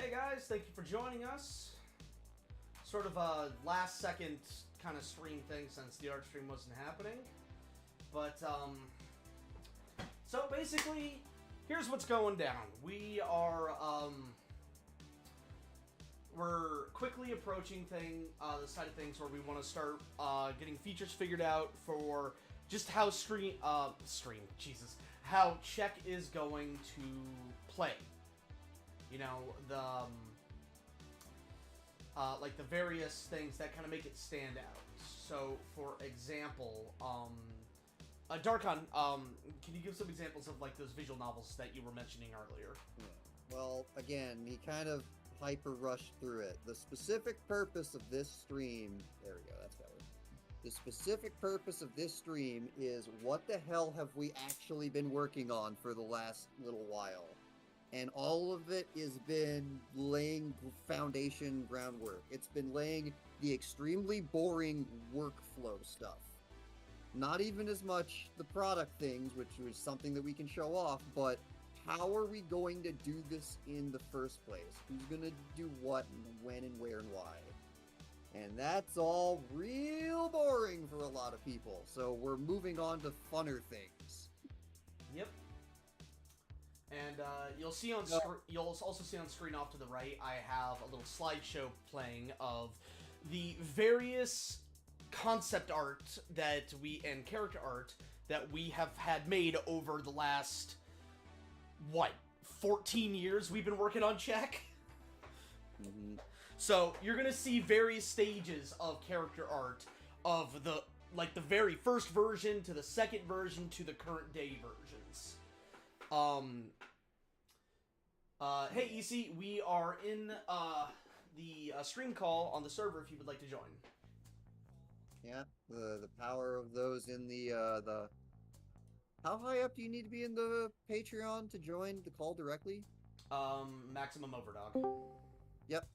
Hey guys, thank you for joining us. Sort of a last second kind of stream thing since the art stream wasn't happening. But, so basically, here's what's going down. We're quickly approaching the side of things where we want to start getting features figured out for just how how Czech is going to play. You know, like the various things that kind of make it stand out. So, for example, Darkon, can you give some examples of like those visual novels that you were mentioning earlier? Yeah. Well, again, he kind of hyper rushed through it. The specific purpose of this stream, there we go, that's better. The specific purpose of this stream is what the hell have we actually been working on for the last little while? And all of it has been laying foundation groundwork. It's been laying the extremely boring workflow stuff. Not even as much the product things, which is something that we can show off, but how are we going to do this in the first place? Who's going to do what and when and where and why? And that's all real boring for a lot of people. So we're moving on to funner things. Yep. And you'll also see on screen off to the right, I have a little slideshow playing of the various concept art and character art that we have had made over the last 14 years we've been working on Czech. Mm-hmm. So you're gonna see various stages of character art of the very first version to the second version to the current day versions. Hey EC, we are in the stream call on the server if you would like to join. Yeah, the power of those in the how high up do you need to be in the Patreon to join the call directly? Maximum overdog. Yep.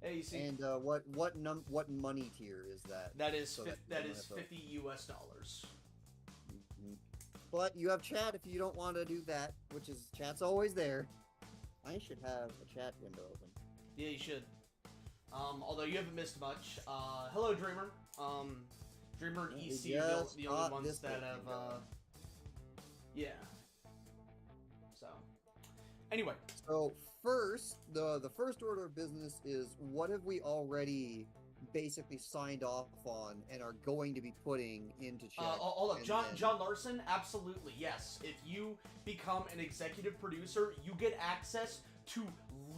Hey EC. And what money tier is that? That is so that is $50 US. Mm-hmm. But you have chat if you don't want to do that, which is chat's always there. I should have a chat window open. Yeah, you should. Although you haven't missed much. Hello, Dreamer. Dreamer and EC are the only ones that have. Yeah. So. Anyway. So first, the first order of business is what have we already basically signed off on and are going to be putting into check. Hold up, John Larson, absolutely, yes. If you become an executive producer, you get access to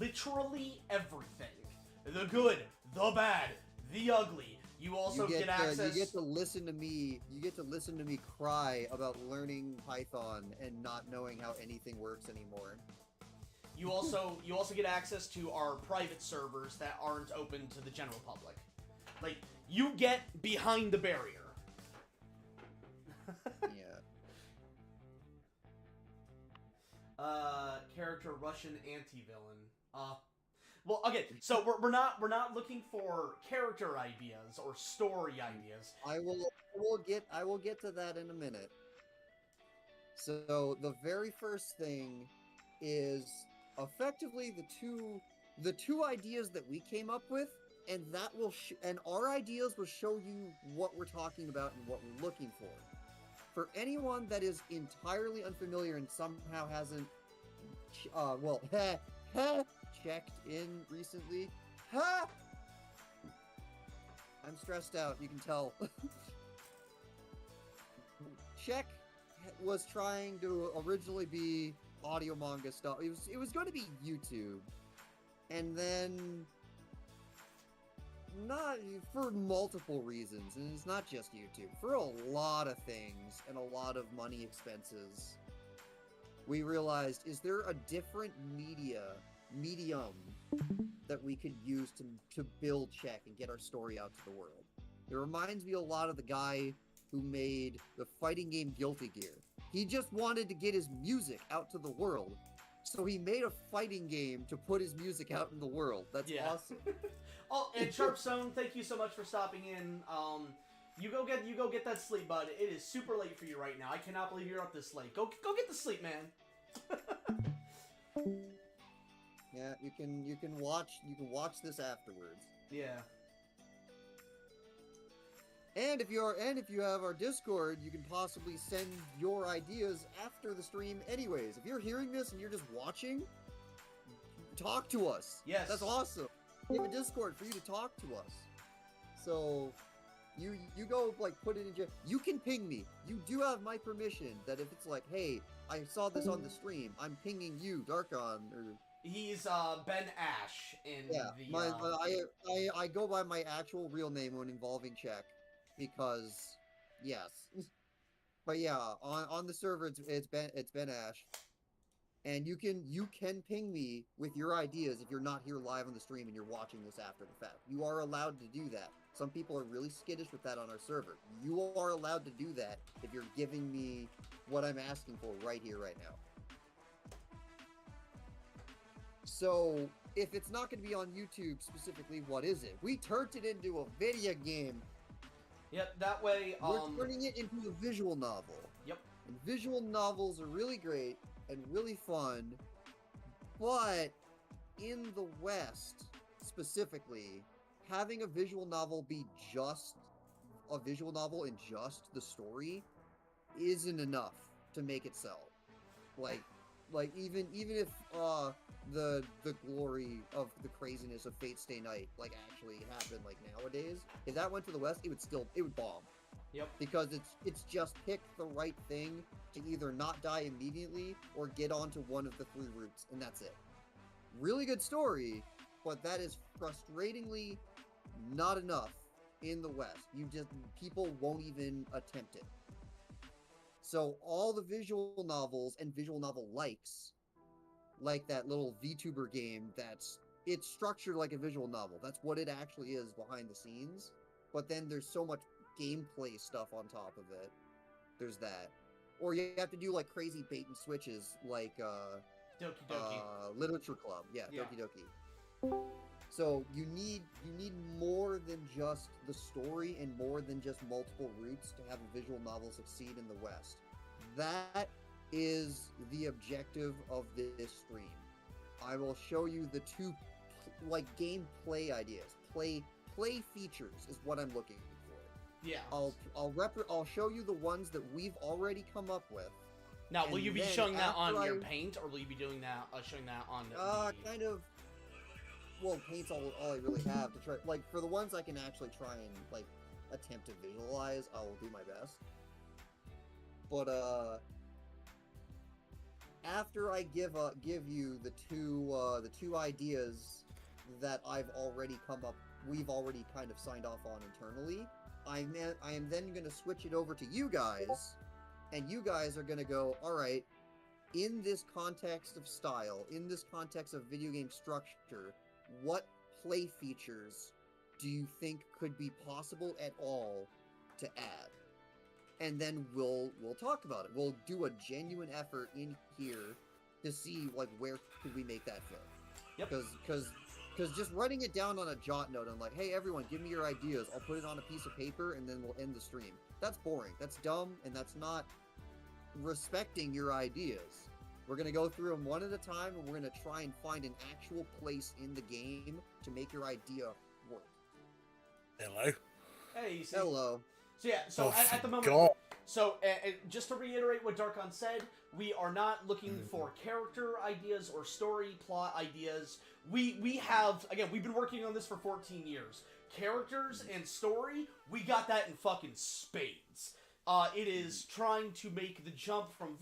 literally everything. The good, the bad, the ugly. You also get access. You get to listen to me. You get to listen to me cry about learning Python and not knowing how anything works anymore. You also get access to our private servers that aren't open to the general public. Like, you get behind the barrier. Yeah. Character Russian anti-villain. Well, okay, so we're not looking for character ideas or story ideas. I will get to that in a minute. So the very first thing is effectively the two ideas that we came up with, and that will and our ideas will show you what we're talking about and what we're looking for. For anyone that is entirely unfamiliar and somehow hasn't checked in recently, I'm stressed out, you can tell. Czech was trying to originally be audio manga stuff. It was going to be YouTube, and then not for multiple reasons, and it's not just YouTube. For a lot of things and a lot of money expenses, we realized, is there a different medium that we could use to build Czech and get our story out to the world? It reminds me a lot of the guy who made the fighting game Guilty Gear. He just wanted to get his music out to the world, so he made a fighting game to put his music out in the world. That's awesome. Oh, and Sharpzone, thank you so much for stopping in. You go get that sleep, bud. It is super late for you right now. I cannot believe you're up this late. Go get the sleep, man. Yeah, you can watch this afterwards. Yeah. And if you have our Discord, you can possibly send your ideas after the stream anyways. If you're hearing this and you're just watching, talk to us. Yes. That's awesome. We have a Discord for you to talk to us. So you go like put it in you can ping me. You do have my permission that if it's like, hey, I saw this on the stream, I'm pinging you, Darkon, or He's Ben Ash in the I go by my actual real name when involving Czech because yes. But yeah, on the server it's Ben Ash. And you can ping me with your ideas if you're not here live on the stream and you're watching this after the fact. You are allowed to do that. Some people are really skittish with that on our server. You are allowed to do that if you're giving me what I'm asking for right here, right now. So, if it's not going to be on YouTube specifically, what is it? We turned it into a video game. Yep, that way, We're turning it into a visual novel. Yep. And visual novels are really great and really fun, but in the West, specifically, having a visual novel be just a visual novel and just the story isn't enough to make it sell. Like even if the glory of the craziness of Fate Stay Night like actually happened like nowadays, if that went to the West, it would bomb. Yep. Because it's just pick the right thing to either not die immediately or get onto one of the 3 routes, and that's it. Really good story, but that is frustratingly not enough in the West. People won't even attempt it. So all the visual novels and visual novel likes, like that little VTuber game it's structured like a visual novel. That's what it actually is behind the scenes. But then there's so much gameplay stuff on top of it. There's that. Or you have to do like crazy bait and switches like Doki Doki. Literature Club. Yeah, Doki Doki. So you need more than just the story and more than just multiple routes to have a visual novel succeed in the West. That is the objective of this stream. I will show you the 2 like gameplay ideas. Play features is what I'm looking for. Yeah. I'll show you the ones that we've already come up with. Now, will you be showing that on your paint, or will you be doing that showing that on kind of. Well, paint's all I really have to try. Like for the ones I can actually try and like attempt to visualize, I will do my best. But after I give you the two ideas that we've already kind of signed off on internally, I am then going to switch it over to you guys, and you guys are going to go, all right, in this context of style, in this context of video game structure, what play features do you think could be possible at all to add? And then we'll talk about it. We'll do a genuine effort in here to see like where could we make that fit. Yep. Because just writing it down on a jot note and like, hey everyone, give me your ideas. I'll put it on a piece of paper and then we'll end the stream. That's boring. That's dumb, and that's not respecting your ideas. We're gonna go through them one at a time, and we're gonna try and find an actual place in the game to make your idea work. Hello. Hey, see? Hello. So yeah, so at the moment, God. so just to reiterate what Darkon said, we are not looking for character ideas or story plot ideas. We have, again, we've been working on this for 14 years. Characters and story, we got that in fucking spades. It is trying to make the jump from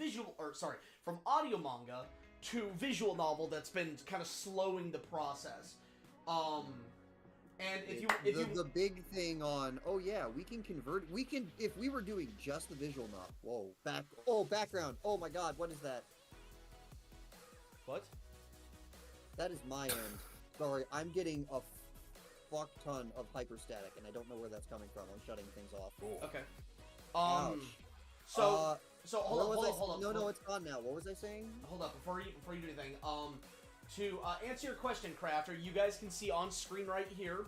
from audio manga to visual novel that's been kind of slowing the process. And the big thing on, oh yeah, we can convert, if we were doing just the visual novel, background, oh my god, what is that? What? That is my end. Sorry, I'm getting a fuck ton of hyperstatic, and I don't know where that's coming from. I'm shutting things off. Okay. Ouch. So hold up. No, it's gone now. What was I saying? Hold up, before you do anything, to answer your question, Crafter, you guys can see on screen right here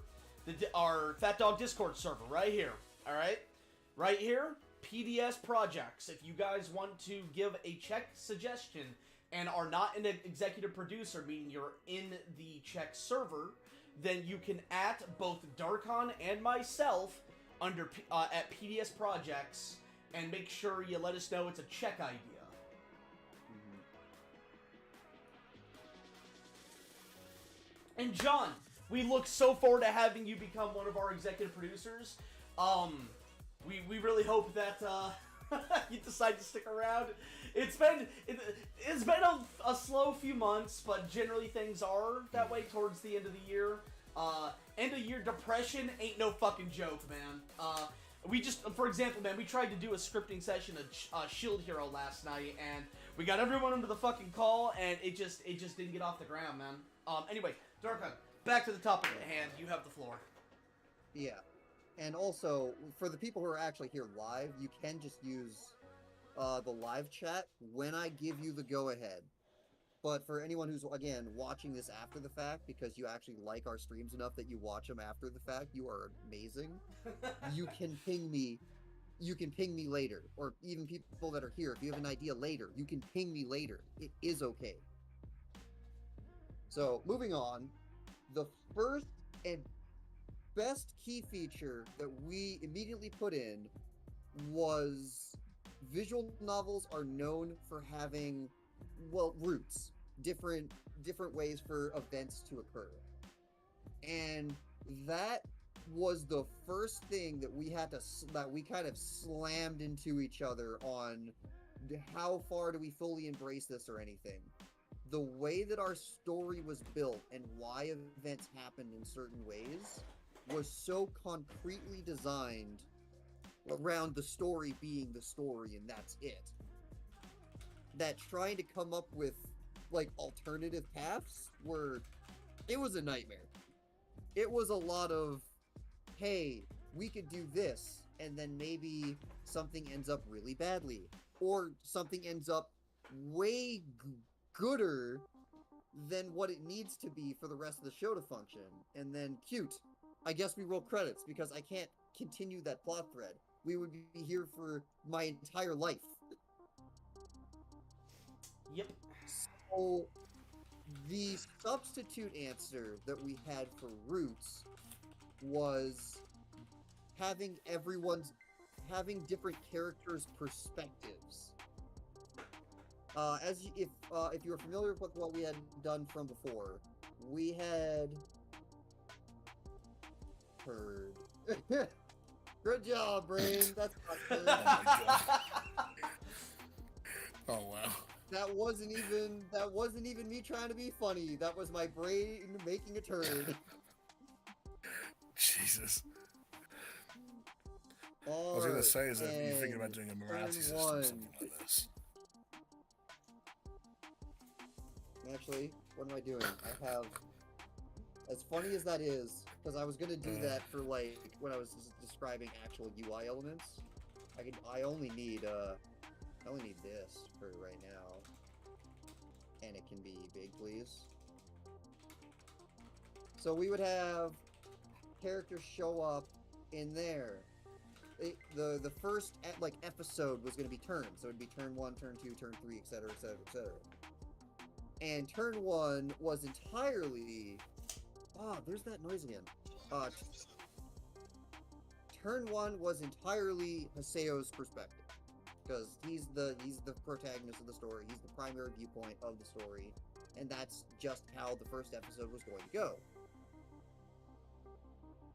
our Fat Dog Discord server right here. All right, right here, PDS projects. If you guys want to give a check suggestion, and are not an executive producer, meaning you're in the Czech server, then you can at both Darkon and myself under at PDS Projects and make sure you let us know it's a Czech idea. And John, we look so forward to having you become one of our executive producers. We really hope that you decide to stick around. It's been a slow few months, but generally things are that way towards the end of the year. End of year depression ain't no fucking joke, man. We just, for example, man, we tried to do a scripting session of Shield Hero last night, and we got everyone under the fucking call, and it just didn't get off the ground, man. Anyway, Darkon, back to the topic at hand. You have the floor. Yeah. And also, for the people who are actually here live, you can just use the live chat when I give you the go-ahead. But for anyone who's, again, watching this after the fact, because you actually like our streams enough that you watch them after the fact, you are amazing. You can ping me later. Or even people that are here, if you have an idea later, you can ping me later. It is okay. So, moving on, the first and best key feature that we immediately put in was visual novels are known for having, well, routes, different ways for events to occur. And that was the first thing that we kind of slammed into each other on how far do we fully embrace this or anything. The way that our story was built and why events happened in certain ways was so concretely designed around the story being the story and that's it, that trying to come up with like alternative paths it was a nightmare. It was a lot of, hey, we could do this and then maybe something ends up really badly or something ends up way gooder than what it needs to be for the rest of the show to function. And then cute, I guess we roll credits because I can't continue that plot thread. We would be here for my entire life. Yep. So the substitute answer that we had for roots was having different characters' perspectives. If you were familiar with what we had done from before, we had heard. Good job, Brain. That's not good. Oh my god. Oh wow. That wasn't even me trying to be funny. That was my brain making a turn. Jesus. I was gonna say, is that you thinking about doing a morality system or something like this? Actually, what am I doing? I have, as funny as that is, because I was gonna do that for like when I was describing actual UI elements. I only need this for right now, and it can be big, please. So we would have characters show up in there. The first episode was going to be turns, so it'd be turn 1, turn 2, turn 3, etc., etc., etc. And turn 1 was entirely there's that noise again. Turn 1 was entirely Haseo's perspective, because he's the protagonist of the story. He's the primary viewpoint of the story, and that's just how the first episode was going to go.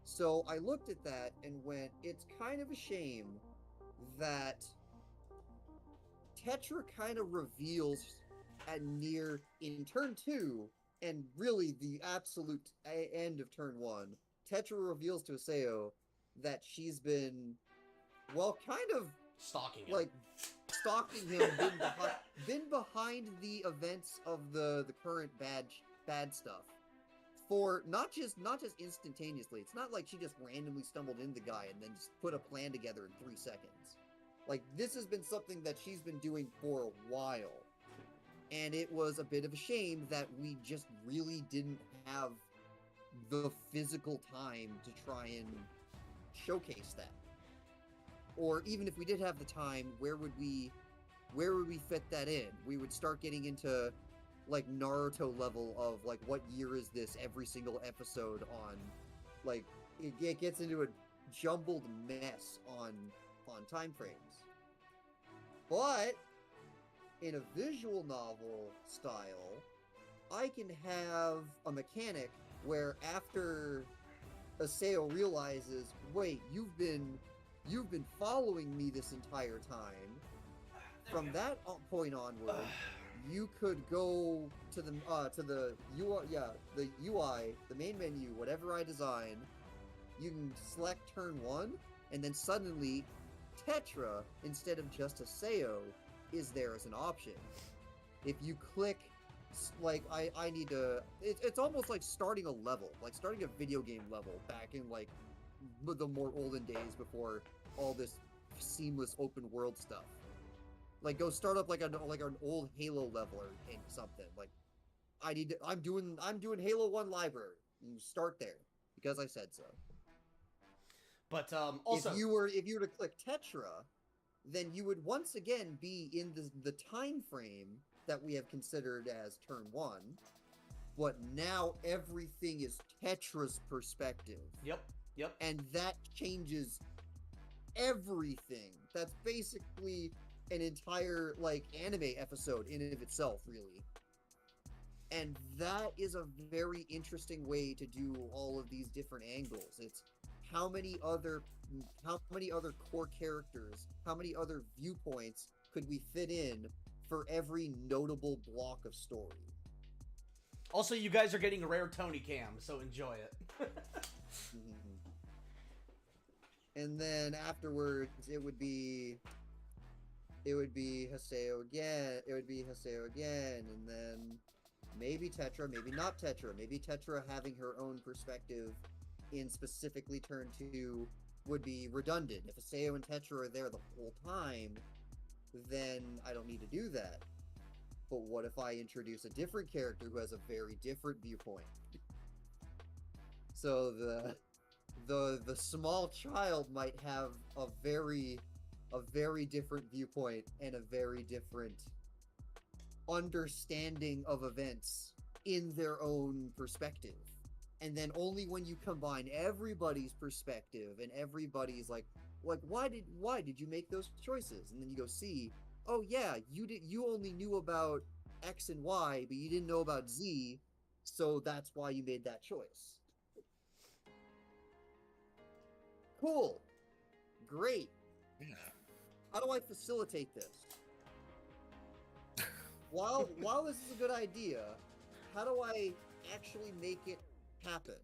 So I looked at that and went, it's kind of a shame that Tetra kind of reveals in turn 2, and really the absolute end of turn 1, Tetra reveals to Haseo that she's been, well, kind of stalking him, been behind the events of the current bad stuff. For not just instantaneously. It's not like she just randomly stumbled into the guy and then just put a plan together in 3 seconds. Like, this has been something that she's been doing for a while. And it was a bit of a shame that we just really didn't have the physical time to try and showcase that. Or even if we did have the time, where would we where would we fit that in? We would start getting into like Naruto level of like what year is this every single episode on, like it gets into a jumbled mess on time frames. But in a visual novel style, I can have a mechanic where after Aseo realizes, wait, you've been following me this entire time. From that point onward, you could go to the UI, the UI, the main menu, whatever I design. You can select turn 1, and then suddenly Tetra, instead of just Aseo, is there as an option. If you click, like, I need to... It's almost like starting a level, like starting a video game level back in, like, the more olden days before all this seamless open world stuff. Like, go start up like an old Halo level or something. Like, I'm doing Halo 1 library. You start there because I said so. But also, if you were to click Tetra, then you would once again be in the time frame that we have considered as turn 1, but now everything is Tetra's perspective. Yep. And that changes everything. That's basically an entire, like, anime episode in and of itself, really. And that is a very interesting way to do all of these different angles. It's how many other core characters, how many other viewpoints could we fit in for every notable block of story? Also, you guys are getting a rare Tony cam, so enjoy it. And then afterwards, it would be Haseo again. And then maybe Tetra, maybe not Tetra. Maybe Tetra having her own perspective in specifically turn 2 would be redundant. If Haseo and Tetra are there the whole time, then I don't need to do that. But what if I introduce a different character who has a very different viewpoint? So the small child might have a very different viewpoint and a very different understanding of events in their own perspective. And then only when you combine everybody's perspective and everybody's like why did you make those choices? And then you go see, oh yeah, you only knew about X and Y, but you didn't know about Z, so that's why you made that choice. Cool. Great. Yeah. How do I facilitate this? While this is a good idea, how do I actually make it happen?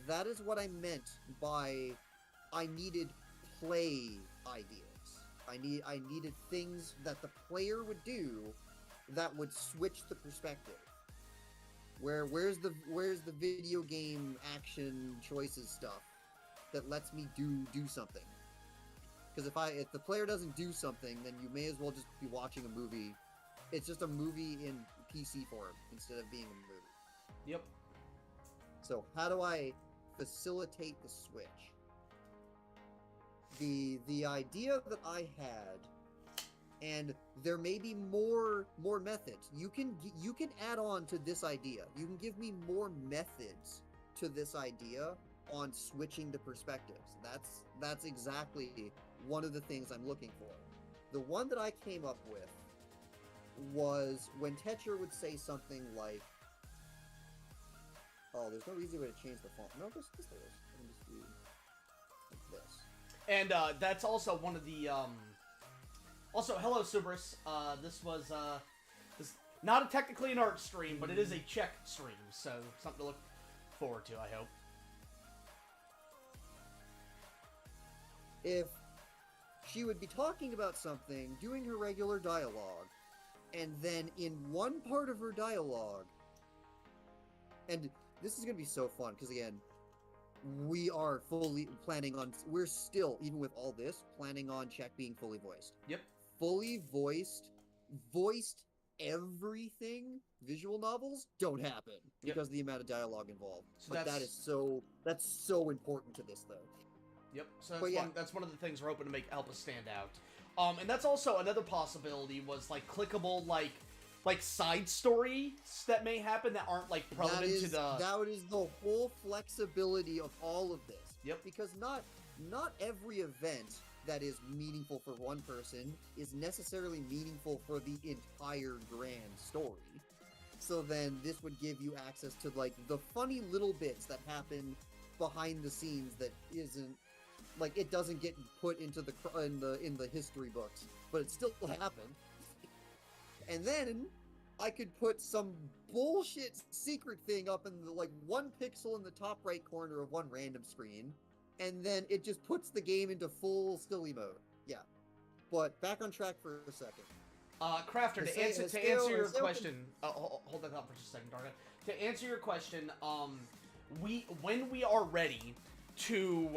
That is what I meant by I needed play ideas. I needed things that the player would do that would switch the perspective. Where's the video game action choices stuff that lets me do something? Because if the player doesn't do something, then you may as well just be watching a movie. It's just a movie in PC form instead of being a movie. Yep. So how do I facilitate the switch? The idea that I had, and there may be more methods. You can add on to this idea. You can give me more methods to this idea on switching the perspectives. That's exactly one of the things I'm looking for. The one that I came up with was when Tetra would say something like, oh, there's no easy way to change the font. No, this there is. I can just do like this. And that's also one of the also, hello Subris. This was this not technically an art stream, but it is a check stream, so something to look forward to, I hope. If she would be talking about something, doing her regular dialogue, and then in one part of her dialogue, and this is going to be so fun, because again, we are fully planning on, we're still, even with all this, planning on Czech being fully voiced. Yep. Fully voiced everything, visual novels don't happen because of the amount of dialogue involved. So but that's so important to this, though. Yep. So that's one of the things we're hoping to help us stand out. And that's also another possibility was like clickable like side stories that may happen that aren't like relevant to the. That is the whole flexibility of all of this. Yep. Because not every event that is meaningful for one person is necessarily meaningful for the entire grand story. So then this would give you access to like the funny little bits that happen behind the scenes that isn't like it doesn't get put into in the history books, but it still happened. And then I could put some bullshit secret thing up in the like 1 pixel in the top right corner of one random screen, and then it just puts the game into full stilly mode. Yeah. But back on track for a second. Crafter, to answer your question, hold that thought for just a second, Darga. To answer your question, when we are ready to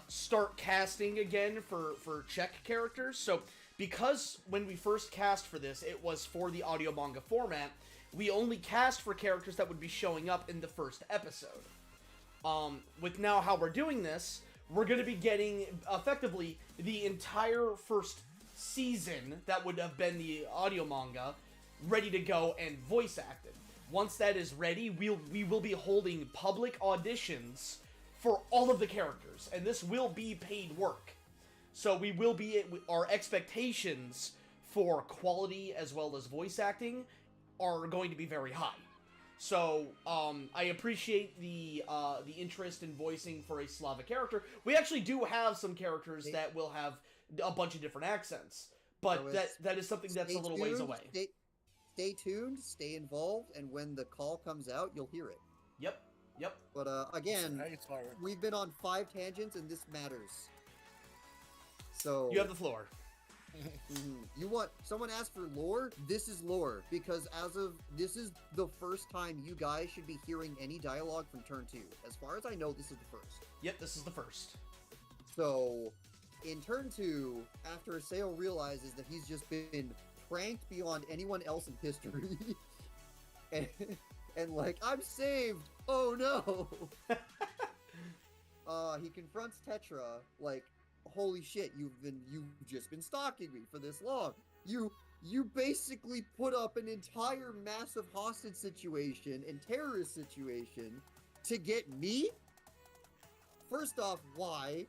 start casting again for Czech characters, so because when we first cast for this, it was for the audio manga format, we only cast for characters that would be showing up in the first episode. With now how we're doing this, we're going to be getting effectively the entire first season that would have been the audio manga ready to go and voice acted. Once that is ready, we will be holding public auditions for all of the characters, and this will be paid work. So we will be, our expectations for quality as well as voice acting are going to be very high. So I appreciate the interest in voicing for a Slavic character. We actually do have some characters that will have a bunch of different accents, but that is something that's a little ways away. Stay tuned, stay involved, and when the call comes out, you'll hear it. Yep. But again, we've been on 5 tangents, and this matters. So you have the floor. You want someone asked for lore? This is lore, because this is the first time you guys should be hearing any dialogue from turn 2. As far as I know, this is the first. Yep, this is the first. So in turn 2, after Seo realizes that he's just been pranked beyond anyone else in history, and like, I'm saved! Oh no! He confronts Tetra like, holy shit, you've just been stalking me for this long. You basically put up an entire massive hostage situation and terrorist situation to get me? First off, why?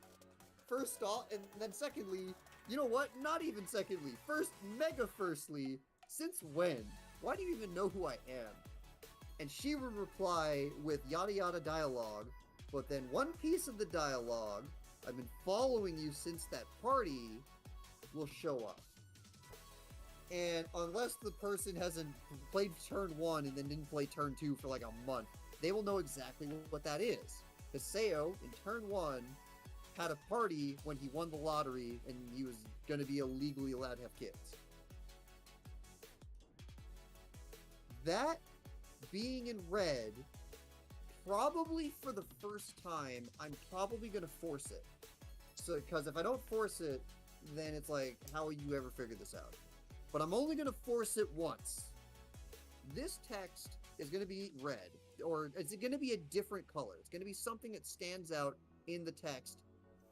First off, and then secondly, you know what? Not even secondly. Firstly, since when? Why do you even know who I am? And she would reply with yada yada dialogue, but then one piece of the dialogue, I've been following you since that party, will show up. And unless the person hasn't played turn 1 and then didn't play turn 2 for like a month, they will know exactly what that is. Because Seo, in turn 1, had a party when he won the lottery and he was going to be illegally allowed to have kids. That being in red, probably for the first time, I'm probably going to force it. So, because if I don't force it, then it's like, how will you ever figure this out? But I'm only going to force it once. This text is going to be red, or it's going to be a different color. It's going to be something that stands out in the text,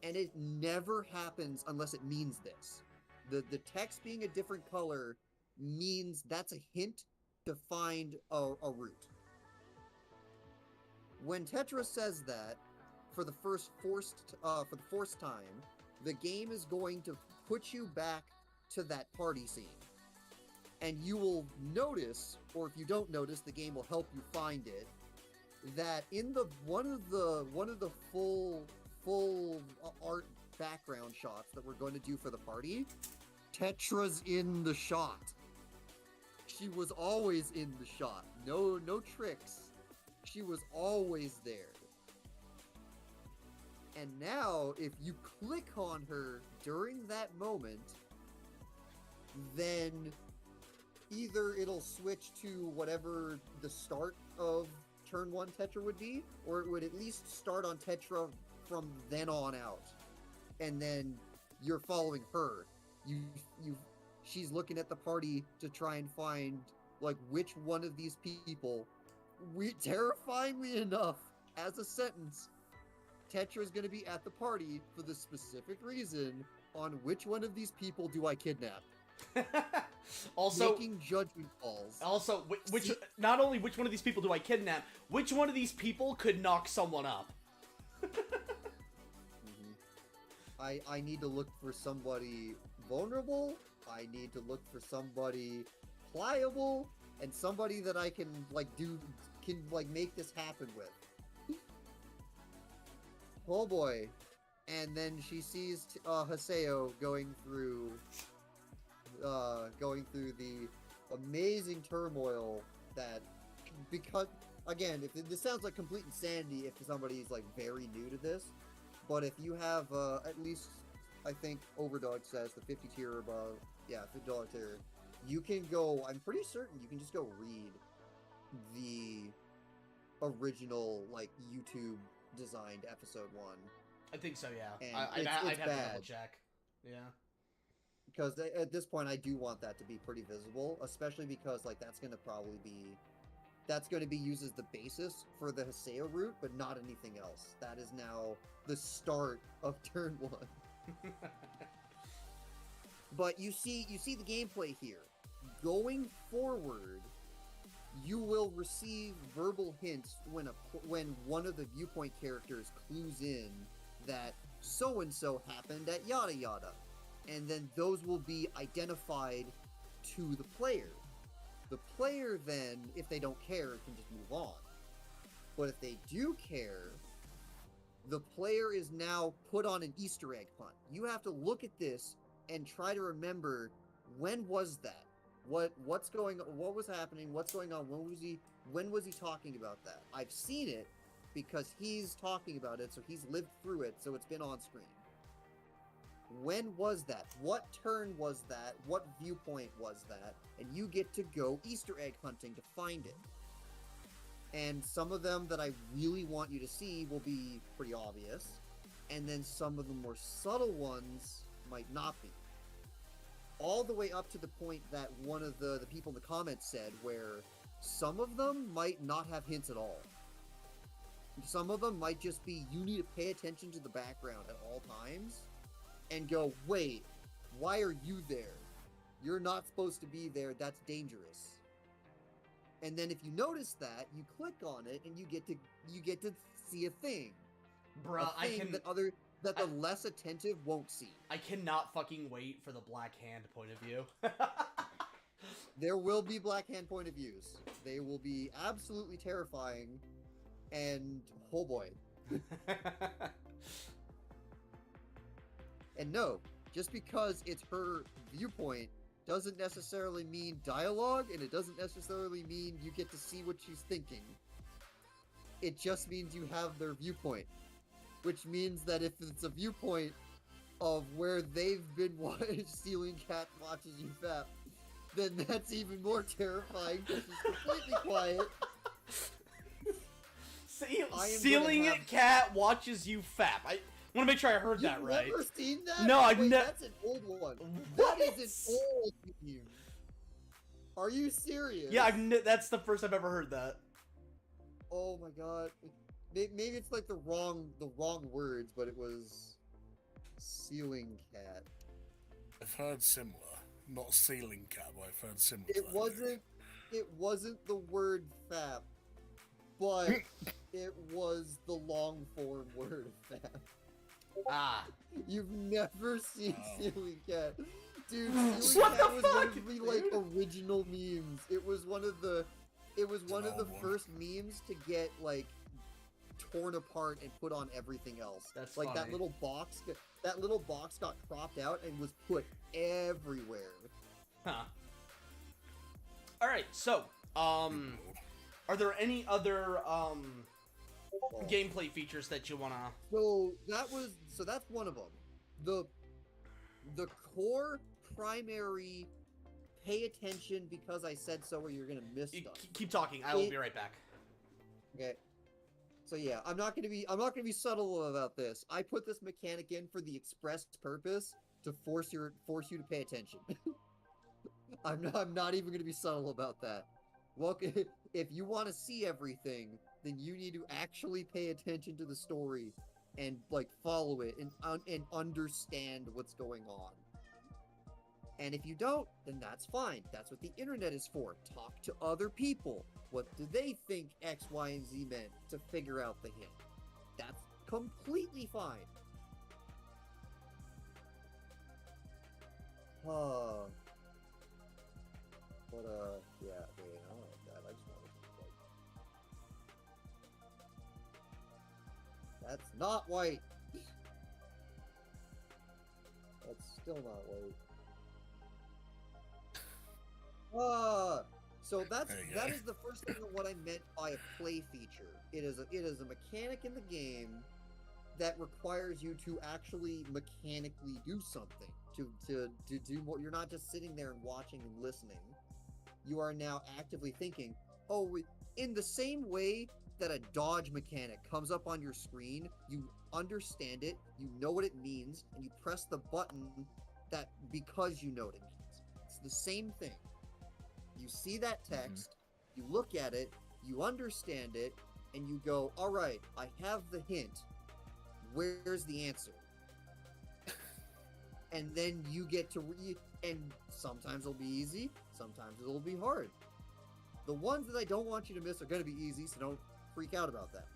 and it never happens unless it means this. The text being a different color means that's a hint to find a route. When Tetra says that, for the forced time, the game is going to put you back to that party scene. And you will notice, or if you don't notice, the game will help you find it, that in one of the full art background shots that we're going to do for the party, Tetra's in the shot. She was always in the shot. No tricks. She was always there. And now, if you click on her during that moment, then either it'll switch to whatever the start of turn 1 Tetra would be, or it would at least start on Tetra from then on out. And then you're following her. She's looking at the party to try and find, like, which one of these people. Terrifyingly enough, as a sentence, Tetra's going to be at the party for the specific reason on which one of these people do I kidnap. Also, making judgment calls. Also, which not only which one of these people do I kidnap, which one of these people could knock someone up? I need to look for somebody vulnerable. I need to look for somebody pliable, and somebody that I can make this happen with. Oh boy. And then she sees Haseo going through the amazing turmoil that, because again, if this sounds like complete insanity if somebody's like very new to this, but if you have at least, I think Overdog says the 50 tier or above, yeah, $50 tier, you can go, I'm pretty certain you can just go read the original like YouTube designed episode 1. I think so, yeah. And I'd have to bad. double check. Yeah. Because at this point, I do want that to be pretty visible, especially because like that's going to be used as the basis for the Haseo route, but not anything else. That is now the start of turn 1. But you see the gameplay here. Going forward, you will receive verbal hints when one of the viewpoint characters clues in that so and so happened at yada yada. And then those will be identified to the player. The player then, if they don't care, can just move on. But if they do care, the player is now put on an Easter egg hunt. You have to look at this and try to remember, when was that? What's going on? What was happening? What's going on? When was he talking about that? I've seen it because he's talking about it, so he's lived through it, so it's been on screen. When was that? What turn was that? What viewpoint was that? And you get to go Easter egg hunting to find it. And some of them that I really want you to see will be pretty obvious. And then some of the more subtle ones might not be. All the way up to the point that one of the people in the comments said, where some of them might not have hints at all. Some of them might just be, you need to pay attention to the background at all times. And go, wait, why are you there? You're not supposed to be there. That's dangerous. And then if you notice that, you click on it, and you get to see a thing. Bruh, that the less attentive won't see. I cannot fucking wait for the Black Hand point of view. There will be Black Hand point of views. They will be absolutely terrifying, and oh boy. And no, just because it's her viewpoint doesn't necessarily mean dialogue, and it doesn't necessarily mean you get to see what she's thinking. It just means you have their viewpoint. Which means that if it's a viewpoint of where they've been Ceiling Cat watches you fap, then that's even more terrifying because she's completely quiet. Ceiling Cat watches you fap. I want to make sure I heard that right. You've never seen that? No, I've never. That's an old one. What? That is an old meme. Are you serious? Yeah, that's the first I've ever heard that. Oh my god. Maybe it's like the wrong words, but it was Ceiling Cat. I've heard similar. Not Ceiling Cat, but I've heard similar. It wasn't the word fap, but it was the long form word fap. Ah. You've never seen Ceiling Cat. Dude, What Ceiling Cat the was fuck, one of the like dude? original memes. It was one of the first memes to get like torn apart and put on everything else. That's like funny. that little box got cropped out and was put everywhere. Huh. Alright, so, are there any other, gameplay features that you wanna... So that's one of them. The core primary pay attention because I said so or you're gonna miss stuff. Keep talking, I will be right back. Okay. So yeah, I'm not gonna be subtle about this. I put this mechanic in for the express purpose to force you to pay attention. I'm not even gonna be subtle about that. Well, if you want to see everything, then you need to actually pay attention to the story and like follow it and understand what's going on. And if you don't, then that's fine. That's what the internet is for. Talk to other people. What do they think X, Y, and Z meant to figure out the hint? That's completely fine. But yeah, wait, I don't like that. I just want to, like, that's not white. That's still not white. So that is the first thing of what I meant by a play feature. It is a mechanic in the game that requires you to actually mechanically do something, to do more. You're not just sitting there and watching and listening. You are now actively thinking, oh, in the same way that a dodge mechanic comes up on your screen, you understand it, you know what it means, and you press the button that because you know what it means. It's the same thing. You see that text, you look at it, you understand it, and you go, all right, I have the hint. Where's the answer? And then you get to read, and sometimes it'll be easy, sometimes it'll be hard. The ones that I don't want you to miss are going to be easy, so don't freak out about that.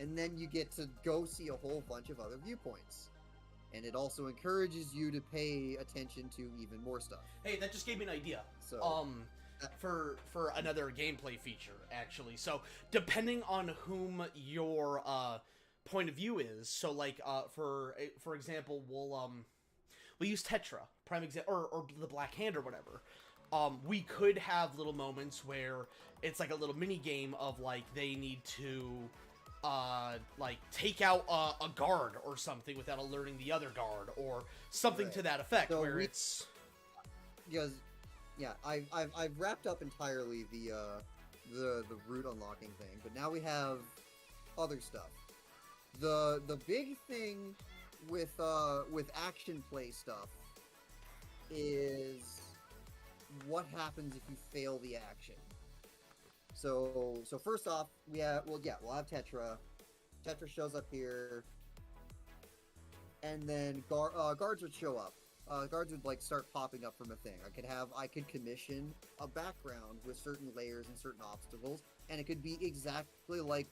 And then you get to go see a whole bunch of other viewpoints. And it also encourages you to pay attention to even more stuff. Hey, that just gave me an idea. So, for another gameplay feature, actually. So, depending on whom your point of view is, so like for example, we'll use Tetra, prime example, or the Black Hand or whatever. We could have little moments where it's like a little mini game of like they need to like take out a guard or something without alerting the other guard or something to that effect, so where it's because yeah, I've wrapped up entirely the route unlocking thing, but now we have other stuff. The big thing with action play stuff is what happens if you fail the action. So first off, we'll have Tetra. Tetra shows up here, and then guards would show up. Guards would like start popping up from a thing. I could commission a background with certain layers and certain obstacles, and it could be exactly like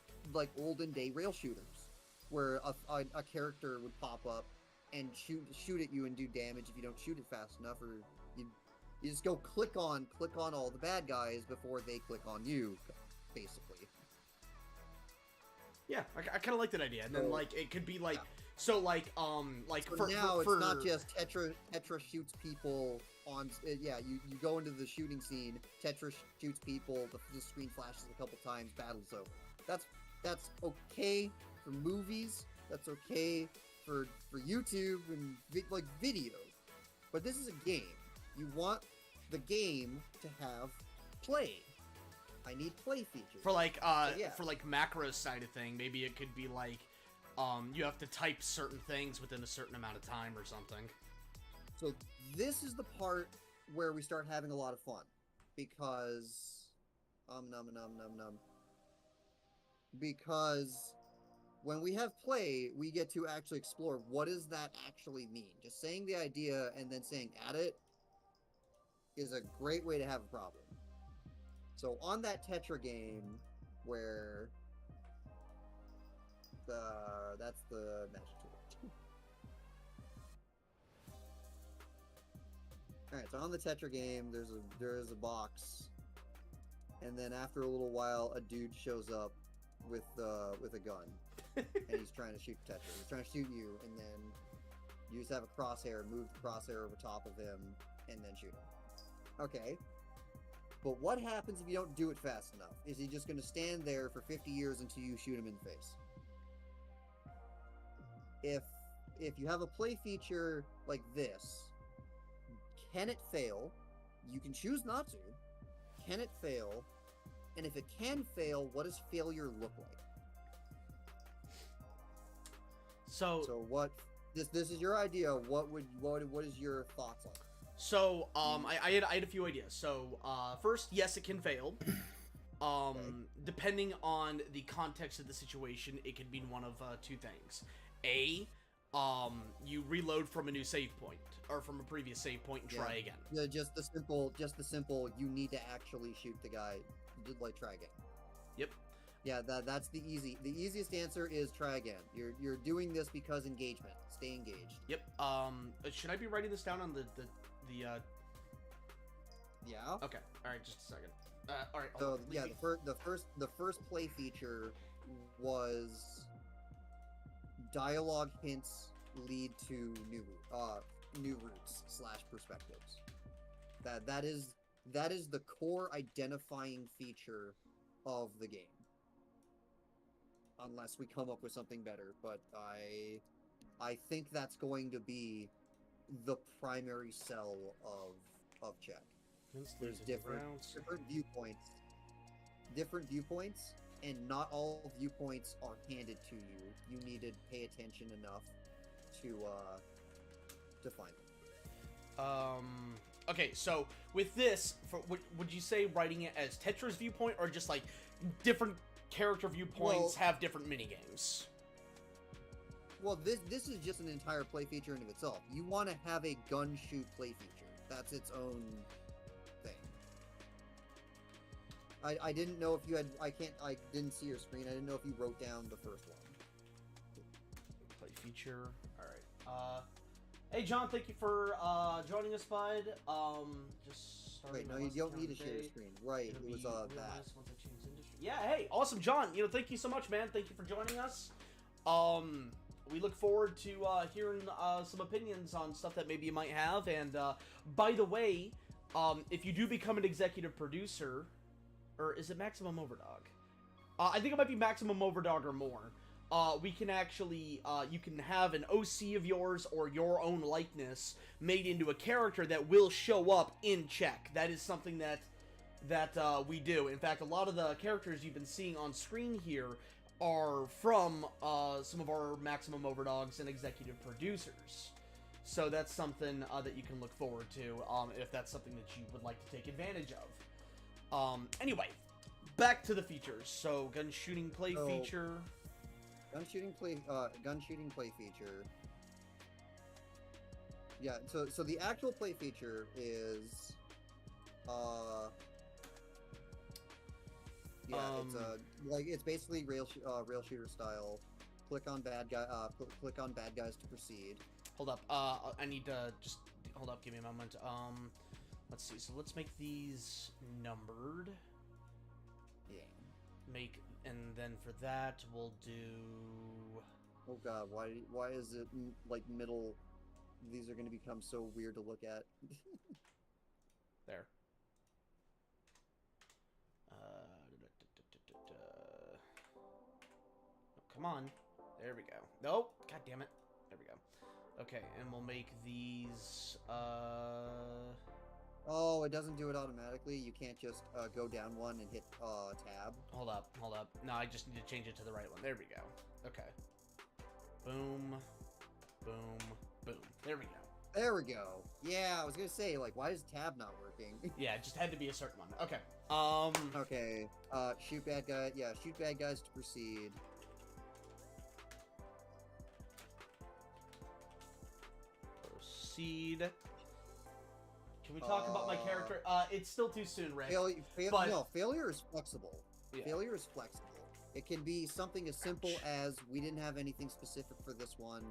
olden day rail shooters, where a character would pop up and shoot at you and do damage if you don't shoot it fast enough, or you just go click on all the bad guys before they click on you, basically. Yeah, I kind of like that idea. And then like it could be like so now it's not just Tetra shoots people on. You go into the shooting scene. Tetra shoots people. The screen flashes a couple times. Battle's over. That's okay for movies. That's okay for YouTube and like video. But this is a game. You want the game to have play. I need play features. For like for like macro side of thing, maybe it could be like you have to type certain things within a certain amount of time or something. So this is the part where we start having a lot of fun, because because when we have play, we get to actually explore what does that actually mean. Just saying the idea and then saying add it is a great way to have a problem. So on that Tetra game, where that's the magic tool. All right, so on the Tetra game, there is a box, and then after a little while, a dude shows up with a gun, and he's trying to shoot Tetra. He's trying to shoot you, and then you just have a crosshair, move the crosshair over top of him, and then shoot him. Okay. But what happens if you don't do it fast enough? Is he just going to stand there for 50 years until you shoot him in the face? If you have a play feature like this, can it fail? You can choose not to. Can it fail? And if it can fail, what does failure look like? So what? This is your idea. What is your thoughts on it? So, I had a few ideas. So, first, yes, it can fail. Depending on the context of the situation, it could mean one of two things. A, you reload from a new save point, or from a previous save point and try again. Yeah, just the simple, you need to actually shoot the guy, like, try again. Yep. Yeah, that's the easiest answer is try again. You're doing this because engagement. Stay engaged. Yep. Should I be writing this down on the Yeah. Okay. All right. Just a second. All right. So yeah, the first play feature was dialogue hints lead to new routes / perspectives. That is the core identifying feature of the game. Unless we come up with something better, but I think that's going to be the primary sell of Check. There's different viewpoints, and not all viewpoints are handed to you. You need to pay attention enough to find them. Okay, so with this, would you say writing it as Tetra's viewpoint, or just like different character viewpoints have different minigames? Well, this is just an entire play feature in of itself. You want to have a gun shoot play feature. That's its own thing. I didn't know if you had. I didn't see your screen. I didn't know if you wrote down the first one. Play feature. All right. Hey John, thank you for joining us, bud. Just wait, no, you don't need to share your screen. Right, it was that. Yeah, hey, awesome, John. Thank you so much, man. Thank you for joining us. We look forward to hearing some opinions on stuff that maybe you might have. And by the way, if you do become an executive producer, or is it Maximum Overdog? I think it might be Maximum Overdog or more. We can actually, you can have an OC of yours or your own likeness made into a character that will show up in Check. That is something that we do. In fact, a lot of the characters you've been seeing on screen here are from some of our Maximum Overdogs and executive producers. So that's something that you can look forward to if that's something that you would like to take advantage of. Anyway, back to the features. So, gun shooting play feature. Gun shooting play feature. Yeah, so the actual play feature is it's basically rail shooter style. Click on bad guys to proceed. Hold up. I need to just hold up. Give me a moment. Let's see. So let's make these numbered. Yeah. And then for that we'll do. Oh God! Why is it like middle? These are going to become so weird to look at. There. Come on. There we go. Nope. God damn it. There we go. Okay, and we'll make these, Oh, it doesn't do it automatically? You can't just, go down one and hit, tab? Hold up. No, I just need to change it to the right one. There we go. Okay. Boom. Boom. Boom. There we go. There we go. Yeah, I was gonna say, like, why is tab not working? Yeah, it just had to be a certain one. Okay. Okay. Shoot bad guy. Yeah, shoot bad guys to proceed. Proceed. Can we talk about my character? It's still too soon, Rick. Failure is flexible. Yeah. Failure is flexible. It can be something as simple as we didn't have anything specific for this one.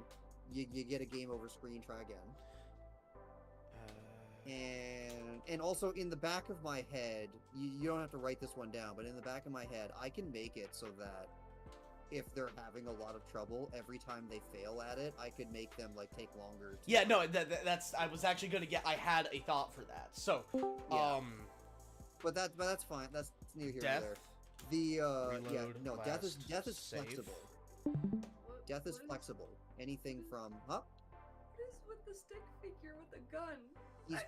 You get a game over screen. Try again. And also in the back of my head, you don't have to write this one down, but in the back of my head, I can make it so that if they're having a lot of trouble, every time they fail at it, I could make them like take longer. Yeah, no, that's. I was actually gonna get. I had a thought for that. So, yeah. But that's fine. That's near here death? or there. The Reload, no, death is save. flexible. Death is flexible. Anything from What is with the stick figure with the gun? He's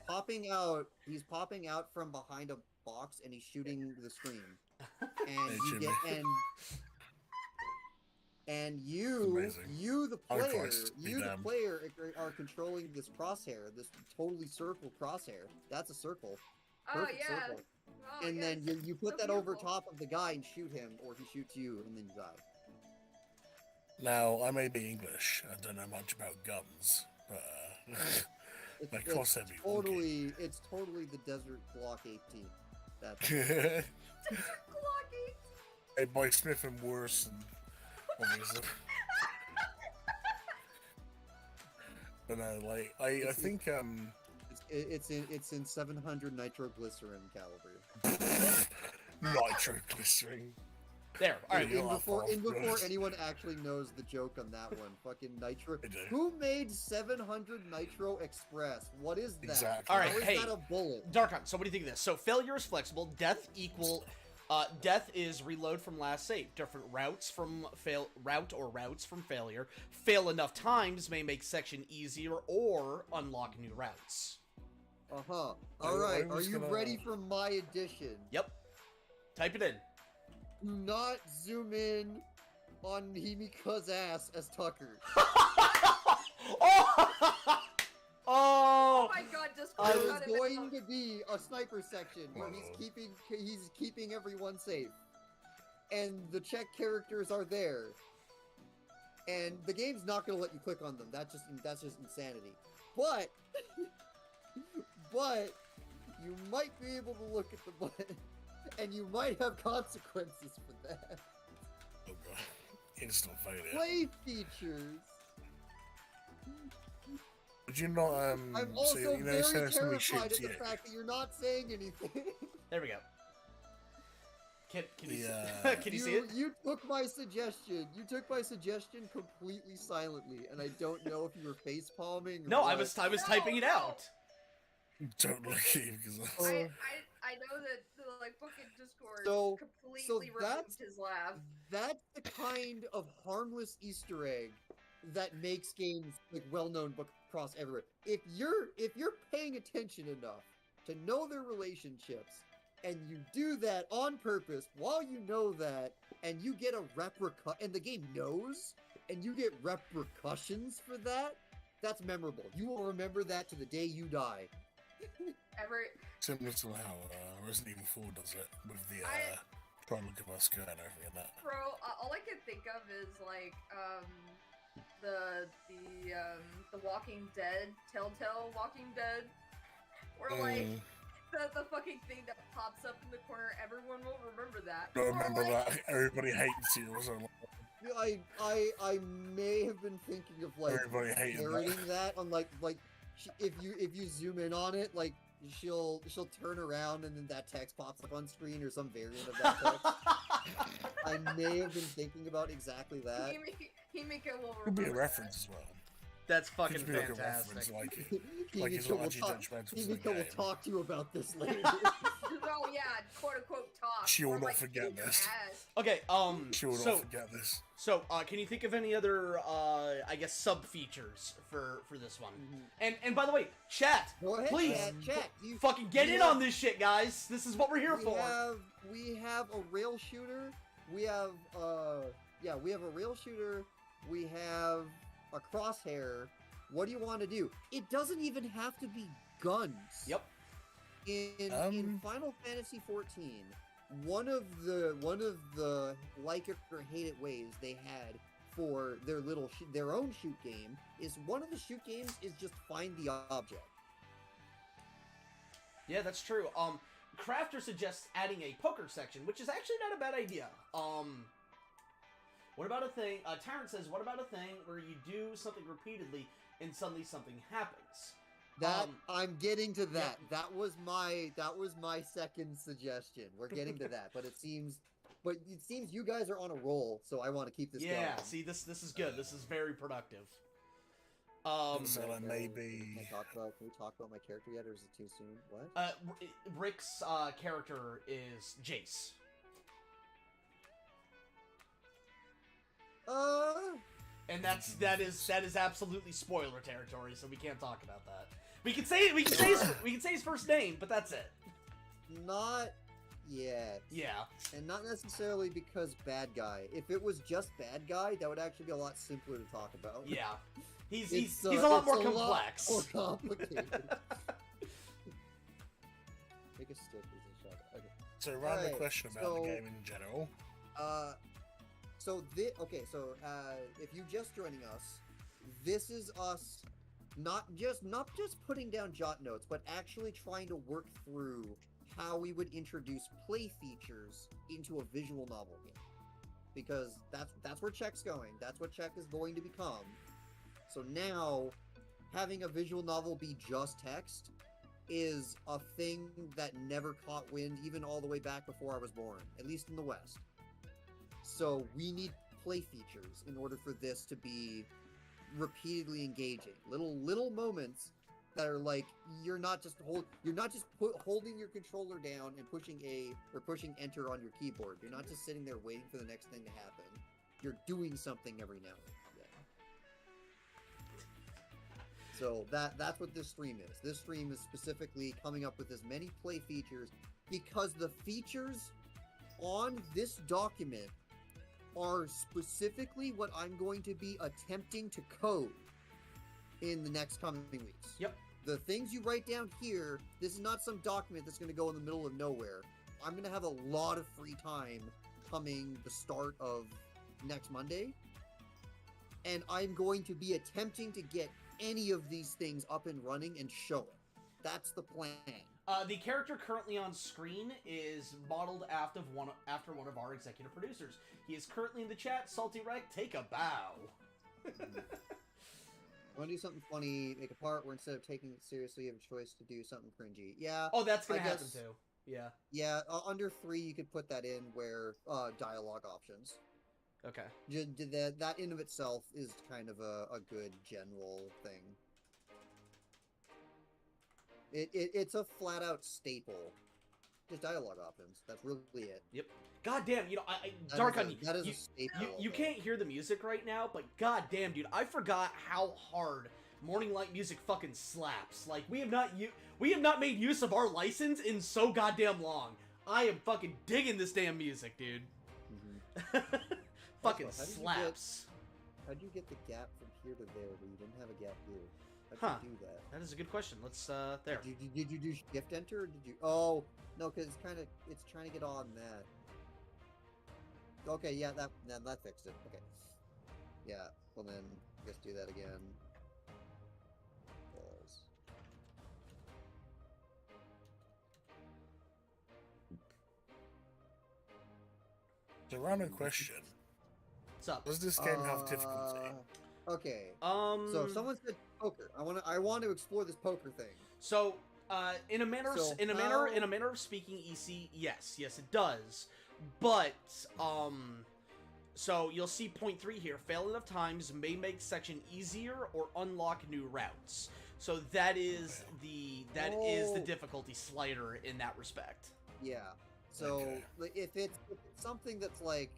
popping out from behind a box and he's shooting the screen. And you get and you the player are controlling this crosshair, this totally circle crosshair. That's a circle. Oh Perfect yeah. circle. Oh, and yes. then you put So that over beautiful. top of the guy and shoot him, or he shoots you, and then you die. Now, I may be English, I don't know much about guns, but they cost heavy It's totally the Desert Glock 18. That's wonky. Glocky. Hey, by Smith and Wesson, obviously. But no, like I think it's in 700 nitroglycerin caliber. nitroglycerin. There. All right. Yeah. In before anyone actually knows the joke on that one, fucking nitro. I do. Who made 700 Nitro Express? What is that? Exactly. All right, How is hey. that a bullet? Darkon, so what do you think of this? So failure is flexible. Death is reload from last save. Different routes from routes from failure. Fail enough times may make section easier or unlock new routes. Uh-huh. I Alright, are was you gonna- ready for my addition? Yep. Type it in. Do not zoom in on Himika's ass as Tucker. Oh! Oh my god, Discord There's got him going out. to be a sniper section where he's keeping everyone safe. And the check characters are there. And the game's not gonna let you click on them. That's just insanity. But but you might be able to look at the button and you might have consequences for that. Oh god. Instant failure. Play features. Would you not I'm also say, very somebody terrified shoots at you? the fact that you're not saying anything. There we go. Can you The, can you see it? You took my suggestion. You took my suggestion completely silently, and I don't know if you were face palming. No, I was typing it No. out. Don't look at you because I know that the fucking Discord So completely removed his laugh. that's the kind of harmless Easter egg that makes games well-known but cross everywhere. If you're paying attention enough to know their relationships, and you do that on purpose while you know that, and you get a and the game knows, and you get repercussions for that, that's memorable. You will remember that to the day you die. similar to how Resident Evil 4 does it with the try and look at my skirt and everything and that. Bro, all I can think of is the Walking Dead, Telltale Walking Dead, where the fucking thing that pops up in the corner, everyone will remember that. I remember Or, that everybody hates you or something. I may have been thinking of Everybody hated parroting that on if you zoom in on it, she'll turn around and then that text pops up on screen or some variant of that text. I may have been thinking about exactly that. Himika will Could be a remember reference as well. That's fucking Could be like a reference, fantastic. like it's not actually judgmental to the Himika will game. talk to you about this later. Oh yeah, quote unquote talk. She will Or, not forget in your this. ass. Okay, She will not forget this. So, can you think of any other, I guess, sub-features for this one? And by the way, chat, Go ahead, please, chat. fucking get in on this shit, guys. This is what we're here for. We have a rail shooter. We have we have a rail shooter. We have a crosshair. What do you want to do? It doesn't even have to be guns. Yep. In Final Fantasy XIV, one of the like it or hate it ways they had for their own shoot game is one of the shoot games is just find the object. Yeah, that's true. Crafter suggests adding a poker section, which is actually not a bad idea. What about a thing? Tyrant says, what about a thing where you do something repeatedly and suddenly something happens? That I'm getting to that. Yeah. That was my second suggestion. We're getting to that, but it seems you guys are on a roll, so I want to keep this going. Yeah, see, this is good. This is very productive. So maybe. Can we talk about my character yet, or is it too soon? What? Rick's character is Jace. And that is absolutely spoiler territory, so we can't talk about that. We can say his first name, but that's it. Not yet. Yeah. And not necessarily because bad guy. If it was just bad guy, that would actually be a lot simpler to talk about. Yeah. He's a lot more complex. Lot more complicated. Take a stick as a shot. Okay. So, random Alright, question about the game in general. If you just joining us, this is us not just putting down jot notes, but actually trying to work through how we would introduce play features into a visual novel game. Because that's where Check's going. That's what Check is going to become. So now, having a visual novel be just text is a thing that never caught wind even all the way back before I was born, at least in the West. So we need play features in order for this to be repeatedly engaging. Little moments that are like you're not just holding your controller down and pushing enter on your keyboard. You're not just sitting there waiting for the next thing to happen. You're doing something every now and then. So that's what this stream is. This stream is specifically coming up with as many play features because the features on this document are specifically what I'm going to be attempting to code in the next coming weeks. Yep. The things you write down here, this is not some document that's going to go in the middle of nowhere. I'm going to have a lot of free time coming the start of next Monday, and I'm going to be attempting to get any of these things up and running and show it. That's the plan. The character currently on screen is modeled after one of our executive producers. He is currently in the chat. Salty Rec, take a bow. I want to do something funny, make a part where instead of taking it seriously, you have a choice to do something cringy. Yeah. Oh, that's gonna happen too. Yeah. Yeah, under 3, you could put that in where dialogue options. Okay. That in of itself is kind of a good general thing. It's a flat out staple. Just dialogue options. That's really it. Yep. God damn, Dark on that is a staple. You can't hear the music right now, but god damn, dude, I forgot how hard Morning Light music fucking slaps. Like we have not made use of our license in so goddamn long. I am fucking digging this damn music, dude. Mm-hmm. Fucking slaps. How'd you get the gap from here to there where you didn't have a gap here? How'd you do that? That is a good question. Let's, there. Did you do shift enter or did you... Oh, no, because it's trying to get on that. Okay, yeah, that fixed it. Okay. Yeah, well then, I guess do that again. Balls. The random question. What's up? Does this game have difficulty? Okay. So someone said poker. I want to explore this poker thing. So, in a manner of speaking, EC, yes, it does. But, so you'll see point 3 here. Fail enough times may make section easier or unlock new routes. So that is the difficulty slider in that respect. Yeah. So if it's something that's like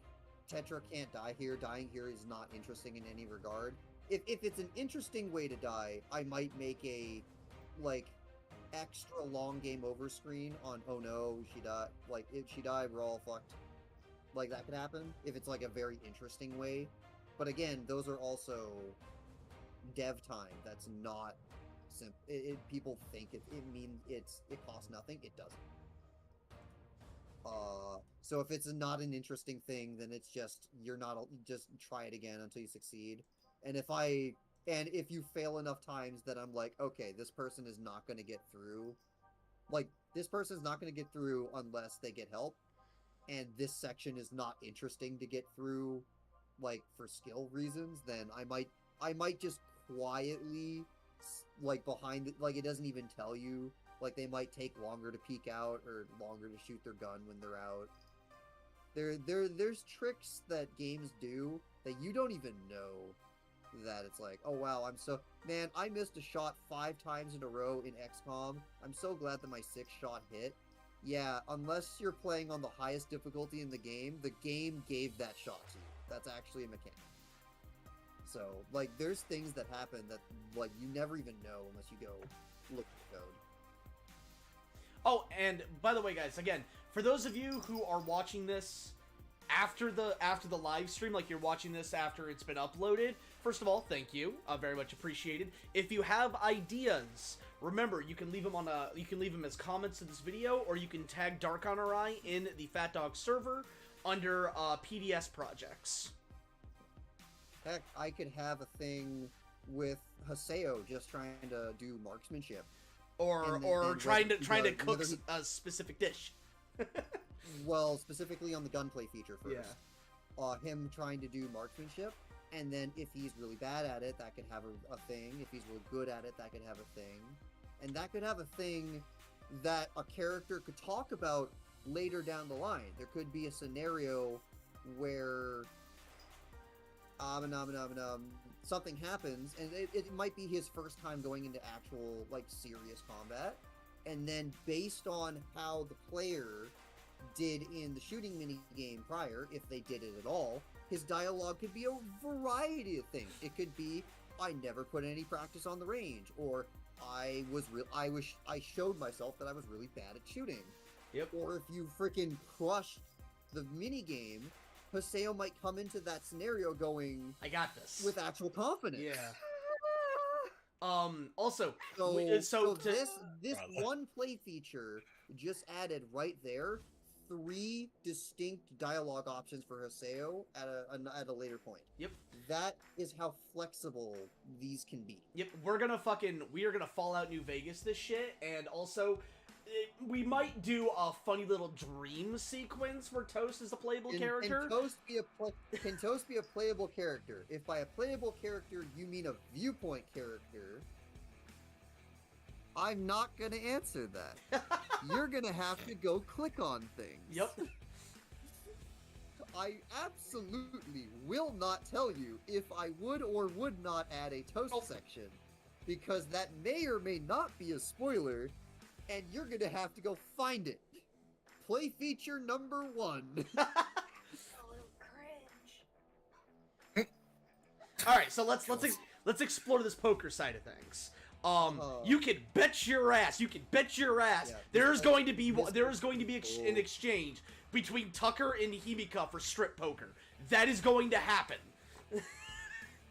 Tetra can't die here, dying here is not interesting in any regard. If it's an interesting way to die, I might make a extra long game over screen on oh no, she died. Like if she died, we're all fucked. Like that could happen if it's like a very interesting way. But again, those are also dev time. That's not simple. People think it means it costs nothing. It doesn't. So if it's not an interesting thing, then it's just just try it again until you succeed. And if you fail enough times that I'm like, okay, this person is not going to get through. Like this person's not going to get through unless they get help. And this section is not interesting to get through, like for skill reasons. Then I might just quietly, like behind it, like it doesn't even tell you. Like they might take longer to peek out or longer to shoot their gun when they're out. There's tricks that games do that you don't even know that it's like, oh wow, man, I missed a shot 5 times in a row in XCOM. I'm so glad that my 6th shot hit. Yeah, unless you're playing on the highest difficulty in the game gave that shot to you. That's actually a mechanic. So, like, there's things that happen that, like, you never even know unless you go look at the code. Oh, and by the way, guys, again, for those of you who are watching this after the live stream, like you're watching this after it's been uploaded, first of all, thank you, very much appreciated. If you have ideas Remember, you can leave them as comments to this video, or you can tag Dark on our Eye in the PhatDog server under PDS projects. Heck, I could have a thing with Haseo just trying to do marksmanship, Or trying to cook a specific dish. well, specifically on the gunplay feature first. Yeah. Him trying to do marksmanship, and then if he's really bad at it, that could have a thing. If he's really good at it, that could have a thing. And that could have a thing that a character could talk about later down the line. There could be a scenario where something happens, and it might be his first time going into actual, like, serious combat, and then based on how the player did in the shooting mini game prior, if they did it at all, his dialogue could be a variety of things. It could be, I never put any practice on the range, or I showed myself that I was really bad at shooting. Yep. Or if you freaking crushed the mini game, Haseo might come into that scenario going, I got this. with actual confidence. Yeah. Also, so this one play feature just added right there 3 distinct dialogue options for Haseo at a later point. Yep. That is how flexible these can be. Yep, we are gonna Fallout New Vegas this shit, and also we might do a funny little dream sequence where Toast is a playable character. Can Toast be a playable character? If by a playable character you mean a viewpoint character, I'm not gonna answer that. You're gonna have to go click on things. Yep. I absolutely will not tell you if I would or would not add a Toast section, because that may or may not be a spoiler, and you're gonna have to go find it. Play feature number 1. A little cringe. All right, so let's explore this poker side of things. You can bet your ass. Yeah, there is going to be an exchange between Tucker and Himika for strip poker. That is going to happen.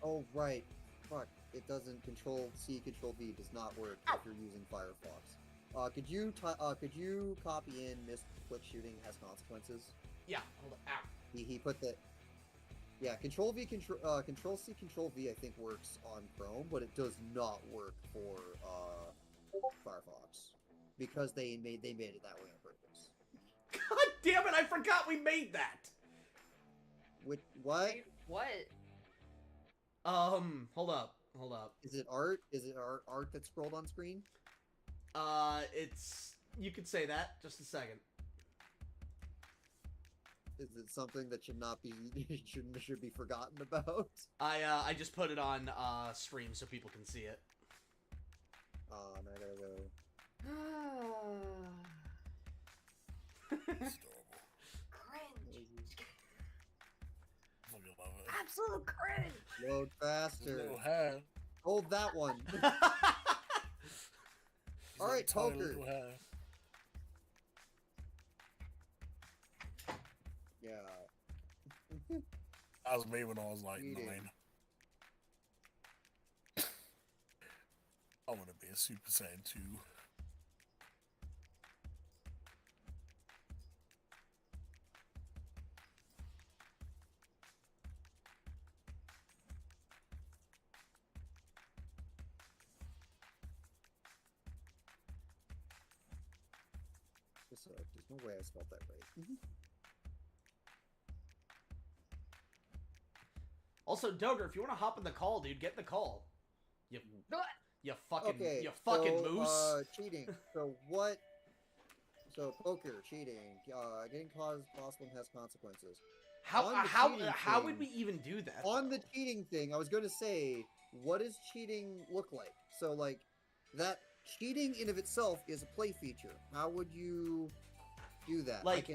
Oh right, fuck! It doesn't Control-C, Control-V does not work if you're using Firefox. Could you copy in missed click shooting has consequences? Yeah. Hold on. Ow. He put the. Yeah, Control-C, Control-V I think works on Chrome, but it does not work for Firefox because they made it that way on purpose. God damn it! I forgot we made that. What? Wait, what? Hold up. Is it art? Is it art that's scrolled on screen? It's. You could say that. Just a second. Is it something that should not be should be forgotten about? I just put it on stream so people can see it. Oh, no, I gotta go. It's Cringe. adorable. I love it. Absolute cringe. Load faster. Little hair. Hold that one. All right, Tiny poker. little hair. Yeah. That was me when I was like Cheating. 9. I want to be a Super Saiyan 2. There's no way I spelled that right. Also, Doger, if you want to hop in the call, dude, get in the call. You fucking Okay, moose. Cheating. So what? So poker, cheating, getting caused possible has consequences. How would we even do that? On though? the cheating thing, I was going to say, what does cheating look like? So like, that cheating in of itself is a play feature. How would you do that? Like,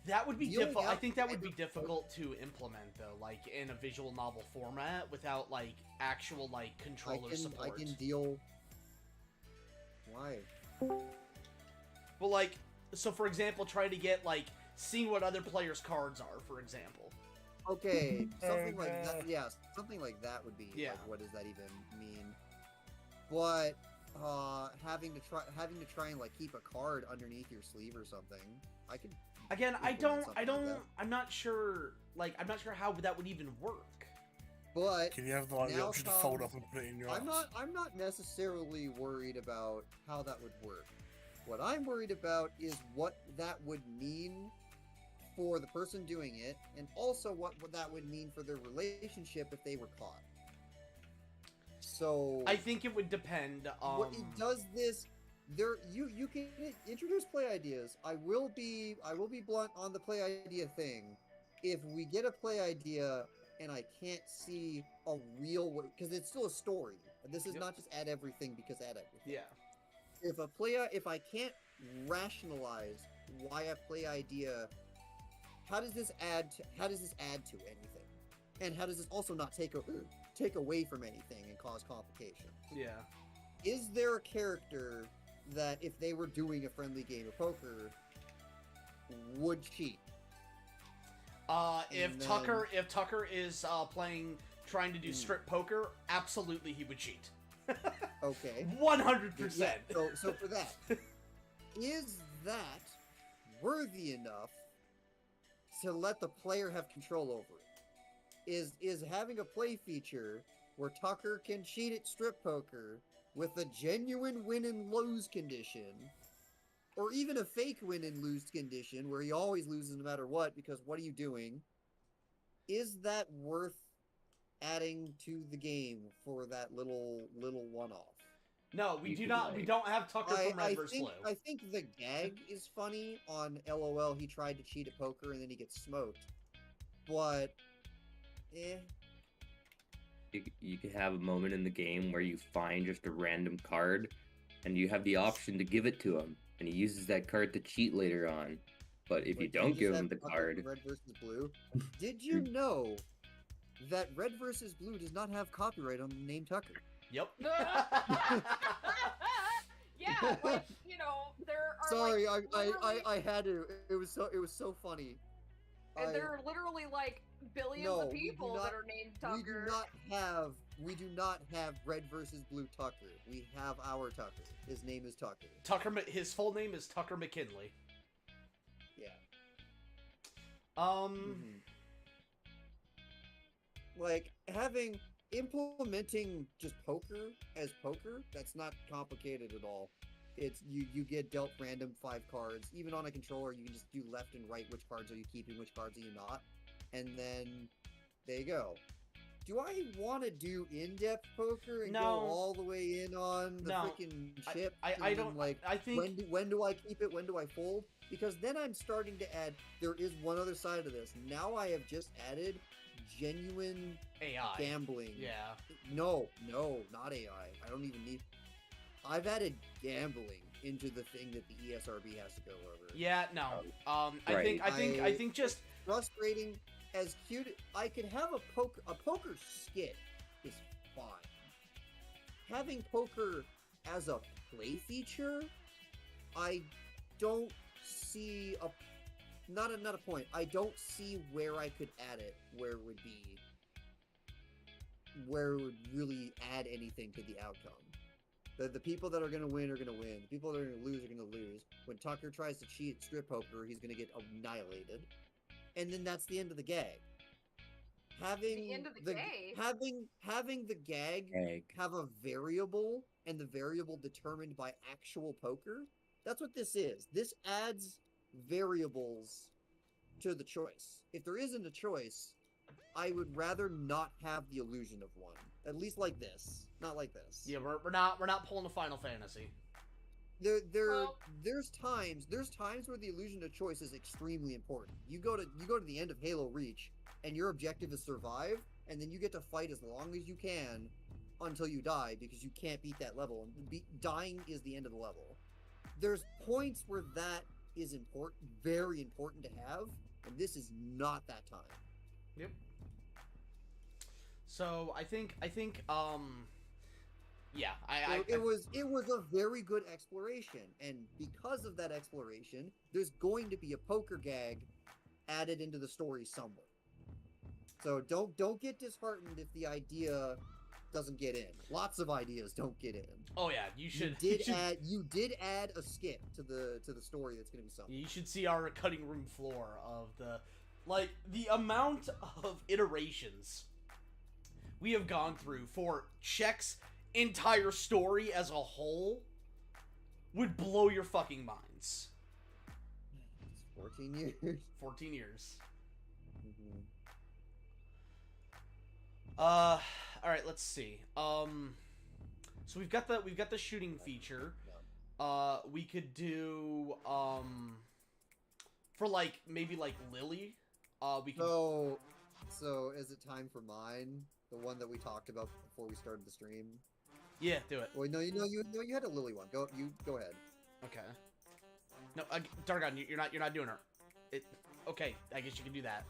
that would be difficult. I think that would be difficult to implement though, like in a visual novel format without like actual like controller support. I can deal. Why? Well, like, so for example, try to get like seeing what other players' cards are, for example. Okay, something like that. Yeah, something like that would be. Yeah. Like, what does that even mean? But having to try and like keep a card underneath your sleeve or something. I could Again, implement something like that. I'm not sure. Like, I'm not sure how that would even work. But Can you have the option to fold up and put it in your I'm ass? not necessarily worried about how that would work. What I'm worried about is what that would mean for the person doing it, and also what that would mean for their relationship if they were caught. So I think it would depend. what it does this. You can introduce play ideas. I will be blunt on the play idea thing. If we get a play idea and I can't see a real way, because it's still a story. This is not just add everything because add everything. Yeah. If I can't rationalize why a play idea, how does this add to anything, and how does this also not take away from anything and cause complications? Yeah. Is there a character that, if they were doing a friendly game of poker, would cheat? If Tucker is trying to do strip poker, absolutely he would cheat. Okay. 100%. Yeah, so for that, is that worthy enough to let the player have control over it? Is having a play feature where Tucker can cheat at strip poker with a genuine win and lose condition, or even a fake win and lose condition where he always loses no matter what, because what are you doing? Is that worth adding to the game for that little one-off? No, we do not. We don't have Tucker from Red vs. Blue. I think the gag is funny on LOL. He tried to cheat at poker and then he gets smoked. But, You could have a moment in the game where you find just a random card, and you have the option to give it to him, and he uses that card to cheat later on. But if you don't give him the card, Red vs. Blue. Did you know that Red vs. Blue does not have copyright on the name Tucker? Yep. Yeah, like, you know, there are. Sorry, like, I had to. It was so funny. And there are literally like billions of people that are named Tucker. We do not have Red vs. Blue Tucker. We have our Tucker. His name is Tucker. His full name is Tucker McKinley. Yeah. Like implementing just poker as poker, that's not complicated at all. It's you get dealt random 5 cards. Even on a controller, you can just do left and right, which cards are you keeping, which cards are you not, and then there you go. Do I want to do in-depth poker and go all the way in on the freaking chip? I don't. Like, I think when do I keep it? When do I fold? Because then I'm starting to add. There is one other side of this. Now I have just added genuine AI gambling. Yeah. No, not AI. I don't even need. I've added gambling into the thing that the ESRB has to go over. Yeah. No. Right. I think just frustrating. As cute, I could have a poker skit is fine. Having poker as a play feature, I don't see not a point. I don't see where I could add it, where it would really add anything to the outcome. The people that are going to win are going to win. The people that are going to lose are going to lose. When Tucker tries to cheat at strip poker, he's going to get annihilated. And then that's the end of the gag. Having the gag have a variable, and the variable determined by actual poker, that's what this is. This adds variables to the choice. If there isn't a choice, I would rather not have the illusion of one. At least like this. Not like this. Yeah, we're not pulling a Final Fantasy. There's times where the illusion of choice is extremely important. You go to the end of Halo Reach, and your objective is survive, and then you get to fight as long as you can until you die, because you can't beat that level, and dying is the end of the level. There's points where that is important, very important to have, and this is not that time. Yep. So I think yeah, it was a very good exploration, and because of that exploration, there's going to be a poker gag added into the story somewhere. So don't get disheartened if the idea doesn't get in. Lots of ideas don't get in. Oh yeah, you should. You did add a skip to the story that's gonna be something. You should see our cutting room floor of the amount of iterations we have gone through for Check's entire story as a whole would blow your fucking minds. 14 years. 14 years. Mm-hmm. All right, let's see. So we've got the shooting feature. We could do for maybe Lily. We could. So is it time for mine? The one that we talked about before we started the stream. Yeah, do it. Well, no, you had a Lily one. Go ahead. Okay. No, Dargon, you're not doing her. Okay, I guess you can do that.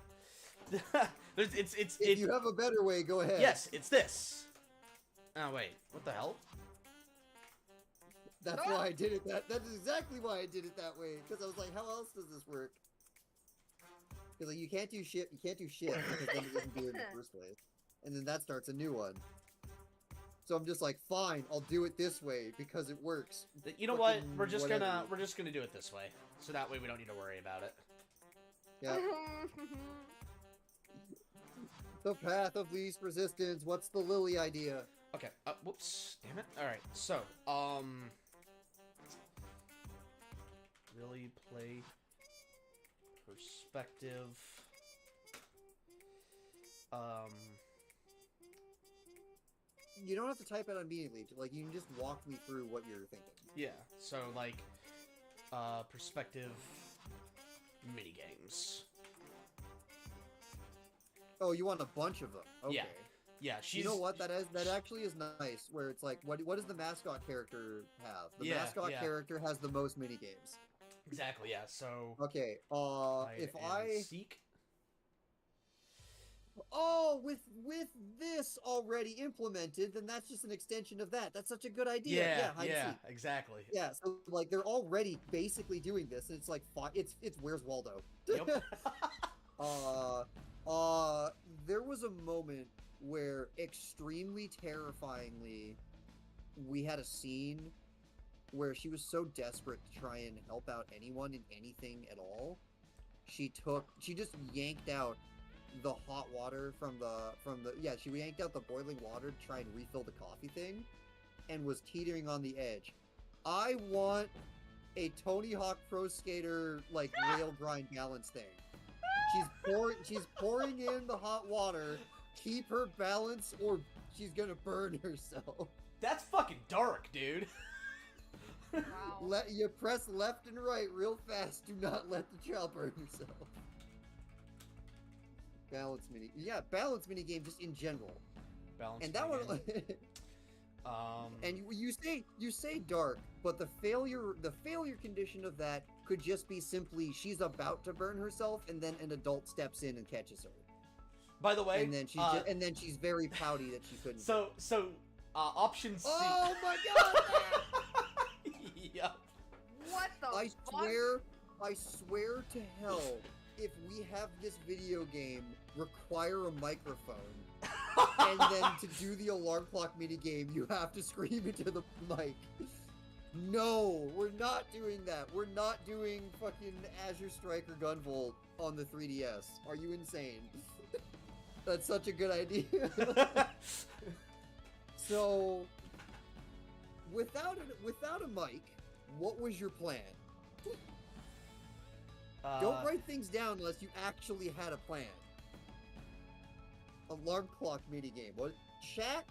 If you have a better way, go ahead. Yes, it's this. Oh wait, what the hell? That's why I did it. That is exactly why I did it that way. Because I was like, how else does this work? Because you can't do shit. You can't do shit because then it doesn't do it in the first place. And then that starts a new one. So I'm just like, fine, I'll do it this way because it works. You know what? We're just gonna do it this way, so that way we don't need to worry about it. Yeah. The path of least resistance. What's the Lily idea? Okay. Whoops. Damn it. All right. So, really play perspective. You don't have to type it immediately. Like, you can just walk me through what you're thinking. Yeah. So, perspective minigames. Oh, you want a bunch of them? Okay. Yeah. Yeah, You know what? That actually is nice. Where it's like, what does the mascot character have? The mascot character has the most minigames. Exactly. Yeah. So. Okay. If I seek. Oh, with this already implemented, then that's just an extension of that. That's such a good idea. Yeah. Exactly. Yeah. So like they're already basically doing this, and it's like it's Where's Waldo? Yep. There was a moment where extremely terrifyingly we had a scene where she was so desperate to try and help out anyone in anything at all. She just yanked out the hot water she yanked out the boiling water to try and refill the coffee thing and was teetering on the edge. I want a Tony Hawk Pro Skater rail grind balance thing. She's pouring in the hot water. Keep her balance or she's gonna burn herself. That's fucking dark, dude. Wow. You press left and right real fast. Do not let the child burn herself. Balance mini game just in general. Balance. And that one. And you say dark, but the failure condition of that could just be simply she's about to burn herself, and then an adult steps in and catches her. By the way, and then she's very pouty that she couldn't. So option C. Oh my god! Yep. What the I swear to hell, if we have this video game require a microphone, and then to do the alarm clock minigame, you have to scream into the mic. No, we're not doing that. We're not doing fucking Azure Strike or Gunvolt on the 3DS. Are you insane? That's such a good idea. So, without a mic, what was your plan? Don't write things down unless you actually had a plan. Alarm clock minigame. Chat,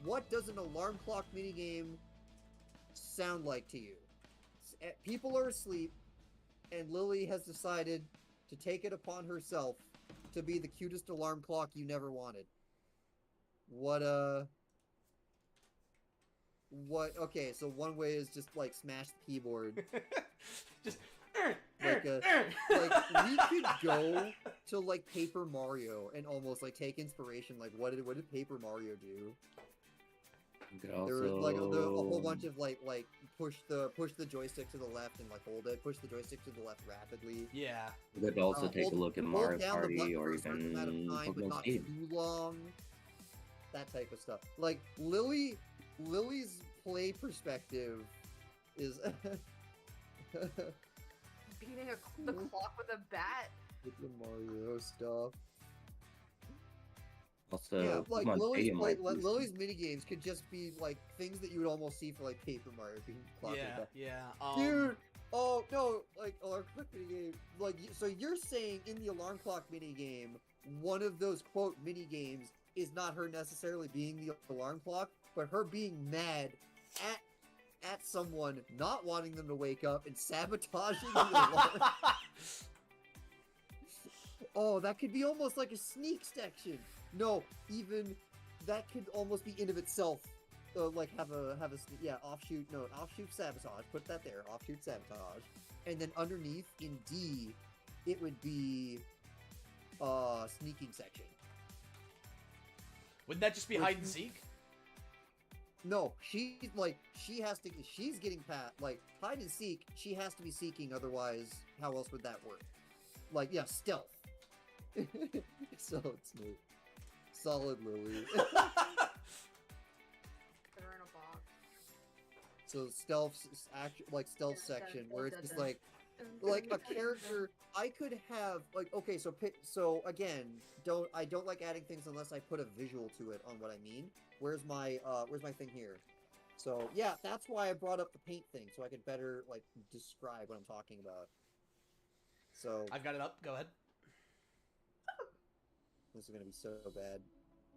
what does an alarm clock minigame sound like to you? People are asleep, and Lily has decided to take it upon herself to be the cutest alarm clock you never wanted. Okay, so one way is just smash the keyboard. Just we could go to Paper Mario and almost take inspiration. What did Paper Mario do? Also... There was a whole bunch of push the joystick to the left and hold it, push the joystick to the left rapidly. Yeah. You could also take a look at Mario Party or for a certain amount of even time, but Pokemon not Speed. too long. that type of stuff. Like Lily's play perspective is Beating the clock with a bat. with the Mario stuff. Also, Yeah, like come on, Lily's Peggy play, might be- Lily's minigames could just be like things that you would almost see for like Paper Mario being clocked like that. Yeah. Dude, oh no, like alarm clock minigame. Like, so you're saying in the alarm clock minigame, one of those quote minigames is not her necessarily being the alarm clock, but her being mad at someone, not wanting them to wake up and sabotaging the alarm. Oh, that could be almost like a sneak section. No, even that could almost be in of itself. Like have a offshoot sabotage. Put that there, offshoot sabotage, and then underneath in D, it would be sneaking section. Wouldn't that just be hide and seek? No, she's getting like hide and seek. She has to be seeking, otherwise, how else would that work? Like, yeah, stealth. So it's smooth. Solid Lily. They're in a box. So stealth section where it's just like a character. I could have like, okay, so again, I don't like adding things unless I put a visual to it on what I mean. Where's my thing here? So yeah, that's why I brought up the paint thing, so I could better like describe what I'm talking about. So I've got it up. Go ahead. this is gonna be so bad.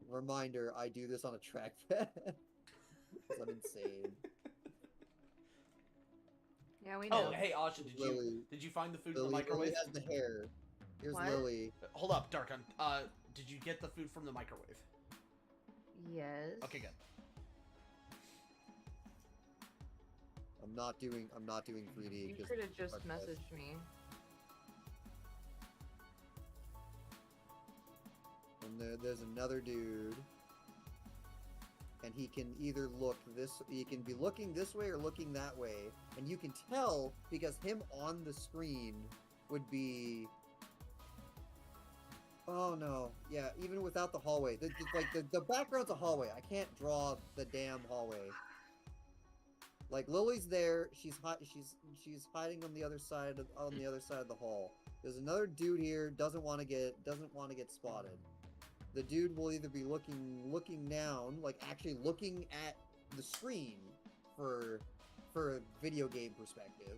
Reminder: I do this on a trackpad. 'Cause I'm insane. Yeah, we know. Oh, hey, Asha, did you find the food in the microwave? Lily has the hair. Here's What? Lily. Hold up, Darkon. Did you get the food from the microwave? Yes. Okay, good. I'm not doing 3D. You 'cause could have just fuck that. messaged me. And there's another dude, and he can either he can be looking this way or looking that way, and you can tell because him on the screen would be. Oh no, yeah. Even without the hallway, the background's a hallway. I can't draw the damn hallway. Like Lily's there, she's hiding on the other side of the hall. There's another dude here, doesn't want to get spotted. The dude will either be looking down, like actually looking at the screen for a video game perspective.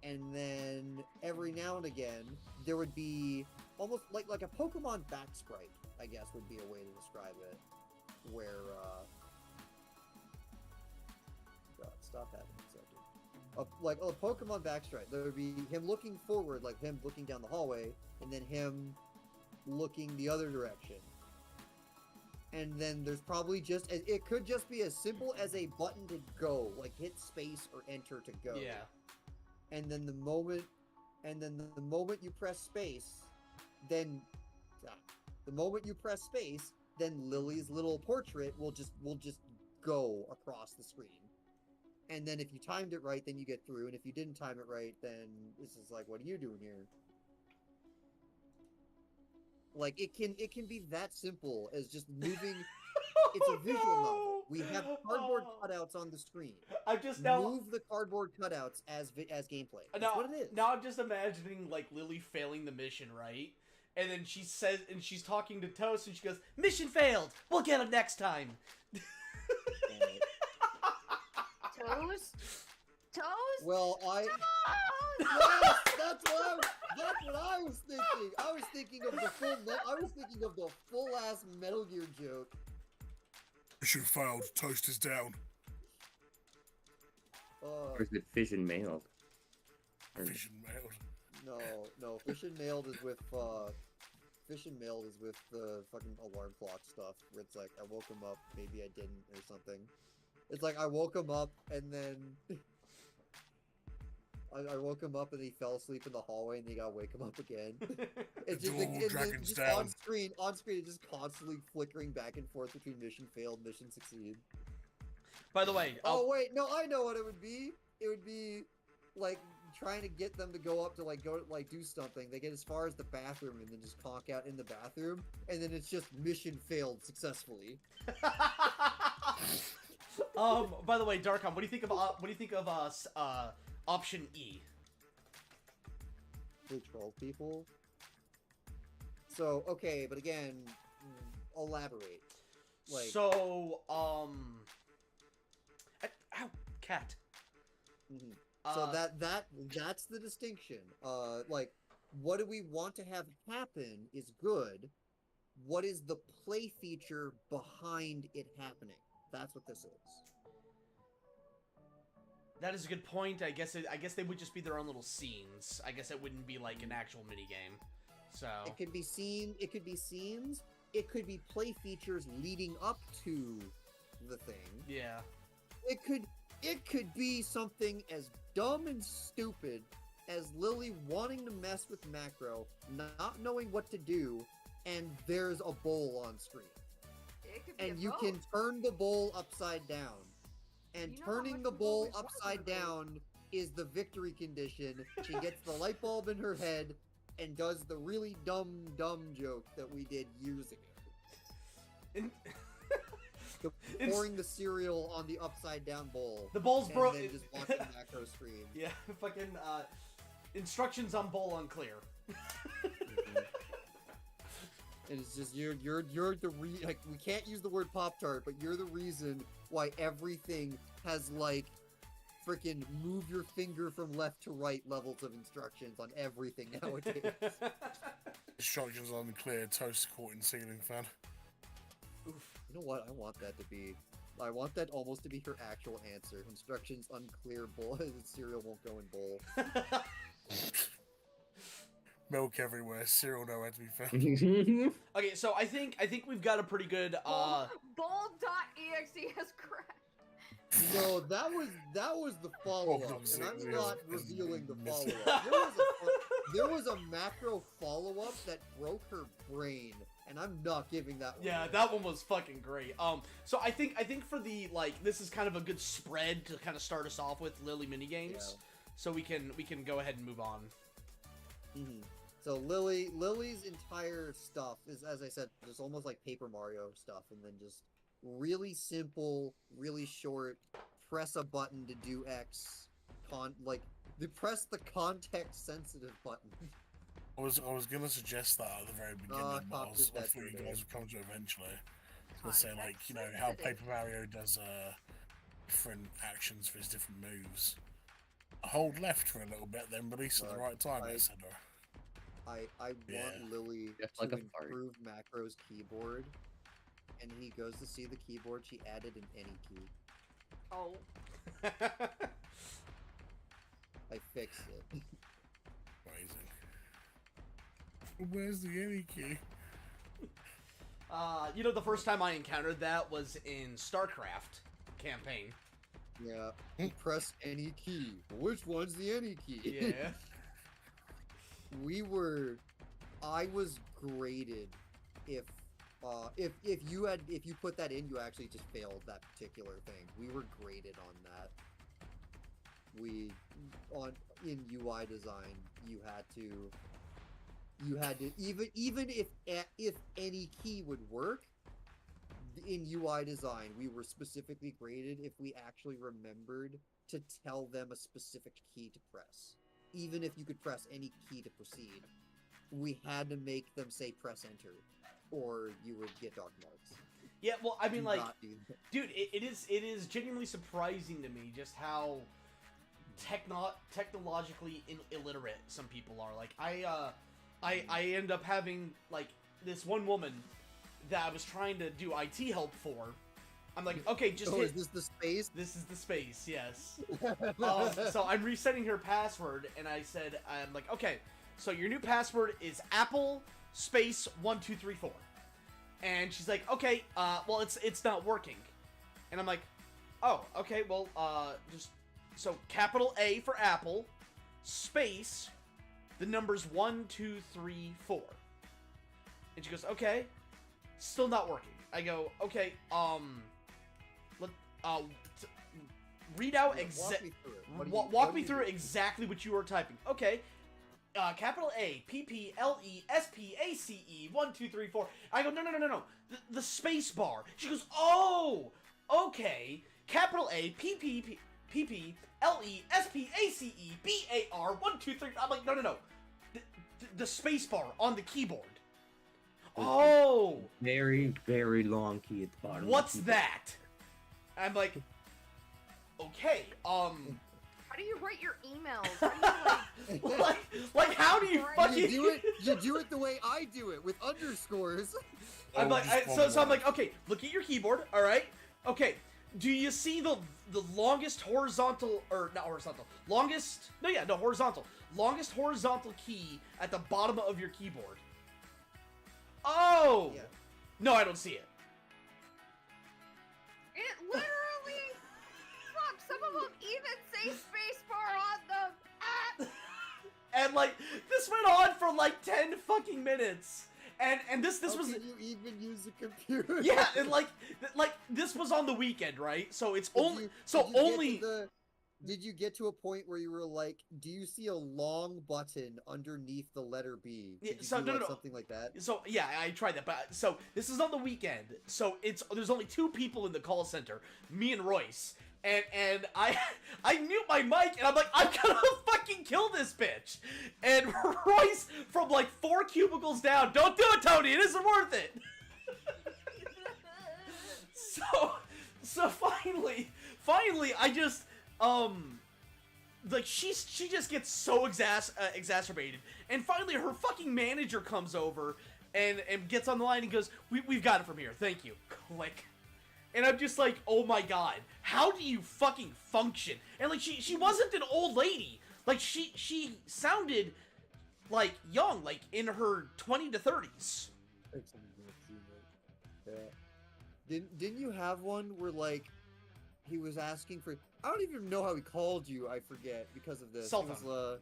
And then every now and again, there would be almost like a Pokemon back sprite, I guess would be a way to describe it. Where God, stop that in a second. Like a Pokemon back sprite. There would be him looking forward, like him looking down the hallway, and then him looking the other direction. And then there's probably it could just be as simple as a button to go, like hit space or enter to go. Yeah. And then the moment you press space, then Lily's little portrait will just go across the screen. And then if you timed it right, then you get through, and if you didn't time it right, then this is like, what are you doing here? Like it can be that simple as just moving. It's a visual novel. We have cardboard cutouts on the screen. I'm just now move the cardboard cutouts as gameplay. That's now, what it is. Now I'm just imagining like Lily failing the mission, right? And then she's talking to Toast, and she goes, "Mission failed. We'll get him next time." Toast? Well, Toast! yes, that's what I was thinking. I was thinking of the full ass Metal Gear joke. Mission failed. Toast is down. Or is it fission mailed? Vision mailed. No. Fish and Mailed is with the fucking alarm clock stuff. Where it's like I woke him up, maybe I didn't, or something. It's like I woke him up and then I woke him up and he fell asleep in the hallway and they gotta wake him up again. It's just like Dragon's just down. on screen, it's just constantly flickering back and forth between mission failed, mission succeed. By the way, Oh wait, no, I know what it would be. It would be like trying to get them to go up to do something. They get as far as the bathroom and then just conk out in the bathroom, and then it's just mission failed successfully. By the way, Darkon, what do you think of option E? They troll people. So okay, but again, elaborate. Ow, cat. Mm-hmm. So that's the distinction. What do we want to have happen is good. What is the play feature behind it happening? That's what this is. That is a good point. I guess they would just be their own little scenes. I guess it wouldn't be like an actual minigame. So it could be scenes. It could be play features leading up to the thing. Yeah. It could be something as dumb and stupid as Lily wanting to mess with Macro, not knowing what to do, and there's a bowl on screen. It could be And a you boat. can turn the bowl upside down. And You know how turning much the we've bowl always wanted upside to do. down is the victory condition. She gets the light bulb in her head and does the really dumb joke that we did years ago. Pouring the cereal on the upside down bowl. The bowl's broke. And then just watching Macro scream. Yeah, fucking instructions on bowl unclear. And it's just you're the we can't use the word Pop-Tart, but you're the reason why everything has freaking move your finger from left to right levels of instructions on everything nowadays. Instructions on clear toast caught in ceiling fan. Oof. You know what? I want that almost to be her actual answer. Instructions unclear, bowl. The cereal won't go in bowl. Milk everywhere, cereal nowhere to be found. Okay, so I think we've got a pretty good Bold.exe has crashed. No, that was the follow-up, and I'm not revealing the follow-up. There was a Macro follow-up that broke her brain, and I'm not giving that one. Yeah, away. that one was fucking great. So I think for the this is kind of a good spread to kind of start us off with Lily minigames. Yeah. So we can go ahead and move on. Mm-hmm. So Lily's entire stuff is, as I said, just almost like Paper Mario stuff, and then just really simple, really short. Press a button to do X. Press the context-sensitive button. I was gonna suggest that at the very beginning, but I Cox is thought better you there. guys would come to it eventually. I was gonna say, how Paper Mario does different actions for his different moves. Hold left for a little bit, then release at the right time, etc. I want Lily Just to like a fart. improve Macro's keyboard, and he goes to see the keyboard. She added an any key. Oh. I fixed it. Amazing. Where's the any key? The first time I encountered that was in StarCraft campaign. Yeah. Press any key. Which one's the any key? Yeah. I was graded if you put that in, you actually just failed that particular thing. We were graded on that. In UI design, you had to even if any key would work in UI design, we were specifically graded if we actually remembered to tell them a specific key to press. Even if you could press any key to proceed, we had to make them say press enter, or you would get dark marks. Yeah, well, I mean, Do not do that. dude, it is genuinely surprising to me just how technologically illiterate some people are. Like, I end up having this one woman that I was trying to do IT help for. I'm like, okay, just hit. Is this the space? This is the space, yes. So I'm resetting her password, and I'm like, okay, so your new password is Apple space 1234, and she's like, okay, well, it's not working, and I'm like, oh, okay, well, so capital A for Apple, space, the numbers 1234, and she goes, okay, still not working. I go, okay, read out Walk me through it. walk me through exactly what you are typing. Okay. Capital A, P, P, L, E, S, P, A, C, E, 1, 2, 3, 4. I go, no. The space bar. She goes, oh, okay. Capital A, P, P, L, E, S, P, A, C, E, B, A, R, 1, 2, 3. I'm like, no. The space bar on the keyboard. Oh. Very, very long key at the bottom. What's that? I'm like, okay, How do you write your emails? How do you, like how do you fucking You do it the way I do it, with underscores. I'm like, so I'm like, okay, look at your keyboard, all right? Okay, do you see the longest horizontal, or not horizontal, horizontal, longest horizontal key at the bottom of your keyboard? Oh, Yeah. No, I don't see it. It literally, fuck, some of them even say spacebar on them. Ah! And like, this went on for like 10 fucking minutes. And this How was can you even use a computer? yeah, and like this was on the weekend, right? So it's Did you get to a point where you were like, do you see a long button underneath the letter B? Yeah, Did you so do no. something like that? So yeah, I tried that, but so this is on the weekend. So there's only 2 people in the call center, me and Royce. And I mute my mic and I'm like, I'm gonna fucking kill this bitch. And Royce from like 4 cubicles down, don't do it, Tony, it isn't worth it. So finally I just like she just gets so exacerbated, and finally her fucking manager comes over and gets on the line and goes, we've got it from here, thank you. Click. And I'm just like, oh my god, how do you fucking function? And like she wasn't an old lady, like she sounded like young, like in her 20 to 30s. Yeah. Didn't you have one where like he was asking for? I don't even know how he called you. I forget because of this. Cell phone.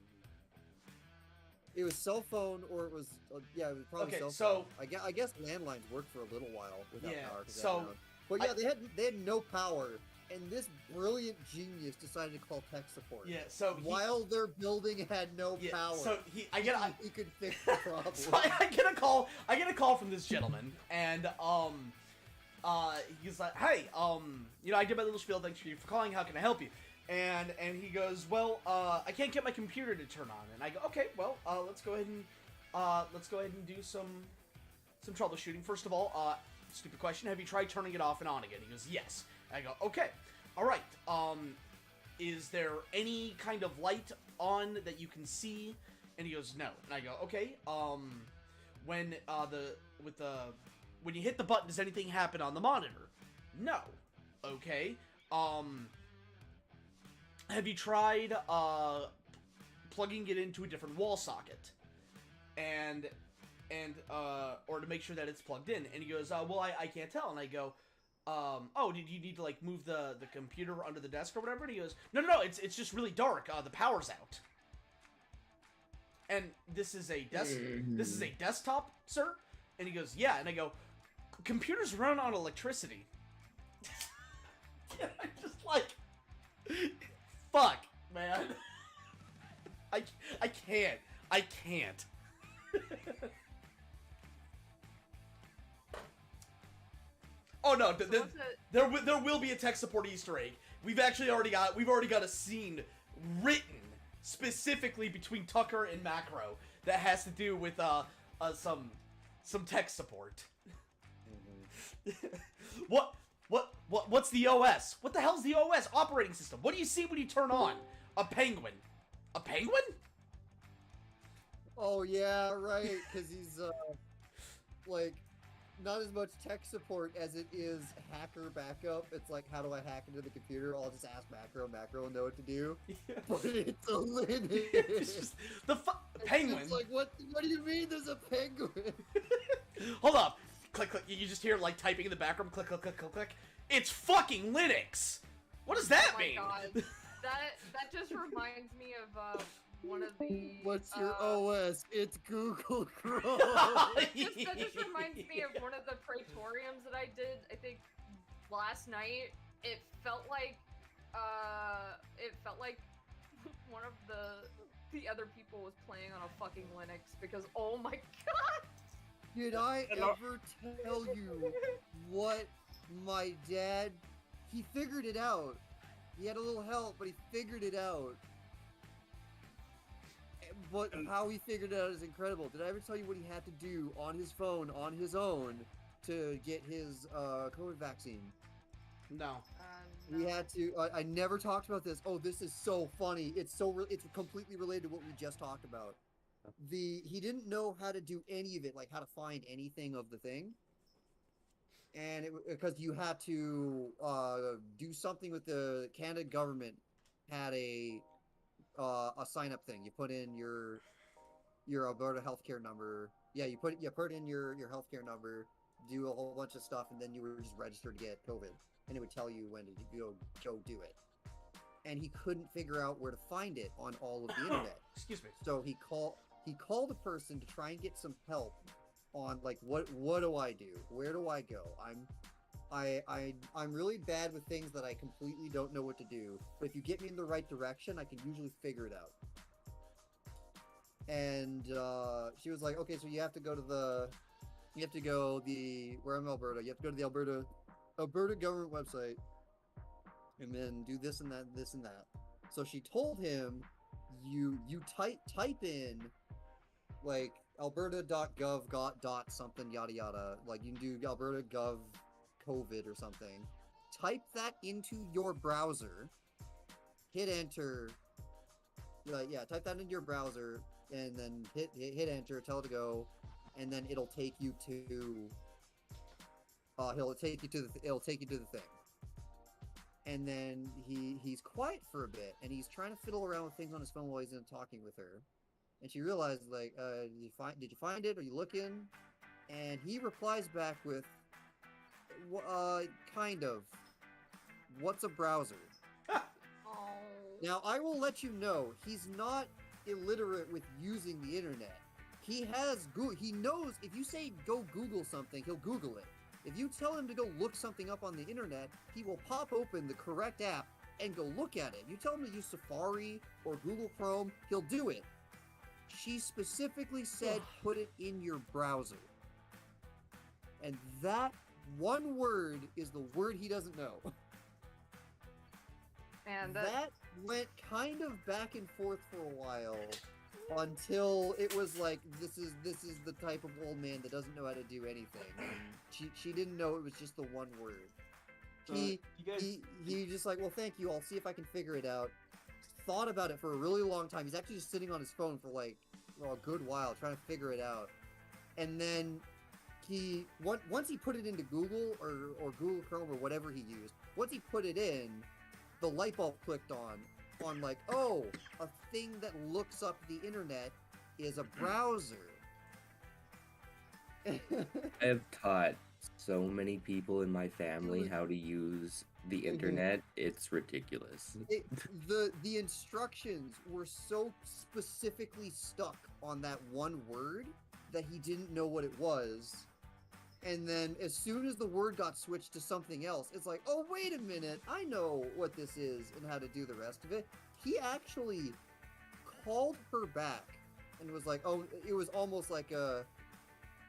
It was cell phone, or it was yeah, it was probably Okay, cell so- phone. I guess landlines worked for a little while without Yeah, power. 'cause they so had no- but yeah, they had no power, and this brilliant genius decided to call tech support. Yeah, so while their building had no power, so he could fix the problem. So I get a call from this gentleman, and he's like, hey, you know, I did my little spiel, thanks for calling, how can I help you? And he goes, well, I can't get my computer to turn on. And I go, okay, well, let's go ahead and do some troubleshooting. First of all, stupid question, have you tried turning it off and on again? He goes, yes. I go, okay, all right. Is there any kind of light on that you can see? And he goes, no. And I go, okay. When you hit the button, does anything happen on the monitor? No. Okay. Have you tried plugging it into a different wall socket, and or to make sure that it's plugged in? And he goes, well, I can't tell. And I go, oh, did you need to like move the computer under the desk or whatever? And he goes, no, it's just really dark. The power's out. And this is a desktop, sir? And he goes, yeah. And I go, computers run on electricity. I'm just like, fuck, man. I can't. Oh no, there will be a tech support Easter egg. We've already got a scene written specifically between Tucker and Macro that has to do with some tech support. Mm-hmm. What's the OS? What the hell's the OS operating system? What do you see when you turn on a penguin? A penguin? Oh yeah, right. Because he's like not as much tech support as it is hacker backup. It's like, how do I hack into the computer? I'll just ask Macro. Macro will know what to do. Yeah. But it's a Linux. It's just the penguin. It's like, what do you mean? There's a penguin? Hold up. Click, click. You just hear like typing in the background. Click, click, click, click, click. It's fucking Linux. What does that mean? Oh my god. That just reminds me of one of the. What's your OS? It's Google Chrome. That just reminds me of one of the praetoriums that I did. I think last night. It felt like It felt like one of the other people was playing on a fucking Linux because oh my god! Did I ever tell you what my dad? He figured it out. He had a little help, but he figured it out. But how he figured it out is incredible. Did I ever tell you what he had to do on his phone, on his own, to get his COVID vaccine? No. We had to. I never talked about this. Oh, this is so funny. It's it's completely related to what we just talked about. He didn't know how to do any of it, like how to find anything of the thing, and because you had to do something with the Canada government had a sign up thing. You put in your Alberta healthcare number. Yeah, you put in your healthcare number, do a whole bunch of stuff, and then you were just registered to get COVID, and it would tell you when to go do it. And he couldn't figure out where to find it on all of the internet. Excuse me. So he called a person to try and get some help on like what do I do? Where do I go? I'm really bad with things that I completely don't know what to do. But if you get me in the right direction, I can usually figure it out. And she was like, okay, so you have to go to where I'm Alberta. You have to go to the Alberta government website, and then do this and that, and this and that. So she told him, you type in like alberta.gov dot something yada yada. Like you can do Alberta Gov COVID or something. Type that into your browser. Hit enter. Type that into your browser, and then hit enter. Tell it to go, and then it'll take you to. It'll take you to the thing. And then he's quiet for a bit, and he's trying to fiddle around with things on his phone while he's talking with her. And she realized, like, did you find it? Are you looking? And he replies back with, kind of. What's a browser? Oh. Now, I will let you know, he's not illiterate with using the internet. He knows if you say go Google something, he'll Google it. If you tell him to go look something up on the internet, he will pop open the correct app and go look at it. You tell him to use Safari or Google Chrome, he'll do it. She specifically said put it in your browser. And that one word is the word he doesn't know. And that went kind of back and forth for a while until it was like, this is the type of old man that doesn't know how to do anything. And she didn't know it was just the one word. He just like, well, thank you. I'll see if I can figure it out. Thought about it for a really long time. He's actually just sitting on his phone for like a good while trying to figure it out. And then once he put it into Google or Google Chrome or whatever he used, once he put it in, the light bulb clicked on like, oh, a thing that looks up the internet is a browser. I have taught so many people in my family how to use the internet. It's ridiculous. The instructions were so specifically stuck on that one word that he didn't know what it was. And then as soon as the word got switched to something else, it's like, oh, wait a minute, I know what this is and how to do the rest of it. He actually called her back and was like, oh, it was almost like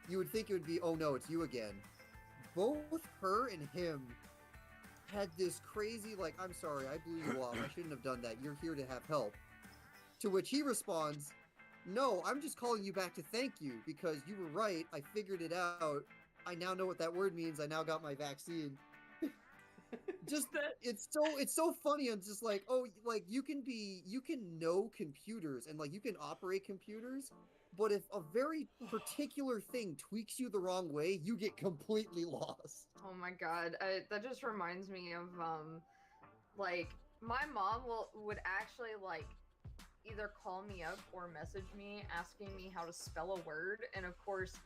you would think it would be, oh no, it's you again. Both her and him had this crazy, like, I'm sorry, I blew you off. I shouldn't have done that. You're here to have help. To which he responds, no, I'm just calling you back to thank you because you were right. I figured it out. I now know what that word means. I now got my vaccine. Just it's so funny. I'm just like, oh, like you can know computers and like you can operate computers, but if a very particular thing tweaks you the wrong way, you get completely lost. oh my god, that just reminds me of like my mom would actually like either call me up or message me asking me how to spell a word, and of course,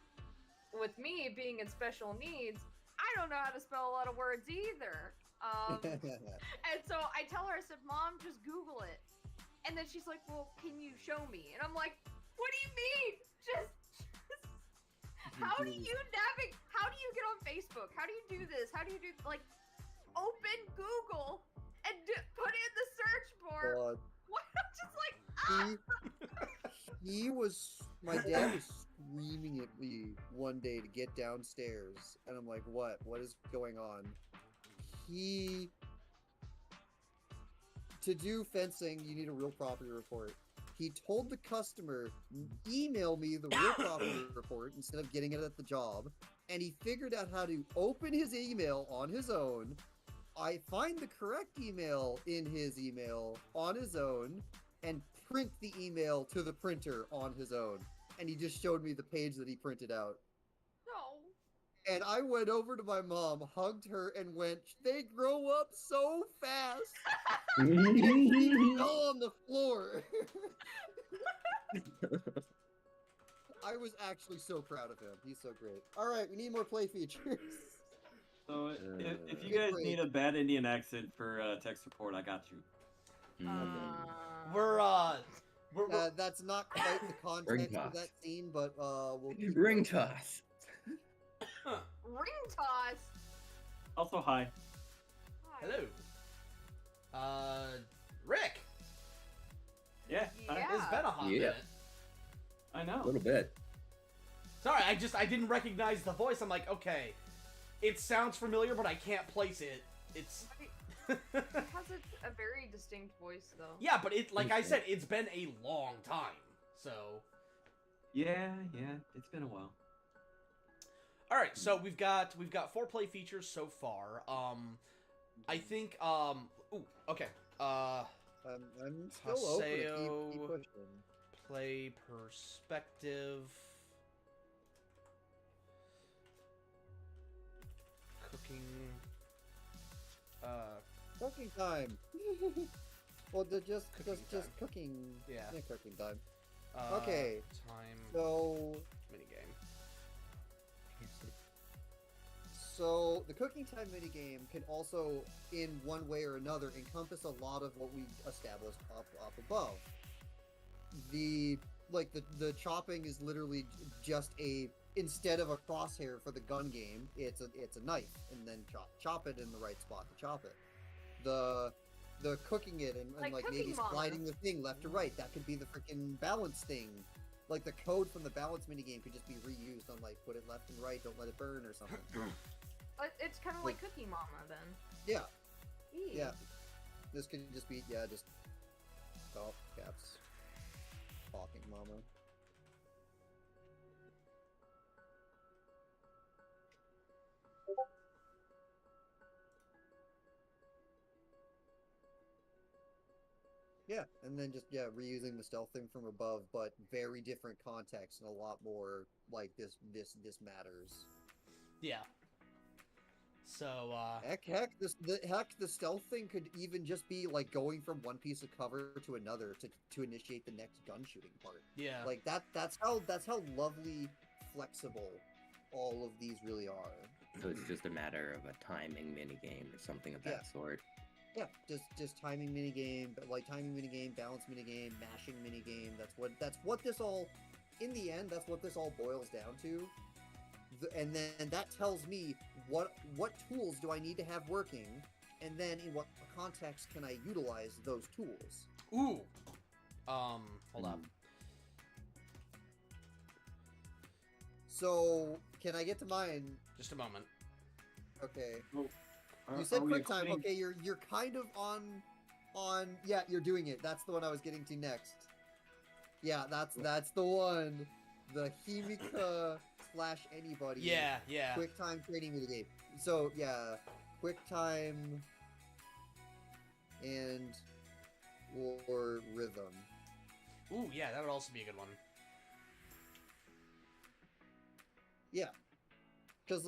with me being in special needs, I don't know how to spell a lot of words either. And so I tell her, I said, Mom, just Google it. And then she's like, well, can you show me? And I'm like, what do you mean? Just how do you navigate? How do you get on Facebook? How do you do this? How do you do, like, open Google and put in the search bar. God. What? I'm just like, My dad was screaming at me one day to get downstairs, and I'm like, what is going on? To do fencing, you need a real property report. He told the customer, email me the real property report instead of getting it at the job, and he figured out how to open his email on his own. I find the correct email in his email on his own, and print the email to the printer on his own. And he just showed me the page that he printed out. no. And I went over to my mom, hugged her, and went, they grow up so fast! And she fell on the floor. I was actually so proud of him. He's so great. Alright, we need more play features. So if you guys need a bad Indian accent for tech support, I got you. That's not quite the context of that scene, but we'll keep Ring going. toss. Ring toss. Also, hi. Hi. Hello. Rick. Yeah. Hi. Yeah. It's been a hot Yeah. minute. I know. A little bit. Sorry, I didn't recognize the voice. I'm like, okay, it sounds familiar, but I can't place it. It's. It has a very distinct voice, though. Yeah, but like I said, it's been a long time. So. Yeah, it's been a while. All right, so we've got 4 play features so far. I think ooh, okay. I'm still open to keep pushing. Play perspective. Cooking. Cooking time. Well, they're just cooking. Yeah. Cooking time. Okay. Time. So Minigame. So the cooking time minigame can also, in one way or another, encompass a lot of what we established up above. The chopping is literally just instead of a crosshair for the gun game, it's a knife, and then chop it in the right spot to chop it. The cooking it and Like maybe Cooking sliding the thing left to right, that could be the freaking balance thing. Like the code from the balance minigame could just be reused on put it left and right, don't let it burn or something. It's kind of like Cooking Mama, then. Yeah. Eee. Yeah. This could just be, just all caps. Talking Mama. Yeah, and then just, reusing the stealth thing from above, but very different context and a lot more, this matters. Yeah. So, Heck, the stealth thing could even just be, going from one piece of cover to another to initiate the next gun shooting part. yeah. That's how lovely flexible all of these really are. So it's just a matter of a timing minigame or something of that sort. Yeah, just timing minigame, timing minigame, balance minigame, mashing minigame. That's what this all, in the end, that's what this all boils down to. And then that tells me what tools do I need to have working, and then in what context can I utilize those tools. Ooh. Hold up. So, can I get to mine? Just a moment. Okay. Oh, You said are we quick time. explaining- Okay, you're kind of on. Yeah, you're doing it. That's the one I was getting to next. Yeah, that's the one. The Himika / anybody. Yeah. Quick time training minigame. So yeah, quick time and or rhythm. Ooh, yeah, that would also be a good one. Yeah, because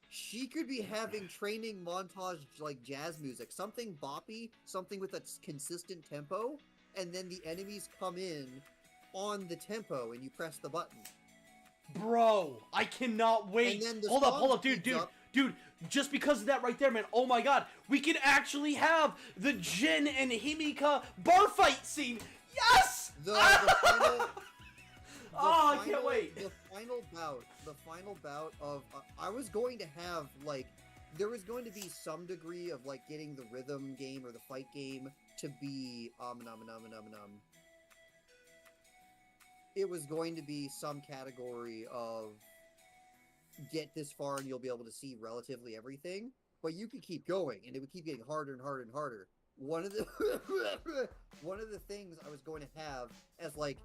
she could be having training montage jazz music, something boppy, something with a consistent tempo, and then the enemies come in on the tempo, and you press the button. Bro, I cannot wait. And then the Hold song up, dude, speeds up. dude. Just because of that right there, man. Oh my god, we can actually have the Jin and Himika bar fight scene. Yes! The final. I can't wait. The final bout of I was going to have there was going to be some degree of like getting the rhythm game or the fight game to be it was going to be some category of get this far and you'll be able to see relatively everything, but you could keep going and it would keep getting harder and harder and harder. One of the one of the things I was going to have as like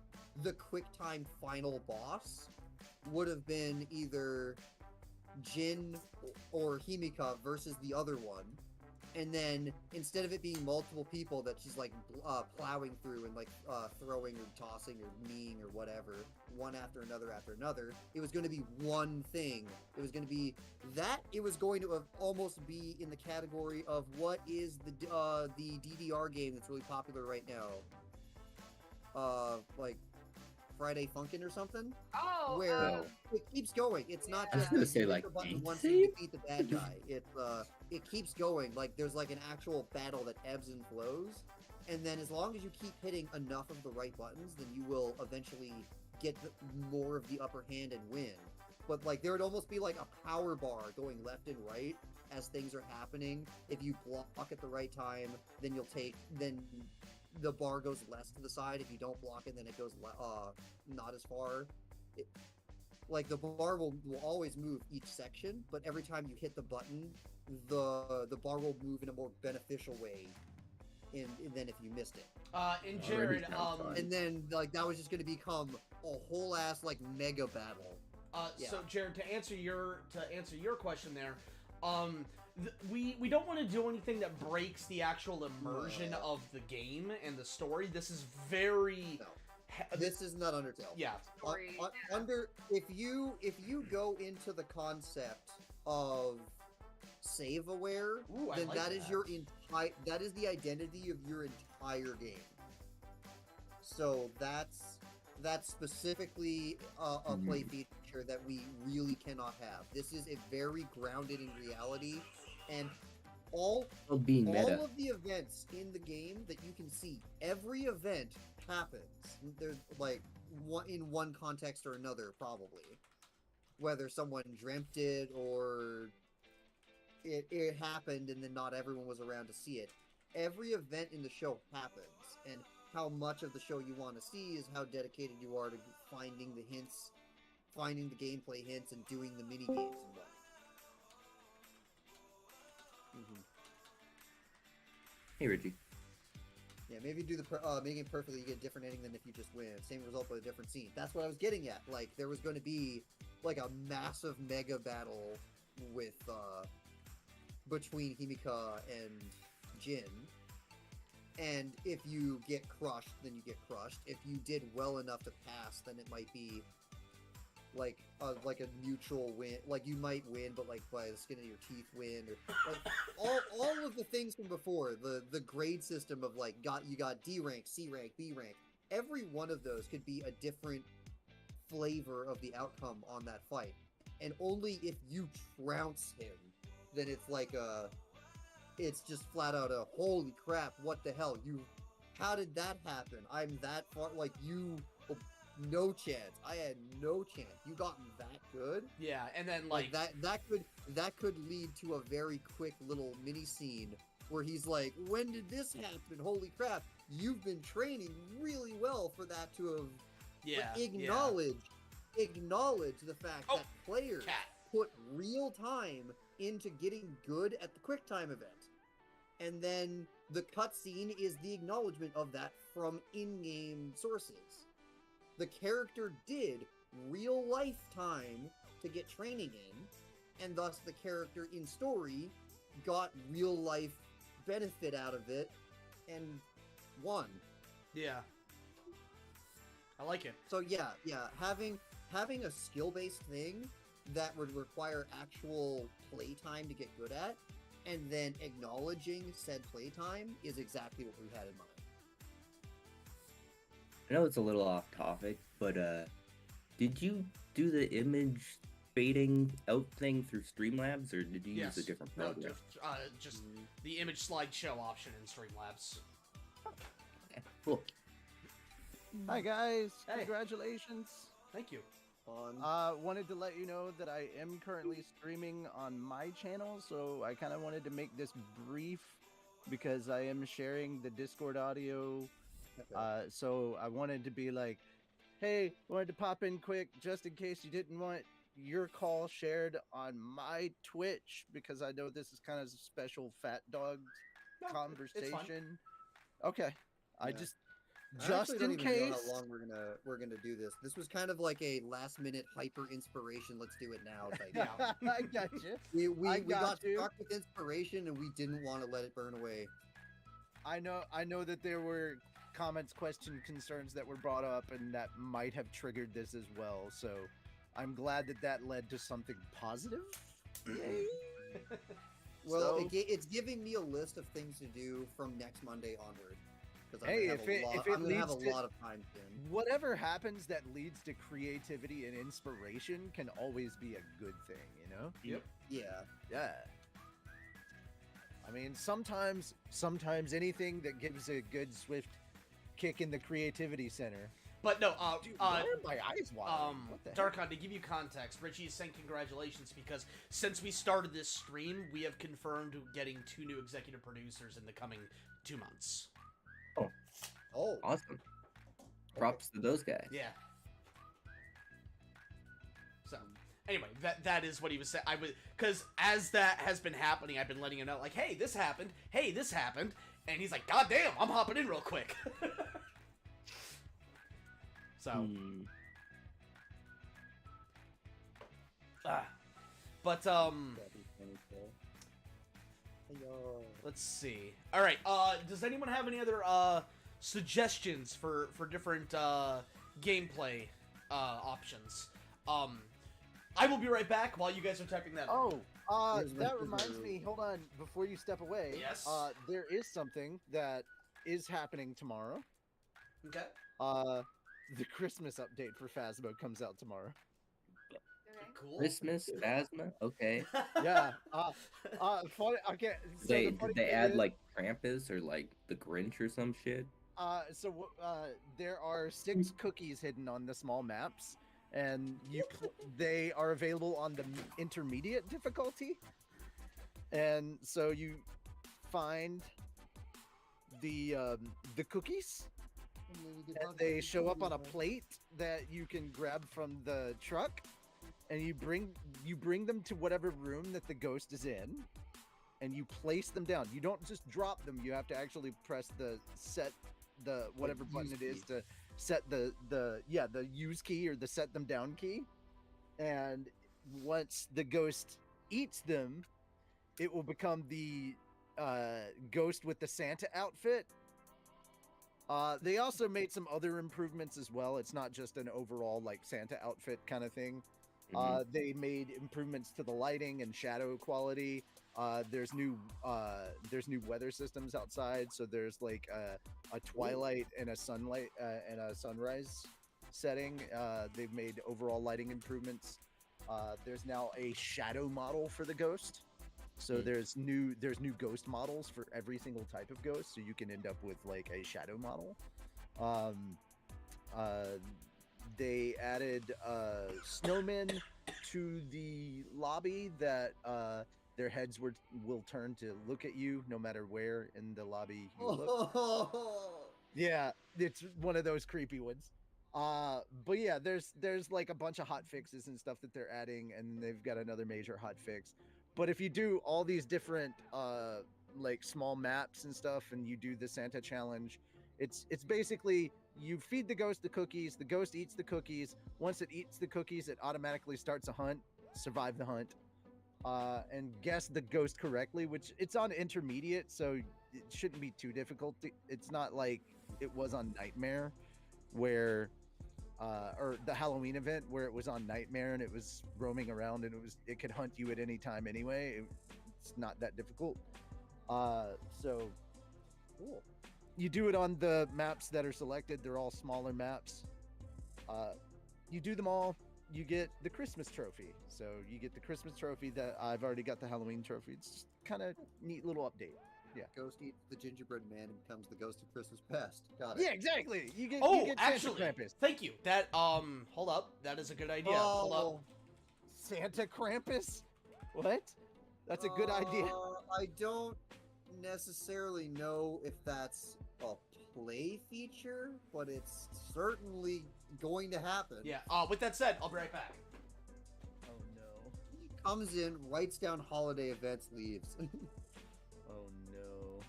the QuickTime final boss would have been either Jin or Himika versus the other one, and then instead of it being multiple people that she's like plowing through and like throwing or tossing or kneeing or whatever, one after another, it was going to be one thing. It was going to be that. It was going to almost be in the category of what is the DDR game that's really popular right now, like Friday Funkin' or something. Oh, where it keeps going. It's not I was just gonna you say, hit like, the button once Beat you Saber? defeat the bad guy. It keeps going. Like there's like an actual battle that ebbs and flows, and then as long as you keep hitting enough of the right buttons, then you will eventually get more of the upper hand and win. But like there would almost be like a power bar going left and right as things are happening. If you block at the right time, then the bar goes less to the side. If you don't block it, then it goes not as far. Like the bar will always move each section, but every time you hit the button, the bar will move in a more beneficial way than if you missed it. And Jared, and then like that was just going to become a whole ass like mega battle. Yeah. So Jared, to answer your question there, we don't want to do anything that breaks the actual immersion of the game and the story. This is very. No. This is not Undertale. Yeah. If you go into the concept of save aware, then like that is that is the identity of your entire game. So that's specifically a play feature that we really cannot have. This is a very grounded in reality, and all of the events in the game that you can see, every event happens. There's like in one context or another, probably, whether someone dreamt it or it happened and then not everyone was around to see it. Every event in the show happens, and how much of the show you want to see is how dedicated you are to finding the hints, finding the gameplay hints, and doing the mini games and whatnot. Hey, Richie. Yeah, maybe do the making it perfectly, you get a different ending than if you just win. Same result but a different scene. That's what I was getting at. Like there was going to be like a massive mega battle with between Himika and Jin. And if you get crushed, then you get crushed. If you did well enough to pass, then it might be like a mutual win. Like you might win, but like by the skin of your teeth win, or like all of the things from before. The grade system of like you got D rank, C rank, B rank. Every one of those could be a different flavor of the outcome on that fight, and only if you trounce him, then it's like it's just flat out a holy crap, what the hell, how did that happen? I'm that far, like no chance. I had no chance. You gotten that good? Yeah, and then like that could lead to a very quick little mini scene where he's like, when did this happen? Holy crap. You've been training really well for that to have acknowledge the fact that players put real time into getting good at the QuickTime event. And then the cutscene is the acknowledgement of that from in-game sources. The character did real life time to get training in, and thus the character in story got real life benefit out of it and won. Yeah. I like it. So yeah, having a skill-based thing that would require actual playtime to get good at, and then acknowledging said playtime is exactly what we had in mind. I know it's a little off topic, but did you do the image fading out thing through Streamlabs, or did you use a different program? No, just the image slideshow option in Streamlabs. Okay, cool. Hi guys, Hey. congratulations. Thank you. Fun. Wanted to let you know that I am currently streaming on my channel, so I kind of wanted to make this brief because I am sharing the Discord audio. Okay. So I wanted to be like, hey, wanted to pop in quick just in case you didn't want your call shared on my Twitch, because I know this is kind of a special Fat Dog No, it's fine. conversation. Okay. I Yeah. just I actually don't in even know case. how long we're gonna do this. This was kind of like a last minute hyper inspiration. Let's do it now type. Yeah. I got you. We got you. struck with inspiration and we didn't want to let it burn away. I know that there were comments, questions, concerns that were brought up, and that might have triggered this as well. So I'm glad that led to something positive. Yay! Well, So- it's giving me a list of things to do from next Monday onward. Because Hey, I'm gonna have a leads to- lot of time in. Whatever happens that leads to creativity and inspiration can always be a good thing, you know? Yep. Yeah. Yeah. I mean, sometimes anything that gives a good swift kick in the creativity center. But no, Dude, why are my eyes watering? What the heck? Darkon, to give you context, Richie is saying congratulations because since we started this stream, we have confirmed getting 2 new executive producers in the coming 2 months. Oh. Awesome. Props to those guys. Yeah. So, anyway, that is what he was saying. Because as that has been happening, I've been letting him know, like, hey, this happened. Hey, this happened. And he's like, God damn, I'm hopping in real quick. So. Hmm. But, That'd be funny, Phil. Hey-yo. let's see. All right. Does anyone have any other suggestions for different gameplay options? I will be right back while you guys are typing that. Oh, Here's that my- reminds me. Hold on, before you step away. Yes. There is something that is happening tomorrow. Okay. The Christmas update for Phasmo comes out tomorrow. Okay. Cool. Christmas, Phasma? Okay. Yeah. Funny. Okay. So the Did funny they thing add is, like Krampus or like the Grinch or some shit? There are 6 cookies hidden on the small maps, and they are available on the intermediate difficulty. And so you find the cookies, and they show up on a plate that you can grab from the truck, and you bring them to whatever room that the ghost is in, and you place them down. You don't just drop them. You have to actually press the whatever button it is to set the use key or the set them down key. And once the ghost eats them, it will become the ghost with the Santa outfit. They also made some other improvements as well. It's not just an overall like Santa outfit kind of thing. They made improvements to the lighting and shadow quality. There's new weather systems outside, so there's like a twilight and a sunlight and a sunrise setting. They've made overall lighting improvements. There's now a shadow model for the ghost. So there's new ghost models for every single type of ghost, so you can end up with like a shadow model. They added snowmen to the lobby that their heads will turn to look at you no matter where in the lobby you look. Yeah, it's one of those creepy ones. But yeah, there's like a bunch of hot fixes and stuff that they're adding, and they've got another major hot fix. But if you do all these different like small maps and stuff, and you do the Santa challenge, it's basically you feed the ghost the cookies, the ghost eats the cookies. Once it eats the cookies, it automatically starts a hunt, survive the hunt, and guess the ghost correctly, which it's on intermediate, so it shouldn't be too difficult. It's not like it was on Nightmare, where or the Halloween event where it was on Nightmare and it was roaming around and it could hunt you at any time anyway. It's not that difficult. So cool. You do it on the maps that are selected. They're all smaller maps. You do them all, you get the Christmas trophy. So you get the Christmas trophy that I've already got the Halloween trophy. It's just kind of neat little update. Yeah. Ghost eats the gingerbread man and becomes the ghost of Christmas past. Got it. Yeah, exactly. You get actually, Santa Krampus. thank you. That hold up. That is a good idea. Hold up. Oh, Santa Krampus? What? That's a good idea. I don't necessarily know if that's a play feature, but it's certainly going to happen. Yeah. With that said, I'll be right back. Oh no. He comes in, writes down holiday events, leaves. Oh no.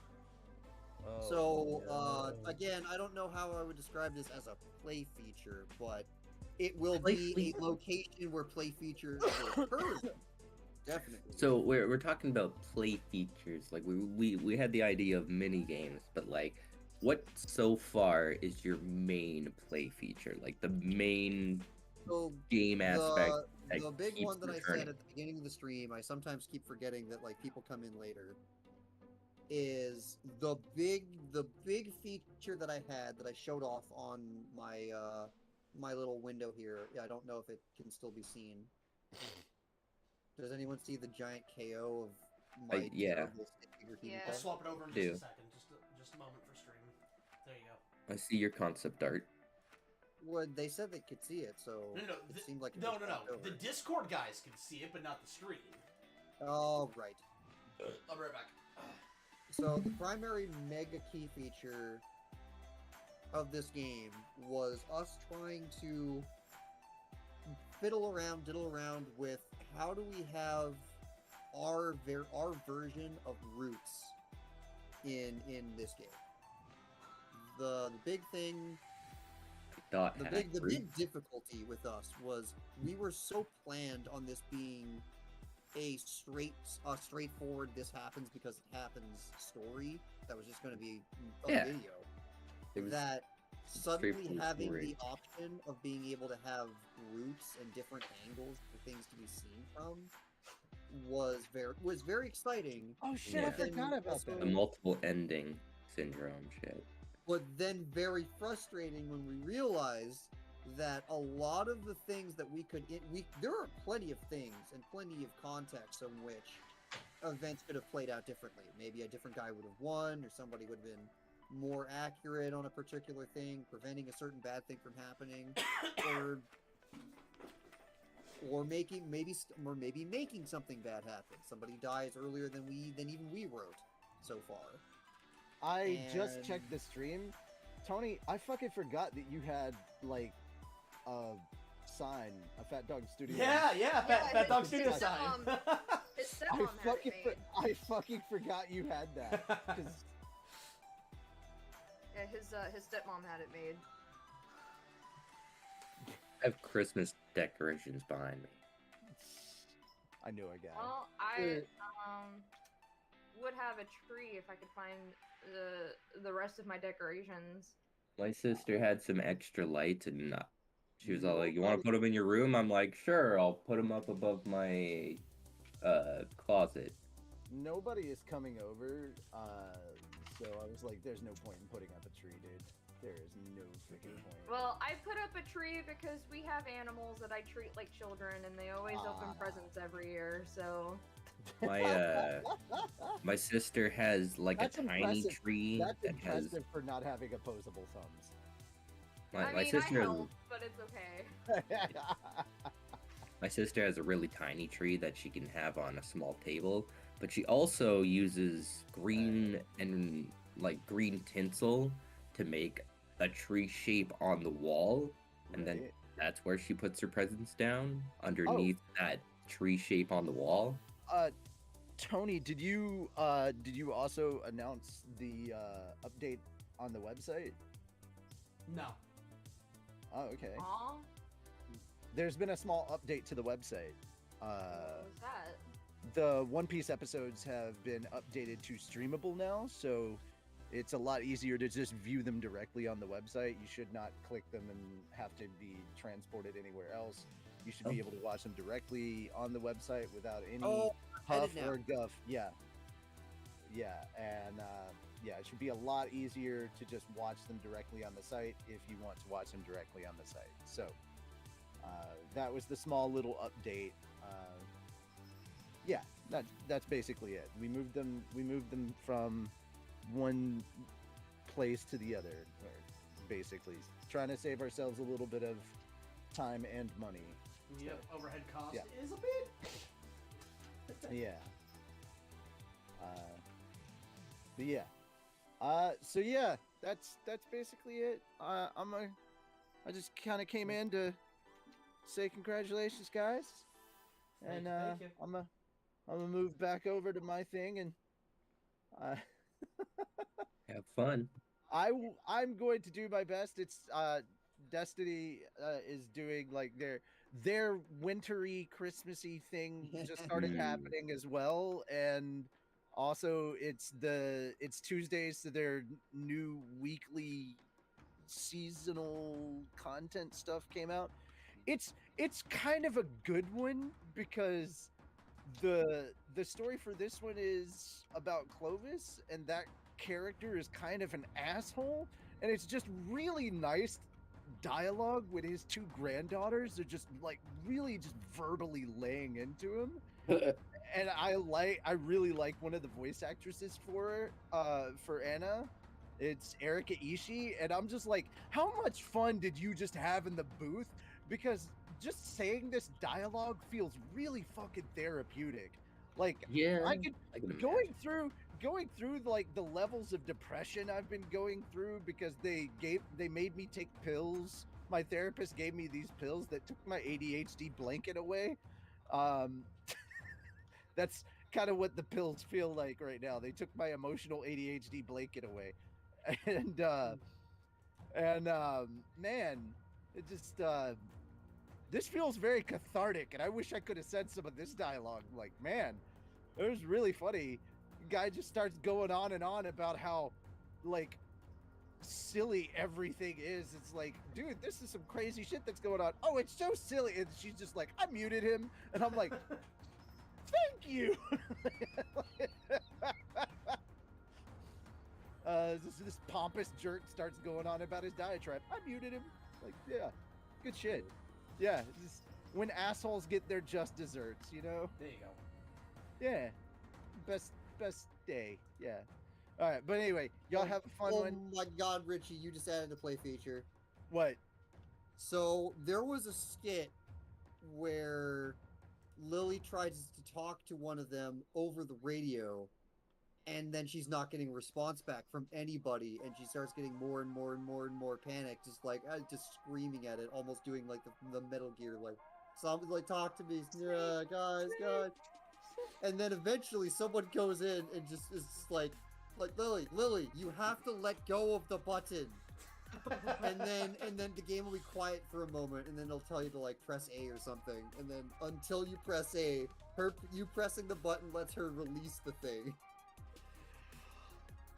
Oh, So, no. again, I don't know how I would describe this as a play feature, but it will Play be feature. a location where play features will occur. Definitely. So we're talking about play features. Like we had the idea of mini games, but like, what so far is your main play feature? Like the main So, game aspect. that the big keeps one that I returning. said at the beginning of the stream, I sometimes keep forgetting that like people come in later, is the big feature that I had that I showed off on my my little window here. Yeah, I don't know if it can still be seen. Does anyone see the giant KO of my yeah. terrible stick figure Yeah. I'll Himika? swap it over in Do. just a second. Just a moment for stream. There you go. I see your concept art. Well, they said they could see it, so No. it seemed like it No. was knocked over. The Discord guys can see it, but not the stream. Oh, right. I'll be right back. So the primary mega key feature of this game was us trying to diddle around with how do we have our version of roots in this game. The big thing, Dot the hack big roots. difficulty with us was we were so planned on this being a straightforward this happens because it happens story that was just going to be a Yeah. video, It was that suddenly straightforward having story. the option of being able to have roots and different angles for things to be seen from was very exciting, Oh shit, I Yeah. forgot about the that. multiple ending syndrome shit. but then very frustrating when we realized that a lot of the things that there are plenty of things and plenty of contexts in which events could have played out differently. Maybe a different guy would have won, or somebody would have been more accurate on a particular thing, preventing a certain bad thing from happening, or maybe making something bad happen. Somebody dies earlier than even we wrote so far. I just And- checked the stream. Tony, I fucking forgot that you had like a sign, a PhatDogStudios. Yeah. Fat Dog his Studio stepmom- sign. His I stepmom had fucking, it made. I fucking forgot you had that. 'Cause Yeah, his stepmom had it made. I have Christmas decorations behind me. I knew I got it. Well, I would have a tree if I could find the rest of my decorations. My sister had some extra lights, and she was all like, "You want to put them in your room?" I'm like, "Sure, I'll put them up above my closet." Nobody is coming over, so I was like, "There's no point in putting up a tree, dude. There is no freaking point." Well, I put up a tree because we have animals that I treat like children, and they always open presents every year. So My sister has like That's a tiny impressive. tree That's that has impressive for not having opposable thumbs. my I sister. help, but it's okay. My sister has a really tiny tree that she can have on a small table, but she also uses green and green tinsel to make a tree shape on the wall, and then Right. that's where she puts her presents down underneath that tree shape on the wall. Tony, did you also announce the update on the website? No. Oh, okay. Aw, There's been a small update to the website. what was that? The One Piece episodes have been updated to streamable now, so it's a lot easier to just view them directly on the website. You should not click them and have to be transported anywhere else. You should be able to watch them directly on the website without any huff headed now. or guff. Yeah. And it should be a lot easier to just watch them directly on the site if you want to watch them directly on the site. So that was the small little update. that's basically it. We moved them from one place to the other, basically trying to save ourselves a little bit of time and money. Yep, overhead cost yeah. is a bit. Yeah. But yeah. So yeah, that's basically it. I just kind of came in to say congratulations, guys, and Thank you. I'm gonna move back over to my thing and Have fun. I'm going to do my best. It's Destiny is doing like their wintry Christmassy thing just started happening as well, and also it's Tuesdays, so their new weekly seasonal content stuff came out. It's kind of a good one because the story for this one is about Clovis, and that character is kind of an asshole, and it's just really nice dialogue with his two granddaughters are just like really just verbally laying into him. And I really like one of the voice actresses for Anna. It's Erika Ishii, and I'm just like, how much fun did you just have in the booth? Because just saying this dialogue feels really fucking therapeutic. Like, Yeah, I could I can going through like the levels of depression I've been going through because they made me take pills. My therapist gave me these pills that took my ADHD blanket away. That's kind of what the pills feel like right now. They took my emotional ADHD blanket away. And man, it just this feels very cathartic, and I wish I could have said some of this dialogue. Like, man, it was really funny. Guy just starts going on and on about how like silly everything is. It's like, dude, this is some crazy shit that's going on. Oh, it's so silly. And she's just like, I muted him, and I'm like, thank you. This pompous jerk starts going on about his diatribe. I muted him. Like, yeah, good shit. Yeah, just when assholes get their just desserts, you know. There you go. Yeah, best day. Yeah. All right, but anyway, y'all have a fun one. Oh my God, Richie, you just added a play feature. What? So there was a skit where Lily tries to talk to one of them over the radio, and then she's not getting a response back from anybody, and she starts getting more and more and more and more panicked, just like just screaming at it, almost doing like the Metal Gear, like, somebody like, talk to me, yeah, guys. And then eventually someone goes in and just is like Lily, you have to let go of the button. and then the game will be quiet for a moment, and then it'll tell you to like press A or something, and then until you press A, you pressing the button lets her release the thing.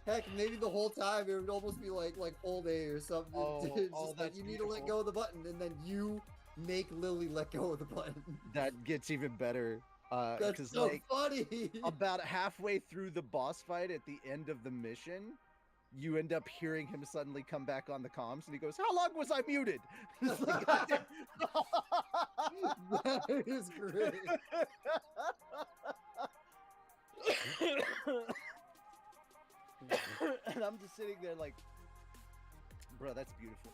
Heck, maybe the whole time it would almost be like hold A or something. It's just like you need to let go of the button, and then you make Lily let go of the button. That gets even better. That's so like, funny. About halfway through the boss fight at the end of the mission, you end up hearing him suddenly come back on the comms, and he goes, "How long was I muted?" It's like, that is great. And I'm just sitting there like, bro, that's beautiful.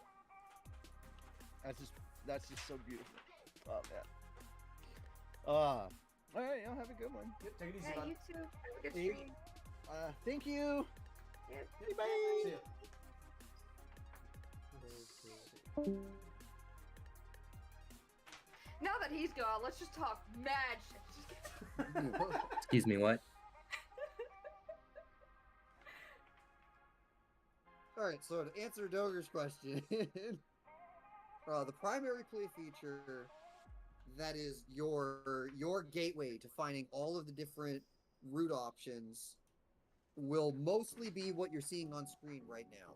That's just so beautiful. Oh man. All right, y'all have a good one. Yep, take it easy, Yeah, bud. you too. Have a good Hey. stream. Thank you. Yeah, Bye. See ya. Now that he's gone, let's just talk mad shit. Excuse me, what? Alright, so to answer Doger's question, the primary play feature that is your gateway to finding all of the different route options will mostly be what you're seeing on screen right now.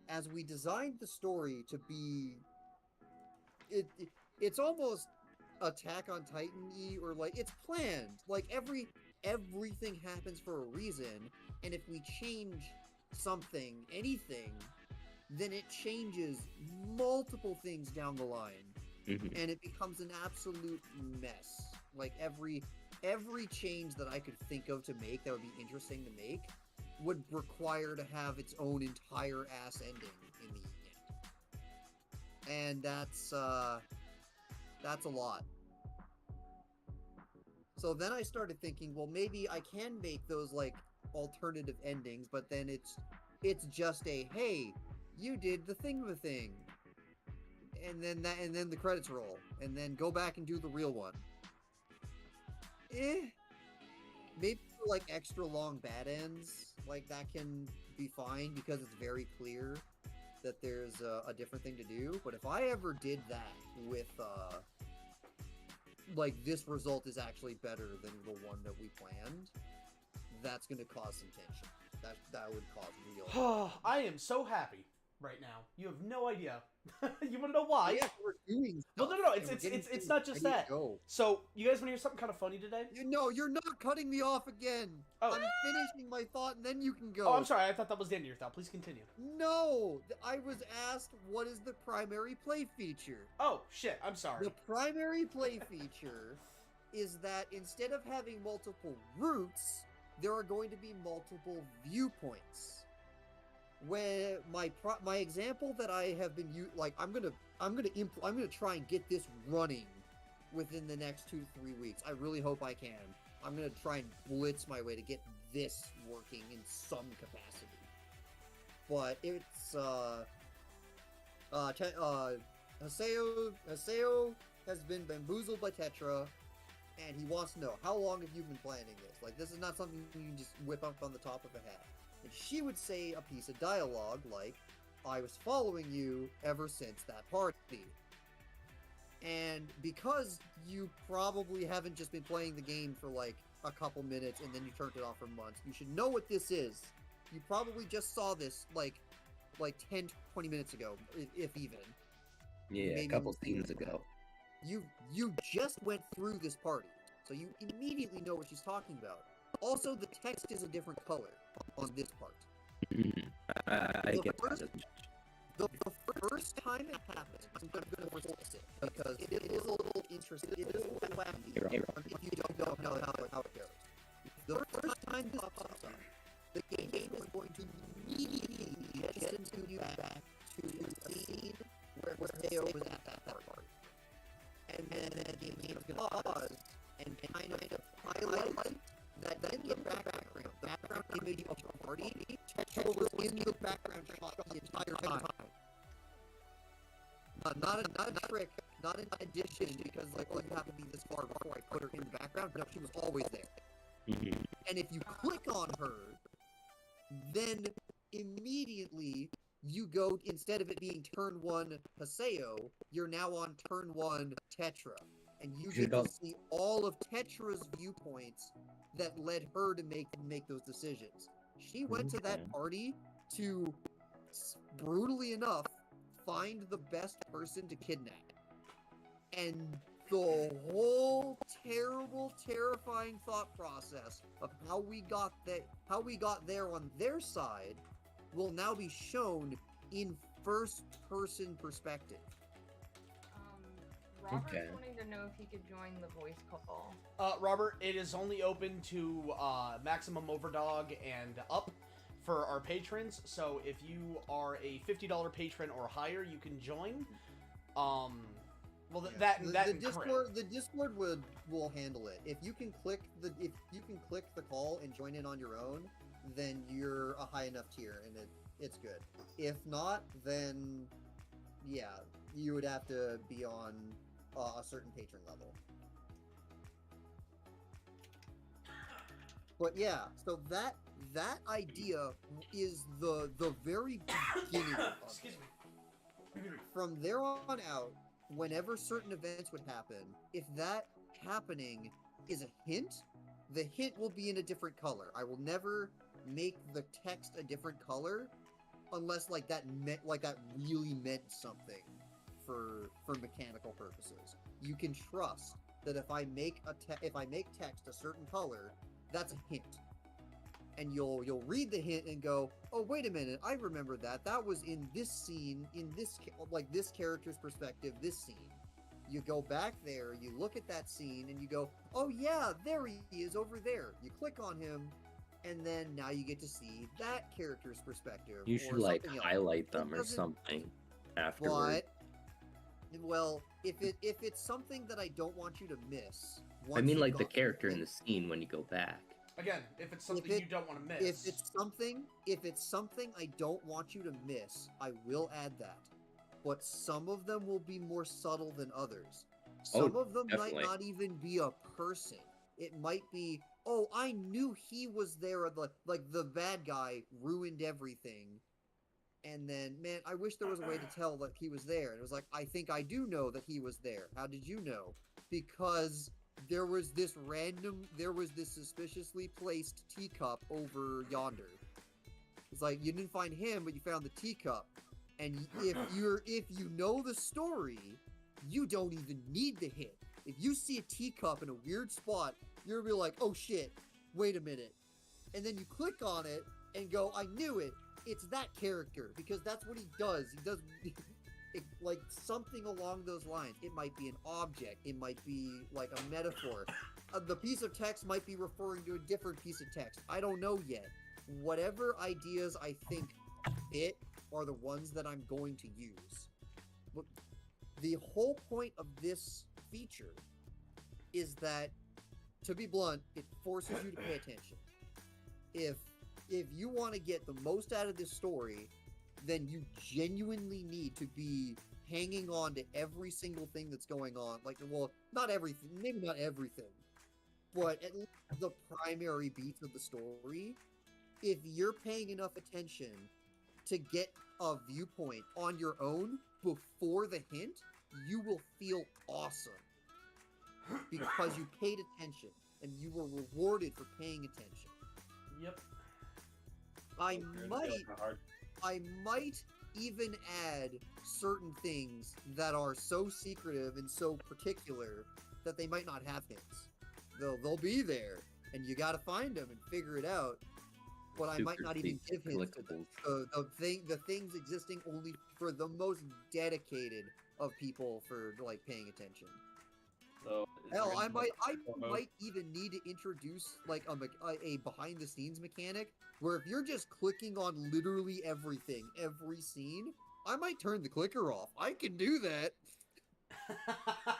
As we designed the story to be... It's almost Attack on Titan-y, or like, it's planned. Like, everything happens for a reason, and if we change something, anything, then it changes multiple things down the line. Mhm. And it becomes an absolute mess. Like, every every change that I could think of to make that would be interesting to make would require to have its own entire ass ending in the end. And that's a lot. So then I started thinking, well, maybe I can make those like alternative endings, but then it's just a, hey, you did the thing, and then the credits roll, and then go back and do the real one. Maybe for like extra long bad ends, like that can be fine because it's very clear that there's a different thing to do. But if I ever did that with like this result is actually better than the one that we planned, that's going to cause some tension. That would cause real. I am so happy right now. You have no idea. You want to know why? Yeah, we're doing Well, stuff, no. and we're getting It's not just ready to that. go. So, you guys want to hear something kind of funny today? No, you're not cutting me off again. Oh. I'm finishing my thought, and then you can go. Oh, I'm sorry. I thought that was the end of your thought. Please continue. No, I was asked what is the primary play feature. Oh, shit. I'm sorry. The primary play feature is that instead of having multiple routes, there are going to be multiple viewpoints. Where my example that I have been I'm gonna try and get this running within the next 2 to 3 weeks. I really hope I can. I'm gonna try and blitz my way to get this working in some capacity. But it's Haseo has been bamboozled by Tetra, and he wants to know, how long have you been planning this? Like, this is not something you can just whip up on the top of a hat. And she would say a piece of dialogue like, I was following you ever since that party. And because you probably haven't just been playing the game for like a couple minutes and then you turned it off for months, you should know what this is. You probably just saw this like 10, 20 minutes ago, if even. Yeah, Maybe a couple scenes ago. You just went through this party, so you immediately know what she's talking about. Also, the text is a different color on this part. I get that. The first time it happens, I'm going to resist it, because it is a little interesting. It is a little wacky if you don't know how it goes. The first time this pops up, the game is going to immediately send you back to the scene where Theo was at that party. And then the game is going to pause and kind of highlight that in the background image of the party, Tetra was in the background shot the entire time. Not a trick, not an addition, because like, oh, you have to be this far before I put her in the background. No, she was always there. And if you click on her, then immediately you go, instead of it being turn 1 Haseo, you're now on turn 1 Tetra. And you get to see all of Tetra's viewpoints that led her to make those decisions. She went to that party to, brutally enough, find the best person to kidnap. And the whole terrible, terrifying thought process of how we got there on their side will now be shown in first-person perspective. Robert's wanting to know if he could join the voice call. Robert, it is only open to Maximum Overdog and up for our patrons. So if you are a $50 patron or higher, you can join. Well, the Discord will handle it. If you can click the call and join in on your own, then you're a high enough tier and it's good. If not, then yeah, you would have to be on a certain patron level. But yeah, so that idea is the very beginning of Excuse me. From there on out, whenever certain events would happen, if that happening is a hint, the hint will be in a different color. I will never make the text a different color unless that really meant something for mechanical purposes. You can trust that if I make text a certain color, that's a hint. And you'll read the hint and go, oh, wait a minute, I remember that. That was in this scene, in this character's perspective, this scene. You go back there, you look at that scene, and you go, oh yeah, there he is over there. You click on him, and then now you get to see that character's perspective. You or should like something else. highlight them or doesn't- something afterward. But, well, if it's something that I don't want you to miss, I once mean, you've like the gotten character in thing- the scene when you go back. Again, if it's something you don't want to miss. If it's something I don't want you to miss, I will add that. But some of them will be more subtle than others. Some of them definitely. might not even be a person. It might be, oh, I knew he was there. Like the bad guy ruined everything. And then, man, I wish there was a way to tell that he was there. And it was like, I think I do know that he was there. How did you know? Because there was this suspiciously placed teacup over yonder. It's like, you didn't find him, but you found the teacup. And if you know the story, you don't even need the hint. If you see a teacup in a weird spot, you're gonna be like, oh shit, wait a minute. And then you click on it and go, I knew it. It's that character, because that's what he does. He does like something along those lines. It might be an object. It might be like a metaphor. The piece of text might be referring to a different piece of text. I don't know yet. Whatever ideas I think fit are the ones that I'm going to use. But the whole point of this feature is that, to be blunt, it forces you to pay attention. If you want to get the most out of this story, then you genuinely need to be hanging on to every single thing that's going on. Like, well, not everything, maybe not everything, but at least the primary beats of the story. If you're paying enough attention to get a viewpoint on your own before the hint, you will feel awesome. Because you paid attention, and you were rewarded for paying attention. Yep. I might even add certain things that are so secretive and so particular that they might not have hints. They'll be there, and you gotta find them and figure it out. But I might not even give hints to them. The things existing only for the most dedicated of people for like paying attention. So, Hell, I might even need to introduce like a behind the scenes mechanic where if you're just clicking on literally everything, every scene, I might turn the clicker off. I can do that.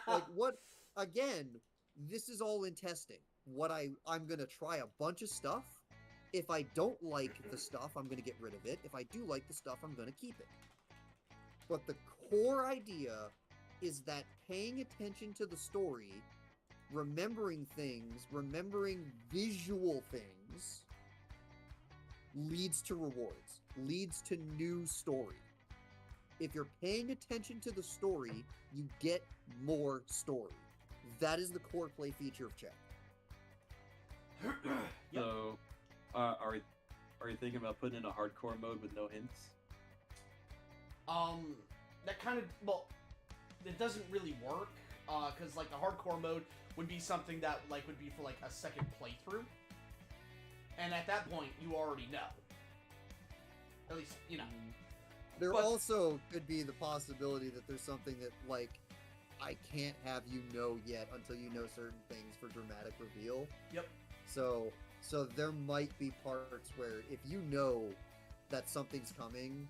Like what? Again, this is all in testing. I'm gonna try a bunch of stuff. If I don't like the stuff, I'm gonna get rid of it. If I do like the stuff, I'm gonna keep it. But the core idea is that paying attention to the story, remembering things, remembering visual things, leads to rewards, leads to new story. If you're paying attention to the story, you get more story. That is the core play feature of Check. So, are you thinking about putting in a hardcore mode with no hints? That kind of, well, it doesn't really work, because like the hardcore mode would be something that like would be for like a second playthrough, and at that point you already know. At least you know. There also could be the possibility that there's something that like I can't have you know yet until you know certain things for dramatic reveal. Yep. So there might be parts where if you know that something's coming,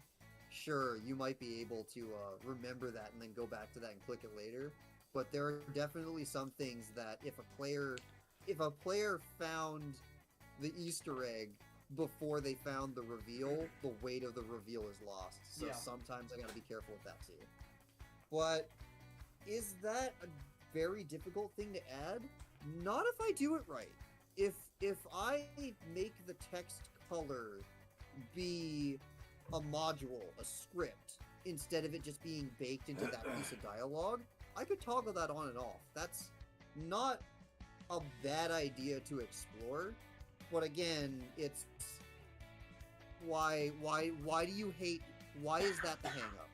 sure, you might be able to remember that and then go back to that and click it later. But there are definitely some things that if a player found the Easter egg before they found the reveal, the weight of the reveal is lost. So sometimes I gotta be careful with that too. But is that a very difficult thing to add? Not if I do it right. If I make the text color be a module, a script, instead of it just being baked into that piece of dialogue, I could toggle that on and off. That's not a bad idea to explore, but again, it's why do you hate? Why is that the hang-up?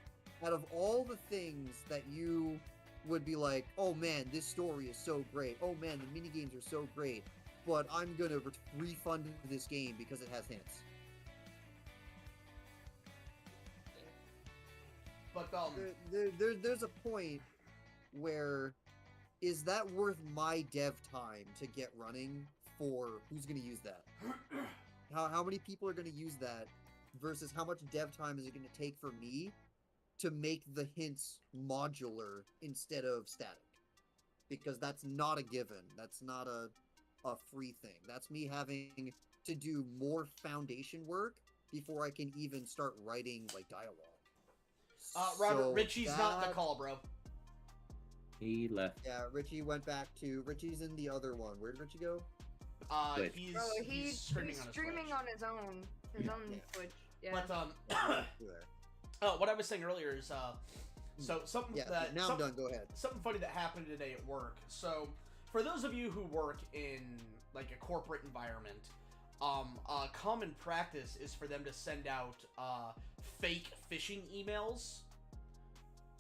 Out of all the things that you would be like, oh man, this story is so great. Oh man, the minigames are so great, but I'm gonna refund this game because it has hints. But there's a point where is that worth my dev time to get running for who's going to use that? How many people are going to use that versus how much dev time is it going to take for me to make the hints modular instead of static? Because that's not a given. That's not a free thing. That's me having to do more foundation work before I can even start writing like dialogue. Robert, So Richie's not the that- call, bro. He left. Yeah, Richie went back to... Richie's in the other one. Where did Richie go? Twitch. He's, Bro, he's streaming on his Twitch. on his own Yeah. Twitch. Yeah. But There. what I was saying earlier is so something Yeah, that now I'm done. Go ahead. something funny that happened today at work. So for those of you who work in like a corporate environment, a common practice is for them to send out fake phishing emails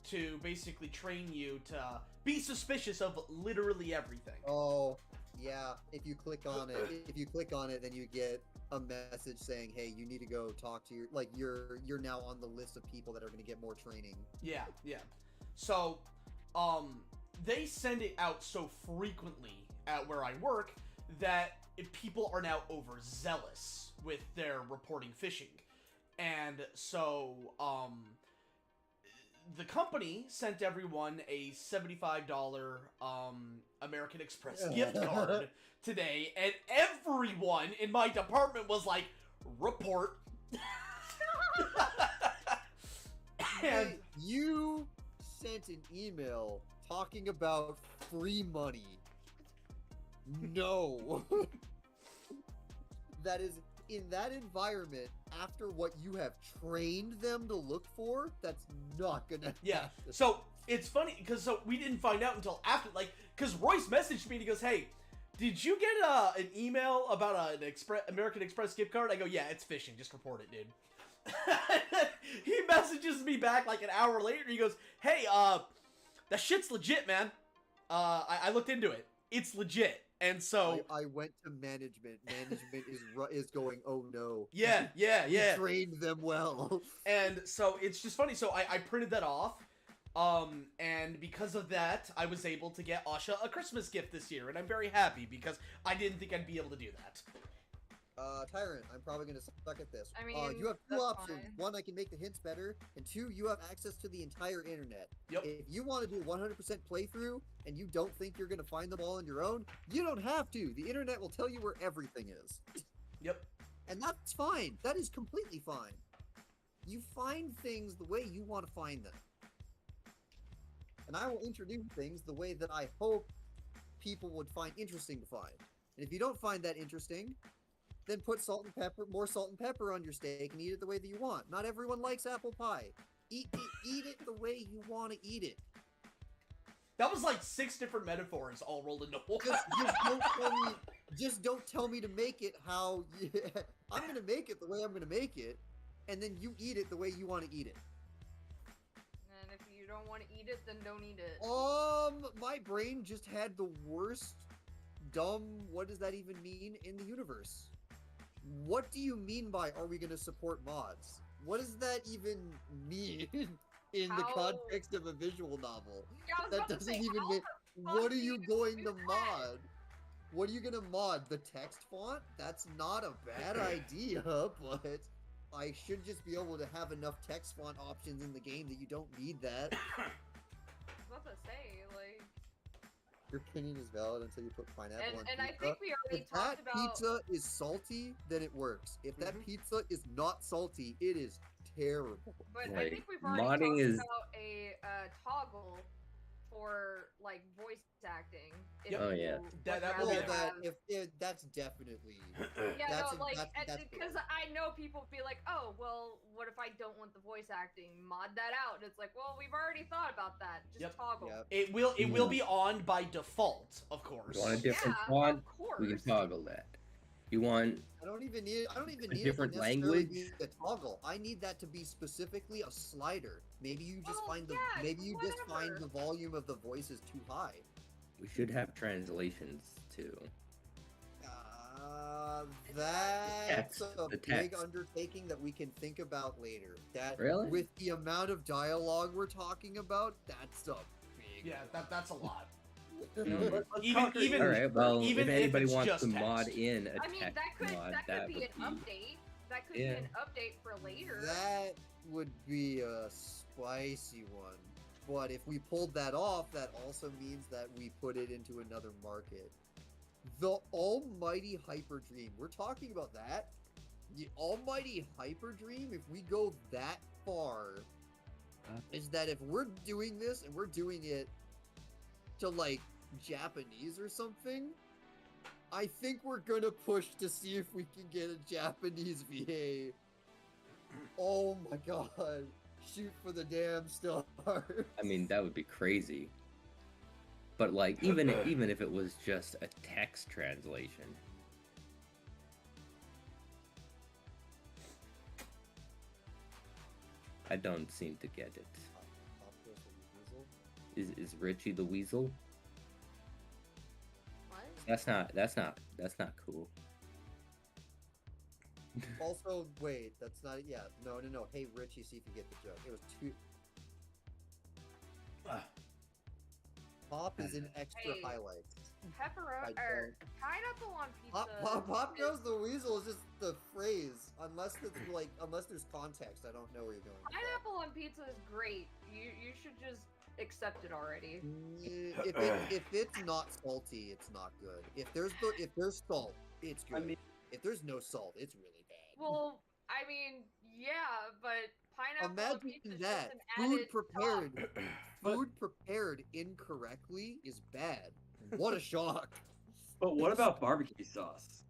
to basically train you to be suspicious of literally everything. Oh, yeah. If you click on it, then you get a message saying, "Hey, you need to go talk to you're now on the list of people that are going to get more training." Yeah, yeah. So, they send it out so frequently at where I work that people are now overzealous with their reporting phishing. And so, the company sent everyone a $75 American Express gift card today, and everyone in my department was like, report. And Hey, you sent an email talking about free money. No. That is, in that environment, after what you have trained them to look for, that's not gonna yeah, happen. so it's funny because we didn't find out until after, like, because Royce messaged me and he goes, "Hey, did you get an email about an American Express gift card?" I go, "Yeah, it's phishing. Just report it, dude." He messages me back like an hour later. And he goes, "Hey, that shit's legit, man. I looked into it. It's legit." And so I went to management. Management is going, "Oh no." yeah. You trained them well. And so it's just funny. So I printed that off. And because of that, I was able to get Asha a Christmas gift this year, and I'm very happy because I didn't think I'd be able to do that. Tyrant, I'm probably gonna suck at this. I mean, you have two that's options. fine. One, I can make the hints better, and two, you have access to the entire internet. Yep. If you want to do 100% playthrough and you don't think you're gonna find them all on your own, you don't have to. The internet will tell you where everything is, Yep. and that's fine. That is completely fine. You find things the way you want to find them, and I will introduce things the way that I hope people would find interesting to find. And if you don't find that interesting, then put more salt and pepper on your steak and eat it the way that you want. Not everyone likes apple pie. Eat it the way you want to eat it. That was like 6 different metaphors all rolled into one. Just don't tell me to make it how I'm gonna make it the way I'm gonna make it, and then you eat it the way you want to eat it. And if you don't want to eat it, then don't eat it. My brain just had the worst dumb, what does that even mean, in the universe. What do you mean by, are we going to support mods? What does that even mean in the How- context of a visual novel? Yeah, I was That about to doesn't say, even how make... the What fuck are do you even going do to that? mod? What are you going to mod? The text font? That's not a bad idea, but I should just be able to have enough text font options in the game that you don't need that. I was about to say, like, Your opinion is valid until you put pineapple on and I pizza. think we already If that talked about. pizza is salty, then it works. If that Mhm. pizza is not salty, it is terrible. But I Like, think we've already modding talked is- about a toggle for like voice acting. if Yep. Oh, yeah. you would That will Well, be rather there. have- that's definitely. Yeah, that's no, like, that's because I know people be like, oh, well, what if I don't want the voice acting? Mod that out. And it's like, well, we've already thought about that. Just Yep. toggle. Yep. It will be on by default, of course. You want a different Yeah, font? of course. We can toggle that. You want I don't even need A it to different necessarily language? be a toggle. I need that to be specifically a slider. Maybe you just Well, find the yeah, maybe you just find whatever. the volume of the voice is too high. we should have translations too. That's Text, a the big text. undertaking that we can think about later. That Really? with the amount of dialogue we're talking about, that's a big Yeah, that's a lot. Mm. Let's Even- conquer even- it. All right. Well, even if if anybody it's wants just to mod text. in a I mean, text that mod, could be would an update. That could Yeah. be an update for later. That would be a spicy one. But if we pulled that off, that also means that we put it into another market. The almighty Hyper Dream. We're talking about that. The almighty Hyper Dream, if we go that far, is that if we're doing this and we're doing it to like Japanese or something, I think we're gonna push to see if we can get a Japanese VA. Oh my god. Shoot for the damn stars. I mean, that would be crazy. But like, even if it was just a text translation, I don't seem to get it. Is Richie the Weasel? What? That's not cool. Also, wait, that's not, yeah, no. Hey, Richie, see if you get the joke. It was two. Pop is in extra Hey. highlights. Pepperoni I or pineapple on pizza. Pop knows the weasel is just the phrase. Unless there's context, I don't know where you're going. with that. Pineapple on pizza is great. You should just accept it already. If it's not salty, it's not good. If there's salt, it's good. I mean, if there's no salt, it's really bad. Well, I mean, yeah, but pineapple on pizza Imagine is that just an added food prepared incorrectly is bad. What a shock! but what about barbecue sauce?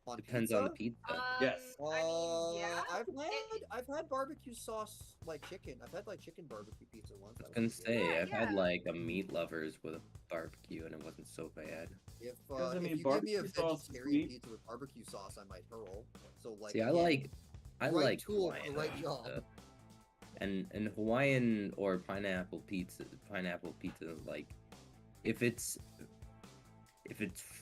On Depends pizza? on the pizza. Yes. I mean, yeah. I've had barbecue sauce like chicken. I've had like chicken barbecue pizza once. I was gonna say, Yeah, I've had yeah. like a meat lovers with a barbecue, and it wasn't so bad. If Because, I mean, if you give me a barbecue sauce is vegetarian sweet. pizza with barbecue sauce, I might hurl. So like, See, I again, like right tool, Hawaiian the right pizza. job. And Hawaiian or pineapple pizza, like if it's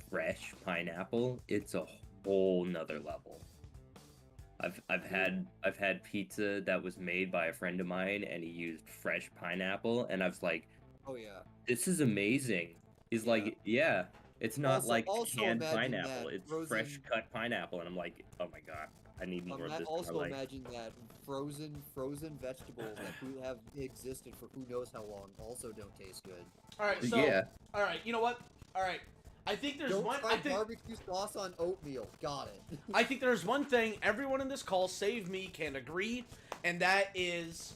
fresh pineapple, it's a whole nother level. I've had pizza that was made by a friend of mine, and he used fresh pineapple, and I was like, Oh yeah. this is amazing. He's like, yeah, it's not Also- like also canned imagine pineapple, that it's frozen- fresh cut pineapple, and I'm like, oh my god, I need more of this in Also my life. imagine that frozen vegetables that who have existed for who knows how long also don't taste good. All right, so Yeah. all right, you know what? All right, I think there's Don't one. try I think barbecue sauce on oatmeal. Got it. I think there's one thing everyone in this call, save me, can agree, and that is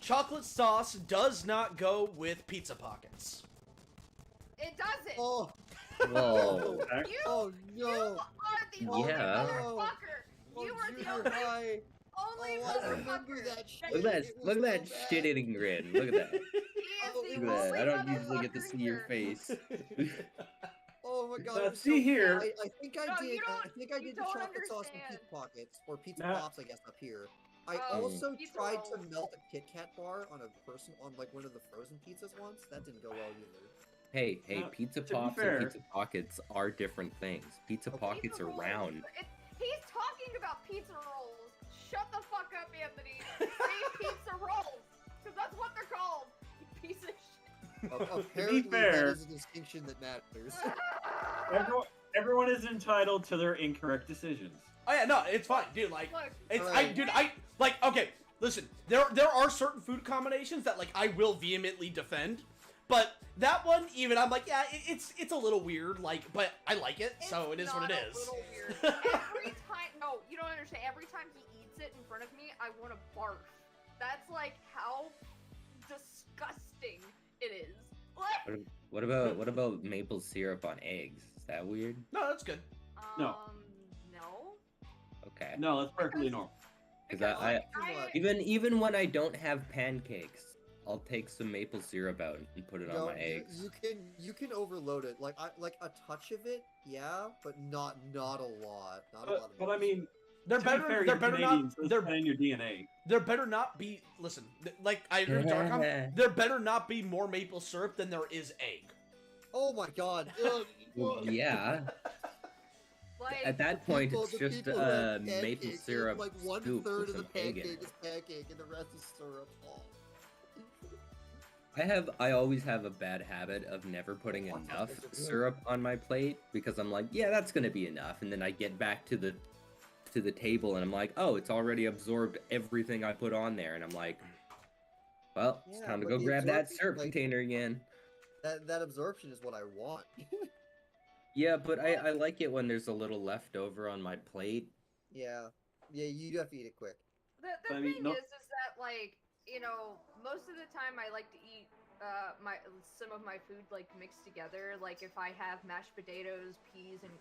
chocolate sauce does not go with pizza pockets. It doesn't. Oh, Whoa. You, oh you no. are the only Yeah. motherfucker. Oh, You are the junior only, high. only Oh, I remember motherfucker. that shit. Look at that! It was Look at that so bad. shit-eating grin. Look at that! He is Oh, the it Look was at only that! I don't usually get to motherfucker see your here. face. Oh my god. Now, it was see so here. bad. I think I No, did. you I don't- think I you did the don't chocolate sauce in understand. pizza pockets or pizza Nah. pops, I guess, up here. I Oh, also pizza tried to rolls. melt a Kit Kat bar on like one of the frozen pizzas once. That didn't go well either. Hey, Now, pizza to be pops fair- and pizza pockets are different things. Pizza Okay. pockets Pizza are rolls. round. He's talking about pizza rolls. Shut the fuck up, Anthony. Say pizza rolls, because that's what they're called. You piece of shit. Apparently, fair- that is a distinction that matters. Everyone is entitled to their incorrect decisions. Oh yeah, no, it's fine, dude. Like, Look, it's Alright. I like. Okay, listen. There are certain food combinations that like I will vehemently defend, but that one even I'm like, yeah, it's a little weird. Like, but I like it, so it is what it not a is. little weird. Every time, no, you don't understand. Every time he eats it in front of me, I want to barf. That's like how disgusting it is. What? What about maple syrup on eggs? Is that weird? No, that's good. No. No. Okay. No, that's perfectly normal. Because I even when I don't have pancakes, I'll take some maple syrup out and put it on No, my eggs. you can overload it. Like a touch of it, yeah, but not a lot. Not a lot of But I maple mean, They're to be better. fair, They're you're better Canadian, not. so it's They're not in your DNA. there better not be. Listen, like I agree with Darkham. There better not be more maple syrup than there is egg. Oh my god. Ugh. Well, yeah. Like, At that point, People- it's the just people who have maple pancakes, syrup like scoop 1/3 with of the some egg in pancake it. is pancake and the rest is syrup. Oh. I always have a bad habit of never putting enough syrup on my plate because I'm like, yeah, that's gonna be enough, and then I get back to the table and I'm like, oh, it's already absorbed everything I put on there, and I'm like, well, it's Yeah, time to but go the grab that absorption, syrup like- container again. That absorption is what I want. Yeah, but I like it when there's a little left over on my plate. Yeah, you have to eat it quick. The I mean, thing no- is that like most of the time I like to eat some of my food like mixed together. Like if I have mashed potatoes, peas, and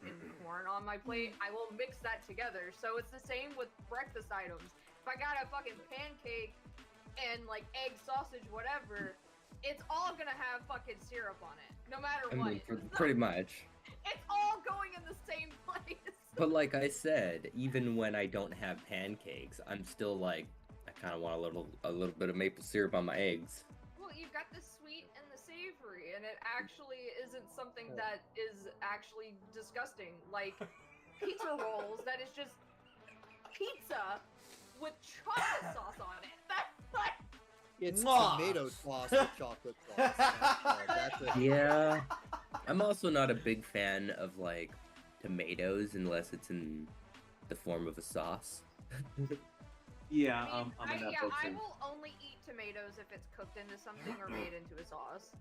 corn on my plate, I will mix that together. So it's the same with breakfast items. If I got a fucking pancake and like egg, sausage, whatever, it's all gonna have fucking syrup on it, no matter I what. mean, pretty much. It's all going in the same place. But like I said, even when I don't have pancakes, I'm still like, I kind of want a little bit of maple syrup on my eggs. Well, you've got the sweet and the savory, and it actually isn't something that is actually disgusting. Like pizza rolls, that is just pizza with chocolate sauce on it. That's like It's Mwah. tomato sauce with chocolate sauce. That's it. Yeah. I'm also not a big fan of like tomatoes unless it's in the form of a sauce. Yeah, I mean, I'm in that yeah, boat I too. will only eat tomatoes if it's cooked into something or made into a sauce.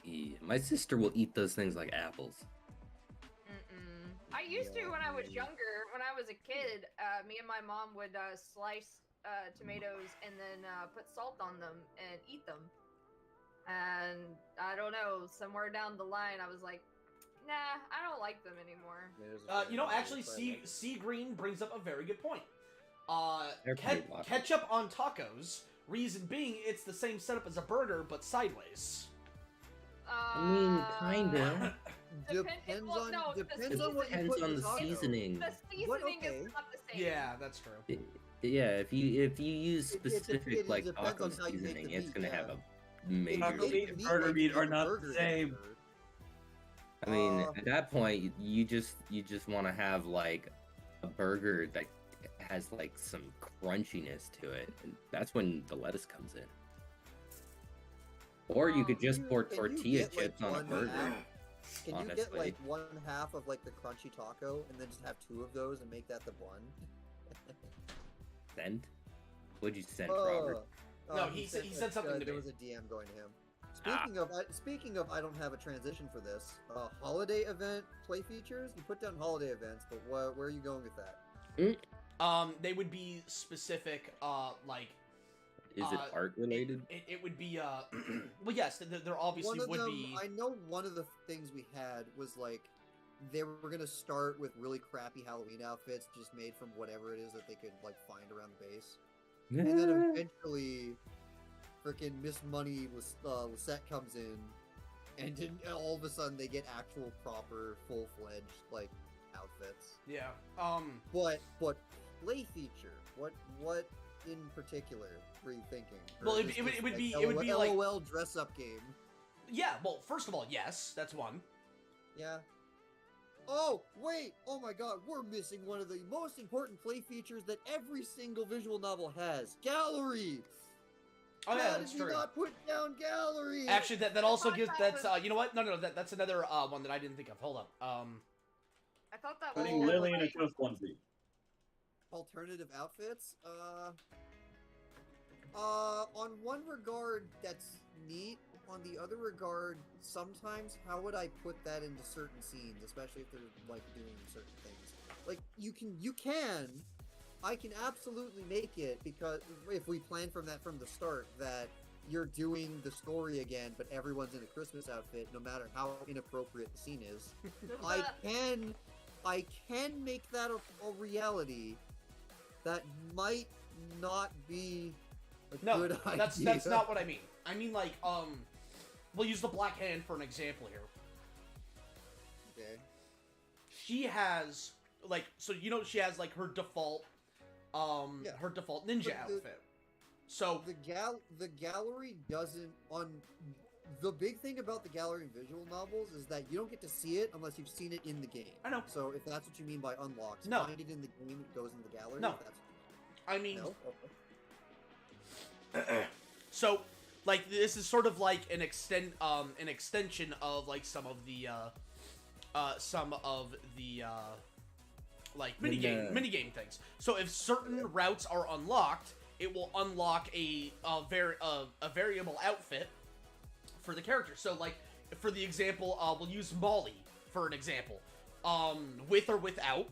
Yeah, my sister will eat those things like apples. I used to when I was younger. When I was a kid, me and my mom would slice tomatoes and then put salt on them and eat them. And I don't know, somewhere down the line, I was like, nah, I don't like them anymore. Actually, C Green brings up a very good point. They're pretty watery. Ketchup on tacos. Reason being, it's the same setup as a burger, but sideways. I mean, kinda. Depends well, on no, the depends on what you Depends put on in the taco. seasoning. The seasoning What? is Okay. not the same. Yeah, that's true. Yeah, if you use It specific like depends taco on how you make seasoning, the it's meat, gonna yeah. have a major. Taco meat difference. and burger meat are not the same. I mean, at that point, you just want to have like a burger that has like some crunchiness to it, and that's when the lettuce comes in. Or you could just pour Can you tortilla get, like, chips on a one burger. half- Can you get honestly. like one half of like the crunchy taco and then just have two of those and make that the one? Sent? What'd you send, Robert? No, he said something to there me. was a DM going to him. Speaking of, I don't have a transition for this. Holiday event play features. You put down holiday events, but where are you going with that? They would be specific, like. Is it art related? It would be, well, yes, there obviously One of would them, be. I know one of the things we had was like they were gonna start with really crappy Halloween outfits just made from whatever it is that they could like find around the base, and then eventually, freaking Miss Money Lisette comes in, and then all of a sudden they get actual proper full-fledged like outfits. Yeah. But play feature. What in particular were you thinking? Or Well, just it would like be like. LOL dress up game. Yeah. Well, first of all, yes, that's one. Yeah. Oh, wait! Oh my god, we're missing one of the most important play features that every single visual novel has. Gallery! Oh yeah, How that's did you true. not put down gallery? Actually, that also thought gives that that's was- you know what? No, that's another one that I didn't think of. Hold up. I thought that was Putting Oh, Lily in a like, toast onesie. Alternative outfits? On one regard, that's neat. On the other regard, sometimes how would I put that into certain scenes, especially if they're like doing certain things? Like I can absolutely make it, because if we plan from the start that you're doing the story again, but everyone's in a Christmas outfit, no matter how inappropriate the scene is, I can make that a reality. That might not be a No, good idea. that's not what I mean. I mean like we'll use the Black Hand for an example here. Okay. She has like she has like her default Yeah. her default ninja But outfit. So The gallery doesn't the big thing about the gallery in visual novels is that you don't get to see it unless you've seen it in the game. I know. So if that's what you mean by unlocks, No. find it in the game, it goes in the gallery. No. If that's what I you mean mean. No? Okay. so like this is sort of like an extension of like some of the like minigame things. So if certain routes are unlocked, it will unlock a variable outfit for the character. So like for the example, we'll use Molly for an example. With or without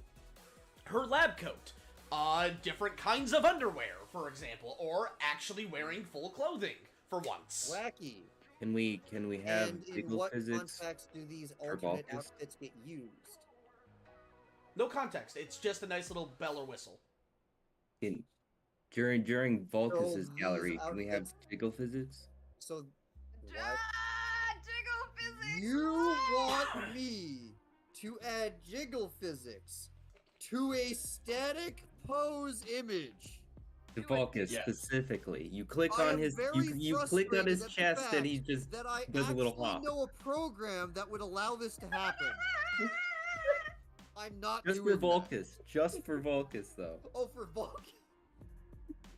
her lab coat, different kinds of underwear, for example, or actually wearing full clothing for once. Wacky. Can we have And in jiggle what physics? context do these for alternate Vulcus? outfits get used? No context. It's just a nice little bell or whistle. During Vulcus's So gallery, these can we have outfits- jiggle physics? So, what? Jiggle physics! You want me to add jiggle physics to a static pose image? To Vulcus Yes. specifically, you click I on am his very you click on frustrated his at the chest fact and he just that I does a little actually hop. know a program that would allow this to happen. I'm not Just for doing that. Vulcus, just for Vulcus though. Oh, for Vulcus.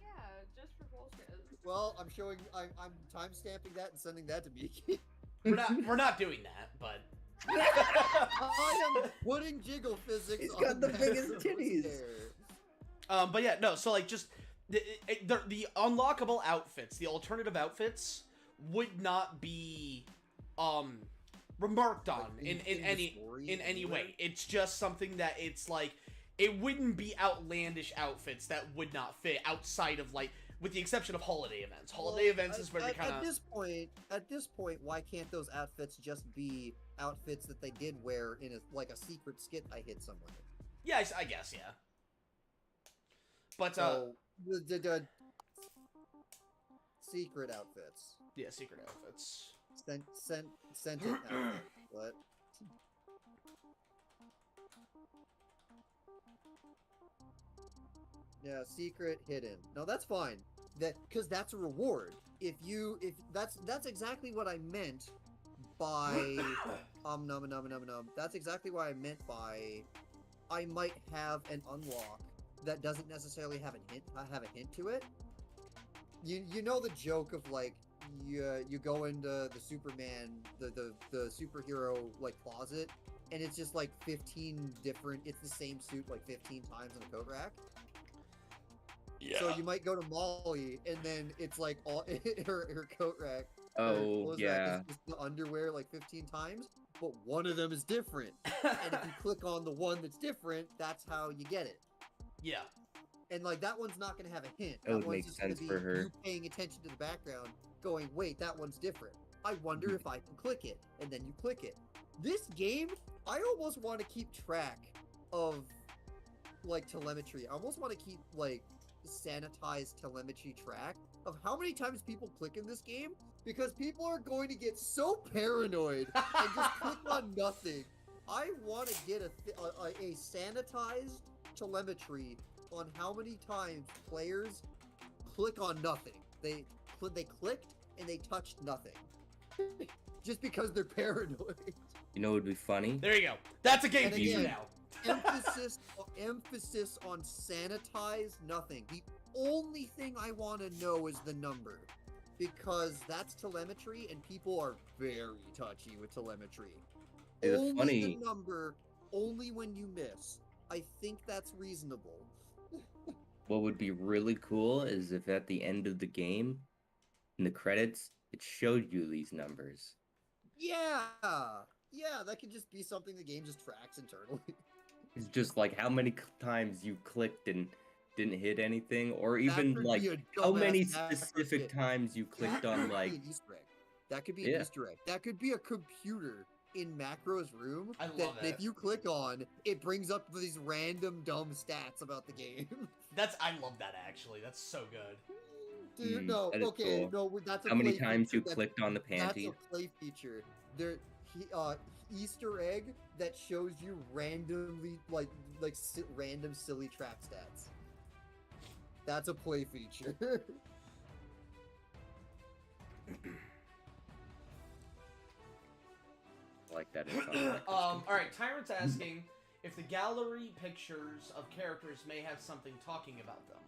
Yeah, just for Vulcus. Well, I'm time stamping that and sending that to Miki. We're not doing that, but I am putting jiggle physics. He's on got the that biggest poster. titties. but yeah, no. So like just the unlockable outfits, the alternative outfits would not be remarked on Like, in the any story in any anywhere? way. It's just something that it's like it wouldn't be outlandish outfits that would not fit outside of like, with the exception of holiday events. Holiday Well, events is where they kind At of this point, why can't those outfits just be outfits that they did wear in a secret skit I hid somewhere? yeah, I guess yeah. But So the secret outfits. yeah, secret outfits. Sentient outfit. What? Yeah, secret, hidden. No, that's fine. Because that's a reward. If that's exactly what I meant by That's exactly what I meant by I might have an unlock that doesn't necessarily have a hint to it. You know the joke of like you go into the Superman the superhero like closet and it's just like 15 different, it's the same suit like 15 times in a coat rack. Yeah. So you might go to Molly and then it's like all her coat rack. Oh, clothes yeah. rack is just the underwear like 15 times, but one of them is different. And if you click on the one that's different, that's how you get it. Yeah. And like that one's not gonna have a hint. That would one's make just gonna sense be for her. you paying attention to the background, going, wait, that one's different. I wonder if I can click it, and then you click it. This game, I almost want to keep track of like telemetry. I almost want to keep like sanitized telemetry track of how many times people click in this game, because people are going to get so paranoid and just click on nothing. I want to get a sanitized telemetry on how many times players click on nothing. They clicked and they touched nothing. Just because they're paranoid. You know what would be funny? There you go. That's a game And feature again, now. emphasis on sanitize nothing. The only thing I want to know is the number, because that's telemetry and people are very touchy with telemetry. It's only funny. the number, only when you miss. I think that's reasonable. What would be really cool is if at the end of the game, in the credits, it showed you these numbers. Yeah, that could just be something the game just tracks internally. It's just like how many times you clicked and didn't hit anything, or That even could like be a how many dumbass hacker specific hit. times you clicked That on could like be an Easter egg. That could be an Yeah. Easter egg. That could be a computer in Macro's room I that love it. if you click on, it brings up these random dumb stats about the game. I love that actually. That's so good. Dude, no, that is okay, cool. no, that's a how many play times feature. you That's- clicked on the panty. That's a play feature. Easter egg that shows you randomly random silly track stats. That's a play feature. I like that. It's on like All right. Tyrant's asking if the gallery pictures of characters may have something talking about them.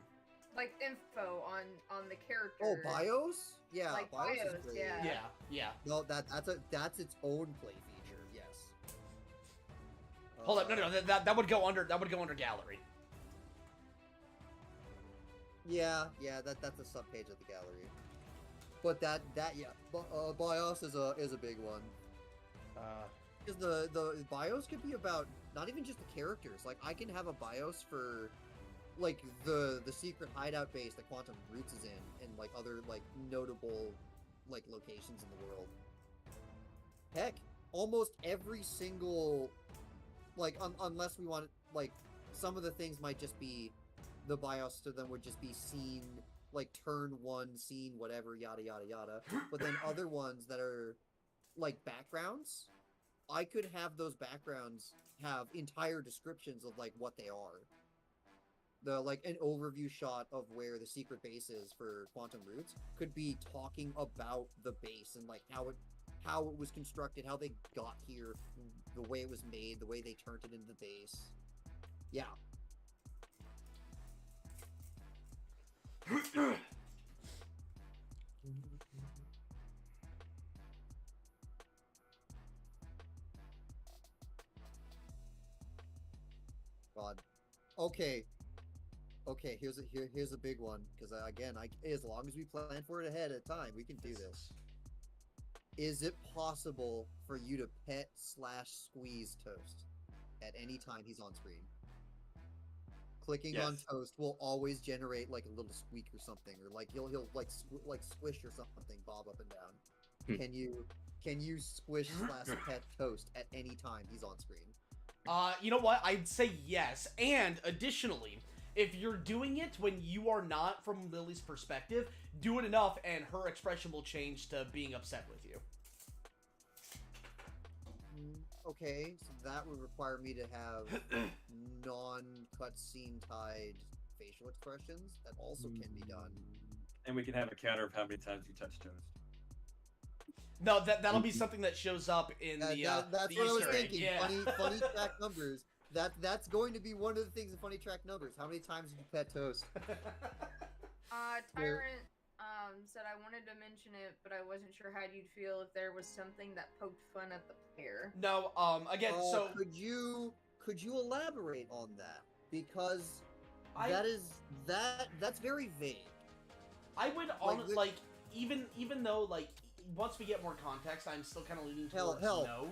like info on the character. Oh, BIOS? Yeah, Like BIOS is BIOS, great. yeah. Yeah. No, that's its own play feature. Yes. Hold up, no, that would go under gallery. Yeah, that's a subpage of the gallery. But BIOS is a big one. Because the BIOS could be about not even just the characters. Like I can have a BIOS for like the secret hideout base that Quantum Roots is in, and like other like notable like locations in the world. Heck, almost every single like unless we want like some of the things might just be the BIOS to them would just be scene like turn one scene whatever yada yada yada, but then other ones that are like backgrounds, I could have those backgrounds have entire descriptions of like what they are. The like an overview shot of where the secret base is for Quantum Roots could be talking about the base and like how it was constructed, how they got here, the way it was made, the way they turned it into the base. Yeah. God. Okay, here's a big one, because again, as long as we plan for it ahead of time, we can do this. Is it possible for you to pet/squeeze Toast at any time he's on screen? Clicking on Toast will always generate like a little squeak or something, or like he'll like squish or something, bob up and down. Can you squish/pet Toast at any time he's on screen? You know what? I'd say yes. And additionally, if you're doing it when you are not from Lily's perspective, do it enough and her expression will change to being upset with you. Okay, so that would require me to have non-cutscene tied facial expressions. That also can be done. And we can have a counter of how many times you touch Toast. No, that'll be something that shows up in that's the what Easter I was egg. thinking. Yeah. Funny track numbers. That's going to be one of the things in funny track numbers. How many times did you pet Toast? Tyrant said I wanted to mention it, but I wasn't sure how you'd feel if there was something that poked fun at the player. No, again, so could you elaborate on that? Because that's very vague. I would even though like once we get more context, I'm still kind of leaning towards no.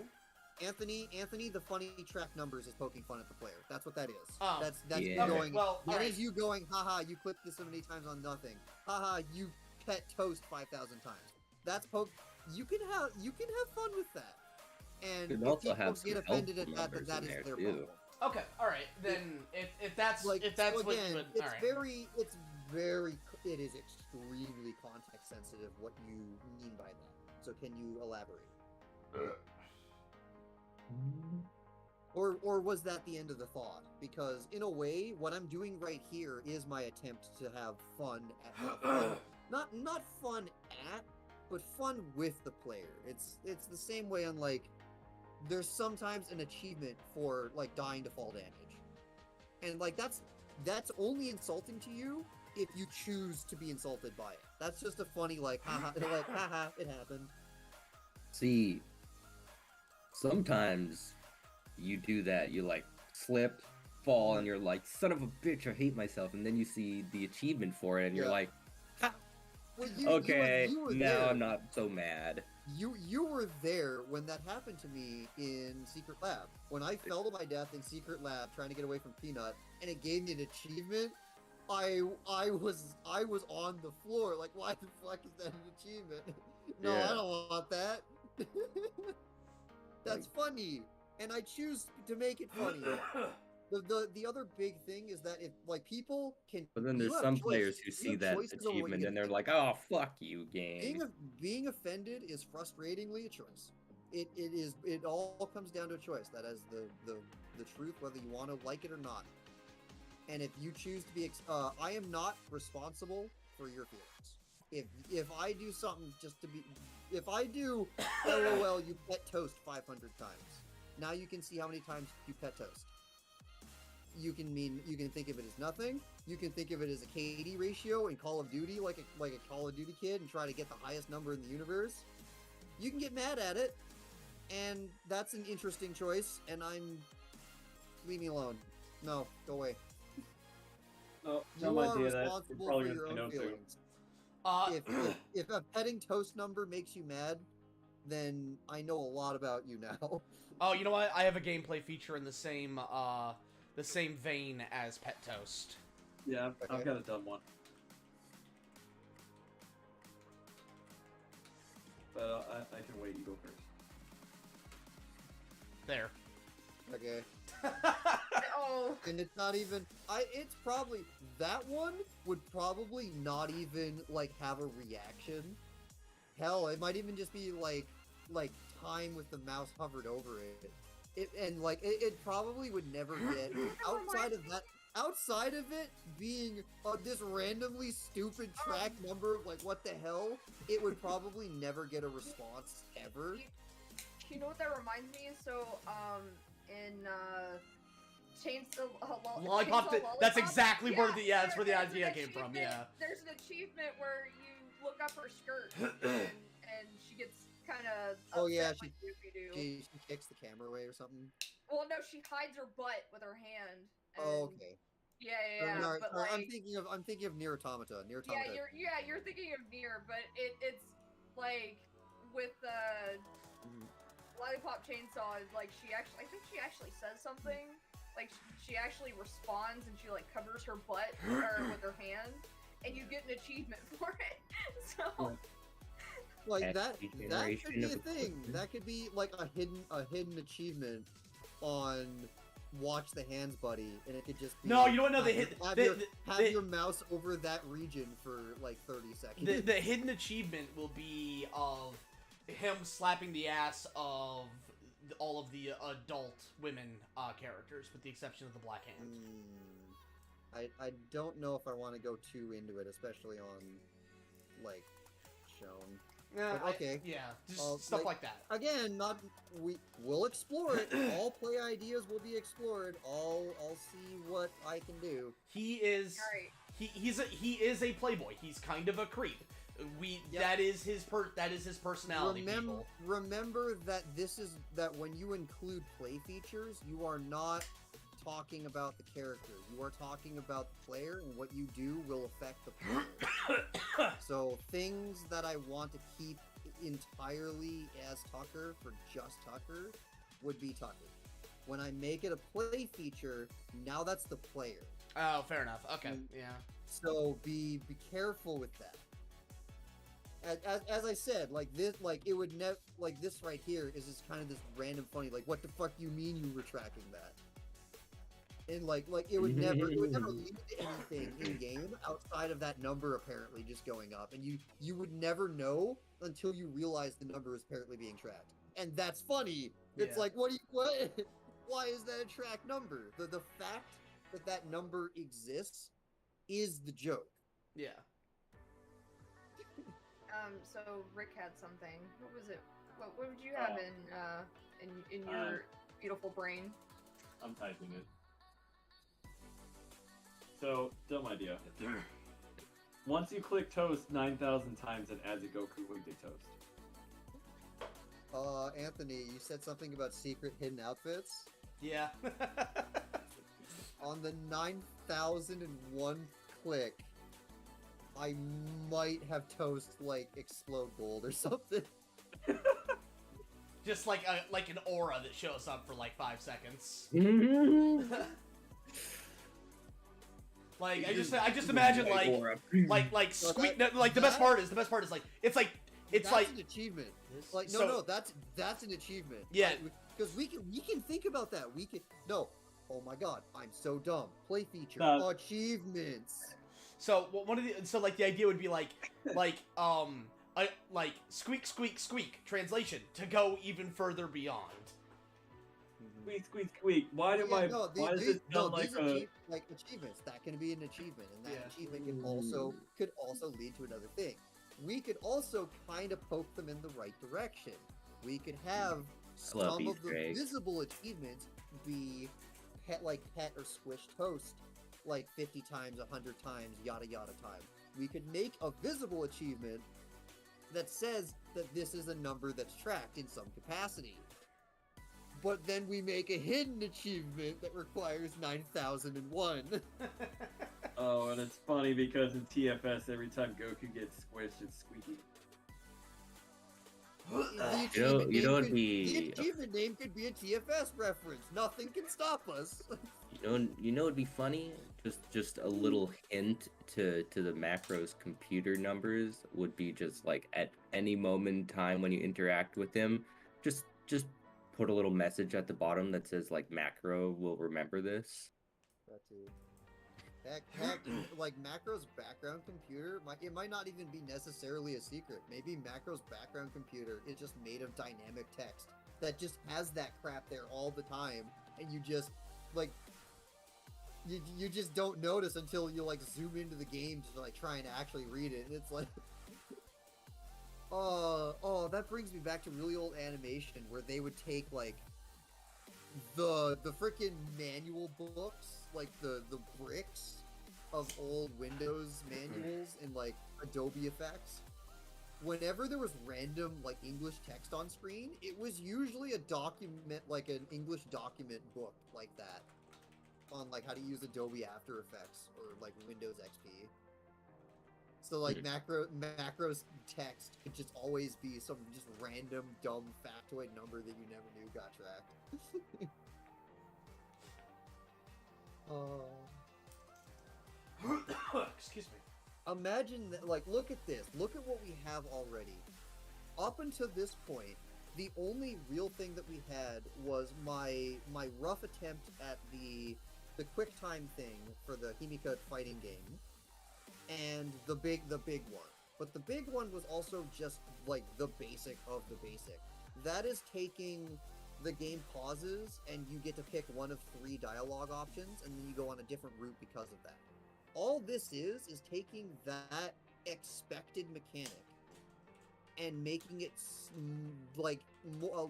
Anthony, the funny track numbers is poking fun at the player. That's what that is. Oh. That's Yeah. you going. Okay, well, that alright. is you going. Haha! You clipped this so many times on nothing. Haha! You pet Toast 5,000 times. That's poke. You can have fun with that. And Could if also people have get some offended at helpful that, that numbers is in their there, too. problem. Okay, all right. Then if that's So what again, you would, all right. it is extremely context sensitive what you mean by that. So can you elaborate? Or was that the end of the thought? Because in a way, what I'm doing right here is my attempt to have fun not fun at, but fun with the player. It's the same way on like there's sometimes an achievement for like dying to fall damage. And like that's only insulting to you if you choose to be insulted by it. That's just a funny like haha it happened. See, sometimes you do that, you like slip, fall, and you're like, son of a bitch, I hate myself, and then you see the achievement for it, and you're like, ha! Well, Okay, you were now there. I'm not so mad. You were there when that happened to me in Secret Lab. When I fell to my death in Secret Lab trying to get away from Peanut, and it gave me an achievement, I was on the floor. Like, why the fuck is that an achievement? No, Yeah. I don't want that. That's funny, and I choose to make it funny. The other big thing is that if like people can, But then you there's have some choice- players who you see have that choices over what you achievement get and they're offended. like, oh, fuck you, game. Being offended is frustratingly a choice. It all comes down to a choice. That is the truth, whether you want to like it or not. And if you choose to be, I am not responsible for your feelings. If I do something just to be, if I do, LOL, you pet Toast 500 times. Now you can see how many times you pet Toast. you can think of it as nothing. You can think of it as a KD ratio in Call of Duty, like a Call of Duty kid, and try to get the highest number in the universe. You can get mad at it, and that's an interesting choice. And leave me alone. No, go away. No, You no are idea that. responsible Probably for your gonna own say no to. feelings. If a petting toast number makes you mad, then I know a lot about you now. Oh, you know what? I have a gameplay feature in the same vein as Pet Toast. Yeah, I've Okay. got a dumb one. But I can wait and go first. There. Okay. Oh, And it's not even. It's probably that one would probably not even like have a reaction. Hell, it might even just be like time with the mouse hovered over it. It probably would never get outside of it being this randomly stupid track number of like what the hell. It would probably never get a response ever. you know what that reminds me? So, in Chainsaw Lollipop. Chainsaw That's Lollipop? exactly where the that's where the there's an idea came from. Yeah. There's an achievement where you look up her skirt and she gets kind of Oh, yeah, like Doopy-Doo. She kicks the camera away or something. Well, no, she hides her butt with her hand. And, Oh, okay. Yeah, Sorry, but sorry, like, I'm thinking of Nier Automata. Nier Automata. you're thinking of Nier, but it's like with Mhm. Lollipop Chainsaw is like I think she actually says something. Like she actually responds and she like covers her butt with her hand, and you get an achievement for it. So Like That's that the that could be generation a of thing. equipment. That could be like a hidden achievement on Watch the Hands Buddy, and it could just be No, you know what? No, have your mouse over that region for like 30 seconds. The hidden achievement will be of him slapping the ass of all of the adult women characters, with the exception of the Black Hand. I don't know if I want to go too into it, especially on like shown. But okay. Just stuff like that. Again, we'll explore it. All play ideas will be explored. I'll see what I can do. He is alright. he is a playboy. He's kind of a creep. Yep. That is his personality. People. Remember that that when you include play features, you are not talking about the character. You are talking about the player, and what you do will affect the player. So things that I want to keep entirely as Tucker for just Tucker would be Tucker. When I make it a play feature, now that's the player. Oh, fair enough. Okay, yeah. So be careful with that. As I said, like this, like it would never, like this right here is just kind of this random funny, like what the fuck you mean you were tracking that? And like it would never lead to anything in game outside of that number apparently just going up, and you would never know until you realize the number is apparently being tracked, and that's funny. It's Yeah. like what? Why is that a track number? The fact that number exists is the joke. Yeah. So Rick had something. What was it? What would you have in your beautiful brain? I'm typing it. So, dumb idea. Once you click toast 9,000 times, it adds a Goku Wiggly toast. Anthony, you said something about secret hidden outfits. Yeah. On the 9,001 click, I might have toast like explode gold or something. Just like an aura that shows up for like 5 seconds. Like I just imagine like squeak. Like the best part is it's like that's like an achievement. this- Like so- no, that's an achievement. Yeah. Because we can think about that. We can no. Oh my god, I'm so dumb. Play feature achievements. So one of the like the idea would be like squeak squeak squeak translation to go even further beyond. Squeak, squeak, squeak. Why do why does it sound like a... like achievements? That can be an achievement, and that Yeah. achievement could also lead to another thing. We could also kind of poke them in the right direction. We could have some of Easter the egg. visible achievements be pet or squish toast like 50 times, 100 times, yada yada time. We could make a visible achievement that says that this is a number that's tracked in some capacity. But then we make a hidden achievement that requires 9001. Oh, and it's funny because in TFS, every time Goku gets squished, it's squeaky. The achievement name could be a TFS reference. Nothing can stop us. You know, it'd be funny. Just a little hint to the macros computer numbers would be just like at any moment in time when you interact with him, just put a little message at the bottom that says like macro will remember this. That too. Heck, like Macro's background computer, it might not even be necessarily a secret. Maybe Macro's background computer is just made of dynamic text that just has that crap there all the time, and you just like you just don't notice until you like zoom into the game to like try and actually read it, and it's like, oh, that brings me back to really old animation where they would take like the freaking manual books, like the bricks of old Windows manuals in like Adobe Effects. Whenever there was random like English text on screen, it was usually a document, like an English document book like that, on like how to use Adobe After Effects or like Windows XP. So like macros text could just always be some just random dumb factoid number that you never knew got tracked. Excuse me. Imagine that, like, look at this. Look at what we have already. Up until this point, the only real thing that we had was my rough attempt at the QuickTime thing for the Himika fighting game, and the big one. But the big one was also just like the basic of the basic. That is taking the game pauses and you get to pick one of 3 dialogue options, and then you go on a different route because of that. All this is taking that expected mechanic and making it like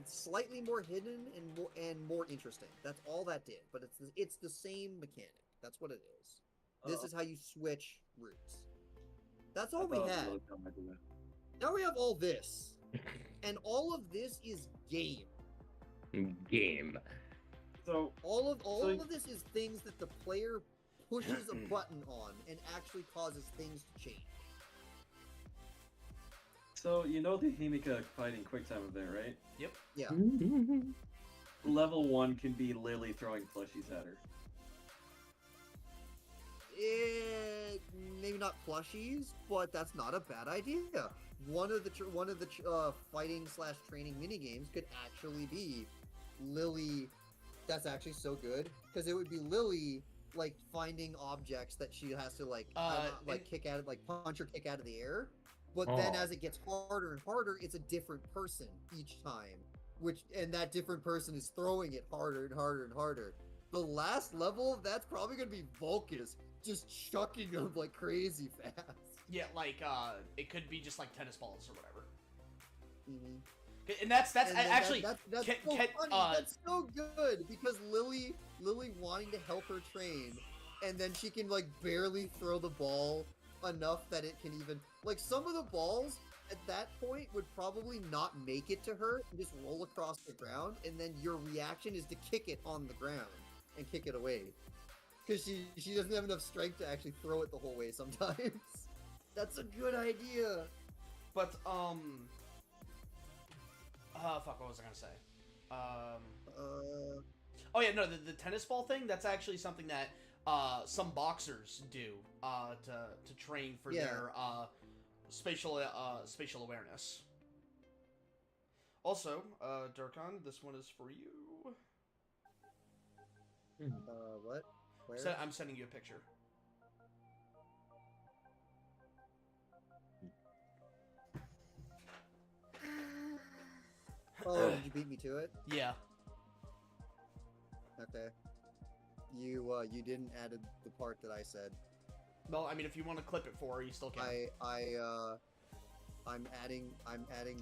slightly more hidden and more interesting. That's all that did. But it's the same mechanic. That's what it is. This is how you switch routes. That's all we had. Now we have all this, and all of this is game. So all of this is things that the player pushes a button on and actually causes things to change. So you know the Himika fighting QuickTime event, right? Yep. Yeah. Level 1 can be Lily throwing plushies at her. Maybe not plushies, but that's not a bad idea. One of the fighting / training mini games could actually be Lily. That's actually so good because it would be Lily like finding objects that she has to kick out, like punch or kick out of the air. But then as it gets harder and harder, it's a different person each time. And that different person is throwing it harder and harder and harder. The last level of that's probably gonna be Vulcus just chucking them like crazy fast. Yeah, like it could be just like tennis balls or whatever. Mm-hmm. And that's actually that's so funny. That's so good because Lily wanting to help her train, and then she can like barely throw the ball enough that it can even like some of the balls at that point would probably not make it to her and just roll across the ground, and then your reaction is to kick it on the ground and kick it away because she doesn't have enough strength to actually throw it the whole way sometimes. That's a good idea. But fuck, what was I gonna say? Oh yeah, no, the tennis ball thing, that's actually something that some boxers do to train for their spatial awareness. Also, Durkon, this one is for you. What? Where? So I'm sending you a picture. Oh, did you beat me to it? Yeah. Okay. You didn't add the part that I said. Well, I mean, if you want to clip it for her, you still can. I'm adding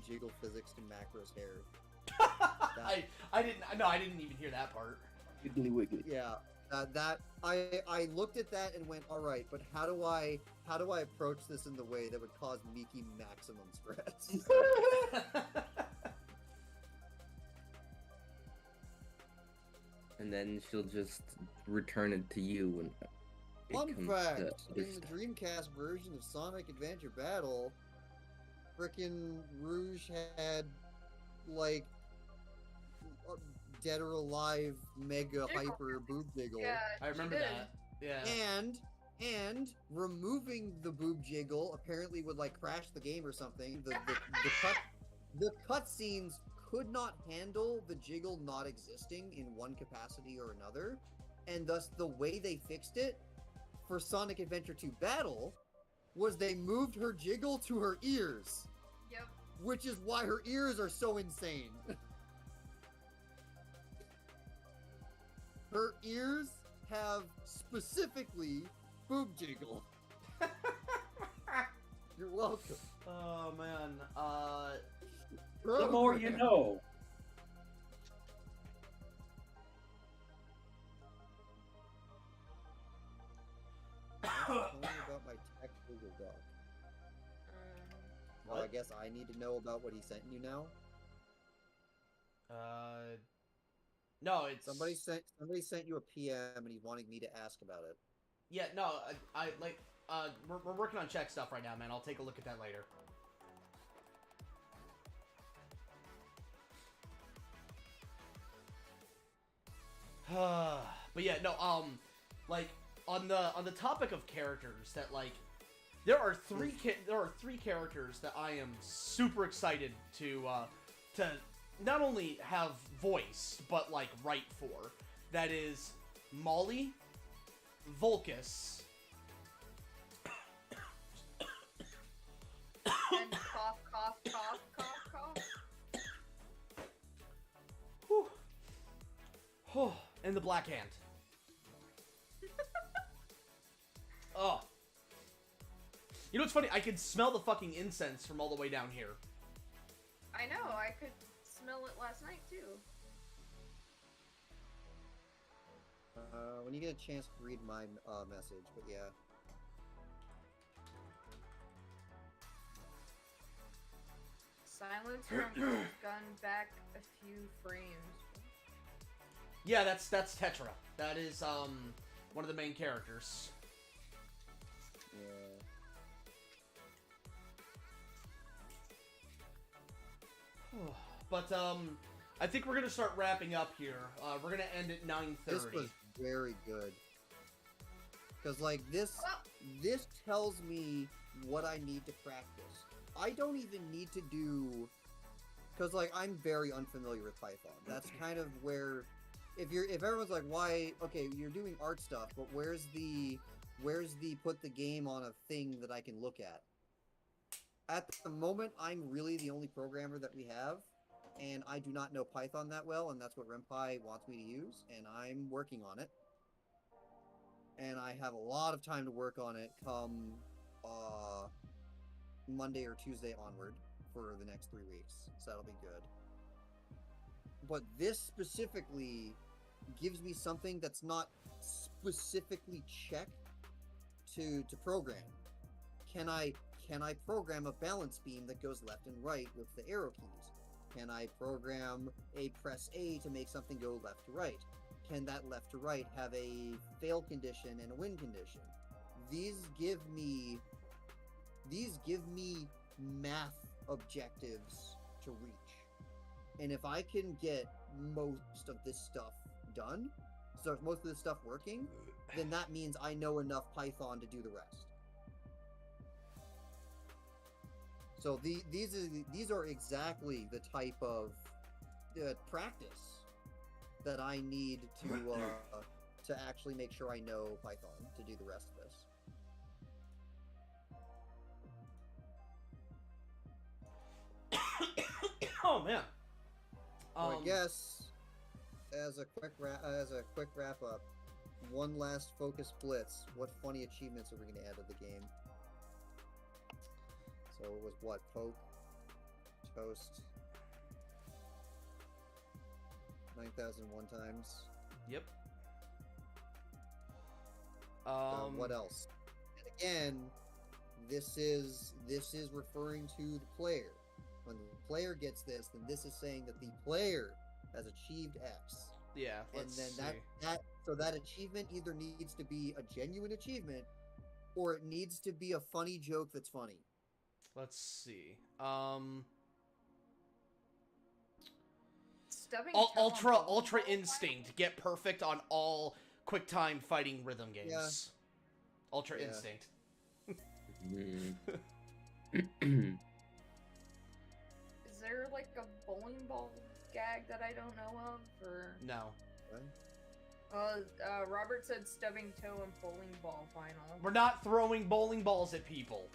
jiggle physics to Macro's hair. I didn't even hear that part. Wiggly wiggly. Yeah, that I looked at that and went, all right, but how do I approach this in the way that would cause Miki maximum stress? And then she'll just return it to you when Fun it comes fact: to in other the stuff. Dreamcast version of Sonic Adventure Battle, frickin' Rouge had like a dead or alive mega hyper boob jiggle. Yeah, I remember she did. that. Yeah. And removing the boob jiggle apparently would like crash the game or something. The cutscenes could not handle the jiggle not existing in one capacity or another, and thus the way they fixed it for Sonic Adventure 2 Battle was they moved her jiggle to her ears, Yep. which is why her ears are so insane. Her ears have specifically boob jiggle. You're welcome. Oh man. The more you know. Tell me about my tech Google Doc. Well, I guess I need to know about what he sent you now. No, it's Somebody sent you a PM and he's wanting me to ask about it. Yeah, no, I like we're working on check stuff right now, man. I'll take a look at that later. But yeah, no, like on the topic of characters, that like there are three characters that I am super excited to not only have voice but like write for. That is Molly, Volcus, And cough, cough, cough, cough, cough. whew, and the Black Hand. Oh. You know what's funny? I could smell the fucking incense from all the way down here. I know, I could smell it last night too. When you get a chance to read my message, but yeah. Silence from Cole's gun back a few frames. Yeah, that's Tetra. That is one of the main characters. Yeah. But I think we're gonna start wrapping up here. We're gonna end at 9:30. This was very good. Cause like this tells me what I need to practice. I don't even need to do, cause like I'm very unfamiliar with Python. That's kind of where, if everyone's like, why? Okay, you're doing art stuff, but where's the put the game on a thing that I can look at? At the moment, I'm really the only programmer that we have, and I do not know Python that well, and that's what Renpai wants me to use, and I'm working on it. And I have a lot of time to work on it come Monday or Tuesday onward for the next 3 weeks, so that'll be good. But this specifically gives me something that's not specifically checked to program. Can I program a balance beam that goes left and right with the arrow keys? Can I program a press A to make something go left to right? Can that left to right have a fail condition and a win condition? These give me math objectives to reach. And if I can get most of this stuff done, so if most of this stuff working, then that means I know enough Python to do the rest. So these are exactly the type of practice that I need to actually make sure I know Python to do the rest of this. Oh man. So I guess as a quick wrap up, one last focus blitz. What funny achievements are we going to add to the game? So it was what? Poke, toast, 9,001 times. Yep. What else? And again, this is referring to the player. When the player gets this, then this is saying that the player has achieved X. Yeah, And then that achievement either needs to be a genuine achievement, or it needs to be a funny joke that's funny. Let's see. Stubbing toe on Ultra bowling ball Instinct. Get perfect on all QuickTime fighting rhythm games. Yeah. Ultra Yeah. Instinct. Is there like a bowling ball gag that I don't know of, or No. Robert said stubbing toe and bowling ball final. We're not throwing bowling balls at people.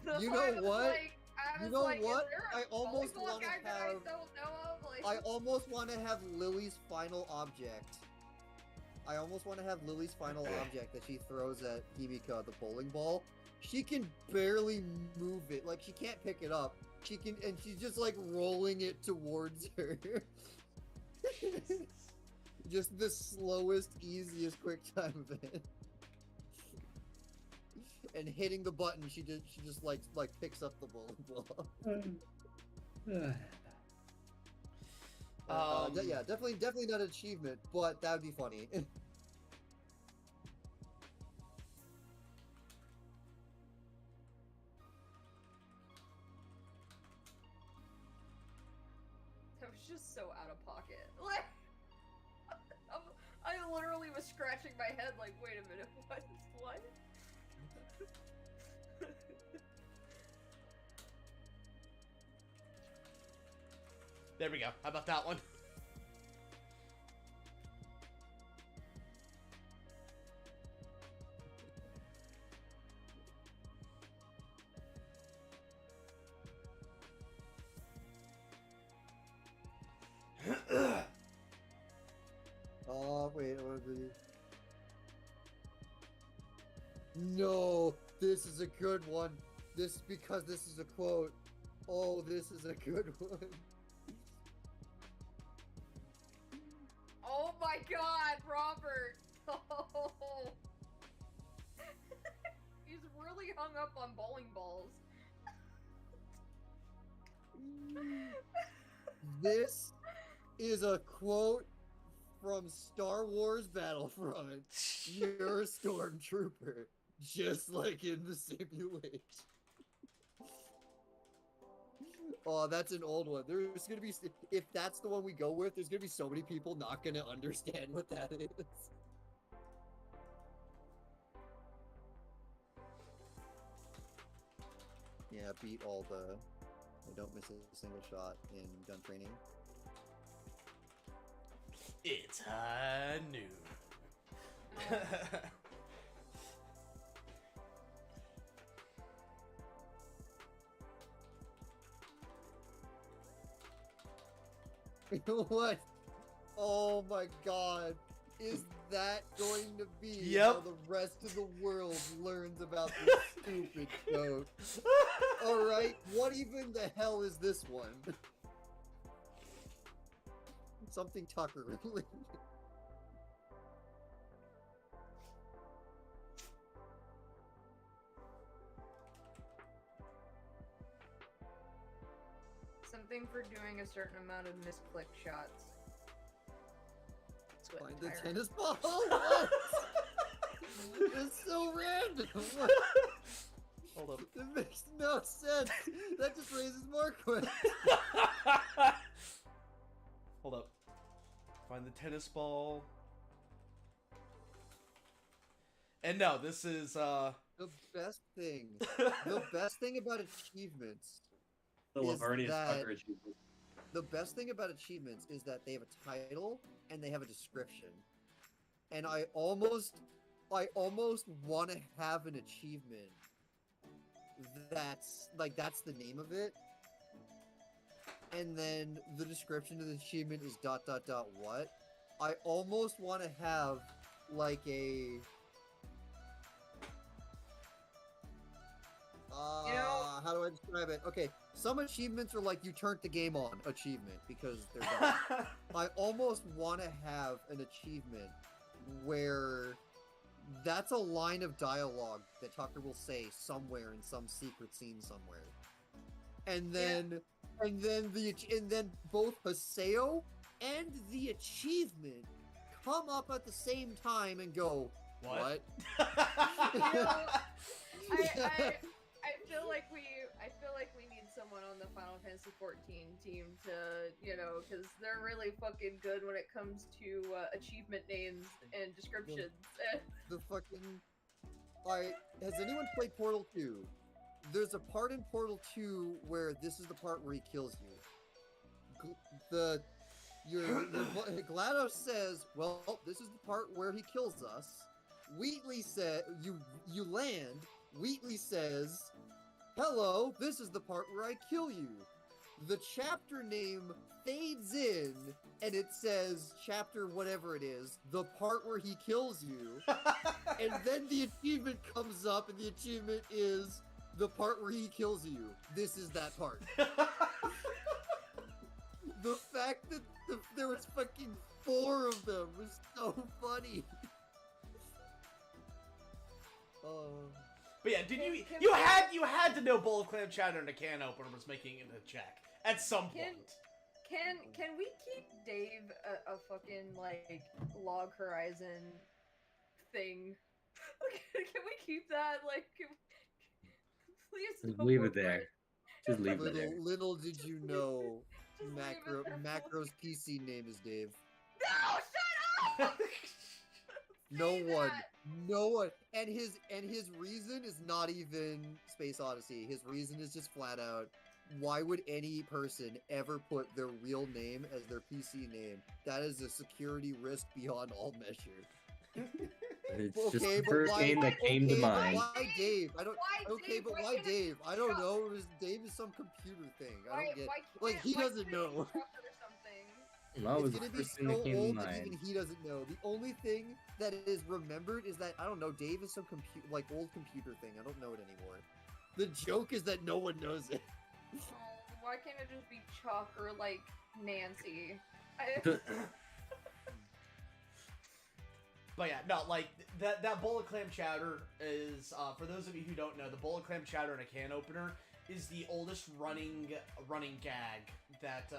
That's You why know I was what? like- I was You know like, is what? there a I almost bowling ball wanna gag that I have- don't know of? Like, I almost want to have Lily's final object. I almost want to have Lily's final object that she throws at Himika, the bowling ball. She can barely move it. Like, she can't pick it up. She can, and she's just like rolling it towards her. Just the slowest, easiest quick time event. And hitting the button, she just like picks up the bowling ball. Yeah, definitely not an achievement, but that would be funny. that was just so out of pocket. Like, I literally was scratching my head like, wait a minute, what? There we go. How about that one? Oh, wait, what was it? No, this is a good one. This is because this is a quote. Oh, this is a good one. Oh my god, Robert! Oh. He's really hung up on bowling balls. This is a quote from Star Wars Battlefront. You're a stormtrooper, just like in the simulation. Oh, that's an old one. There's gonna be, if that's the one we go with, there's gonna be so many people not gonna understand what that is. Yeah, beat all the, I don't miss a single shot in gun training. It's high noon. What? Oh my god. Is that going to be Yep. how the rest of the world learns about this stupid joke? Alright, what even the hell is this one? Something Tucker related. Something for doing a certain amount of misclick shots. That's what Find the Tyrant- tennis ball? What? It's so random. What? Hold up. It makes no sense. That just raises more questions. Hold up. Find the tennis ball. And no, this is The best thing about achievements. The Is Lavernius that- Tucker achievement. The best thing about achievements is that they have a title and they have a description. And I almost want to have an achievement that's the name of it. And then the description of the achievement is ... what. I almost want to have like a how do I describe it? Okay, some achievements are like you turned the game on achievement because they're done. I almost want to have an achievement where that's a line of dialogue that Tucker will say somewhere in some secret scene somewhere, and then both Haseo and the achievement come up at the same time and go, what? I feel like we need someone on the Final Fantasy 14 team to, because they're really fucking good when it comes to achievement names and descriptions. The fucking... Alright, has anyone played Portal 2? There's a part in Portal 2 where this is the part where he kills you. GLaDOS says, well, this is the part where he kills us. Wheatley said, you land. Wheatley says, hello, this is the part where I kill you. The chapter name fades in, and it says, chapter whatever it is, the part where he kills you. And then the achievement comes up, and the achievement is, the part where he kills you. This is that part. The fact that there was fucking 4 of them was so funny. But yeah, did you had to know Bowl of Clam Chowder and a can opener was making it a check at some point. Can we keep Dave a fucking like Log Horizon thing? Can we keep that? Like, please Just don't leave work it there. Just leave it there. Little did you know, Just leave it there. Macro's PC name is Dave. No, shut up! No Say one, that. no one, and his reason is not even Space Odyssey. His reason is just flat out, why would any person ever put their real name as their PC name? That is a security risk beyond all measure. It's Okay, just the but first why- name that came to okay, but mind. Why Dave? I don't. Why Okay, Dave? but Why why can't it Dave? be I don't Chuck? know. Dave is some computer thing. I don't get. Why Like can't- he why doesn't can't it be know. Chuck or something? That was It's the gonna be first thing so that came to old that mind. even he doesn't know. The only thing that is remembered is that I don't know. Dave is some old computer thing. I don't know it anymore. The joke is that no one knows it. Oh, why can't it just be Chuck or like Nancy? But yeah, no, like that bowl of clam chowder is for those of you who don't know, the bowl of clam chowder and a can opener is the oldest running gag that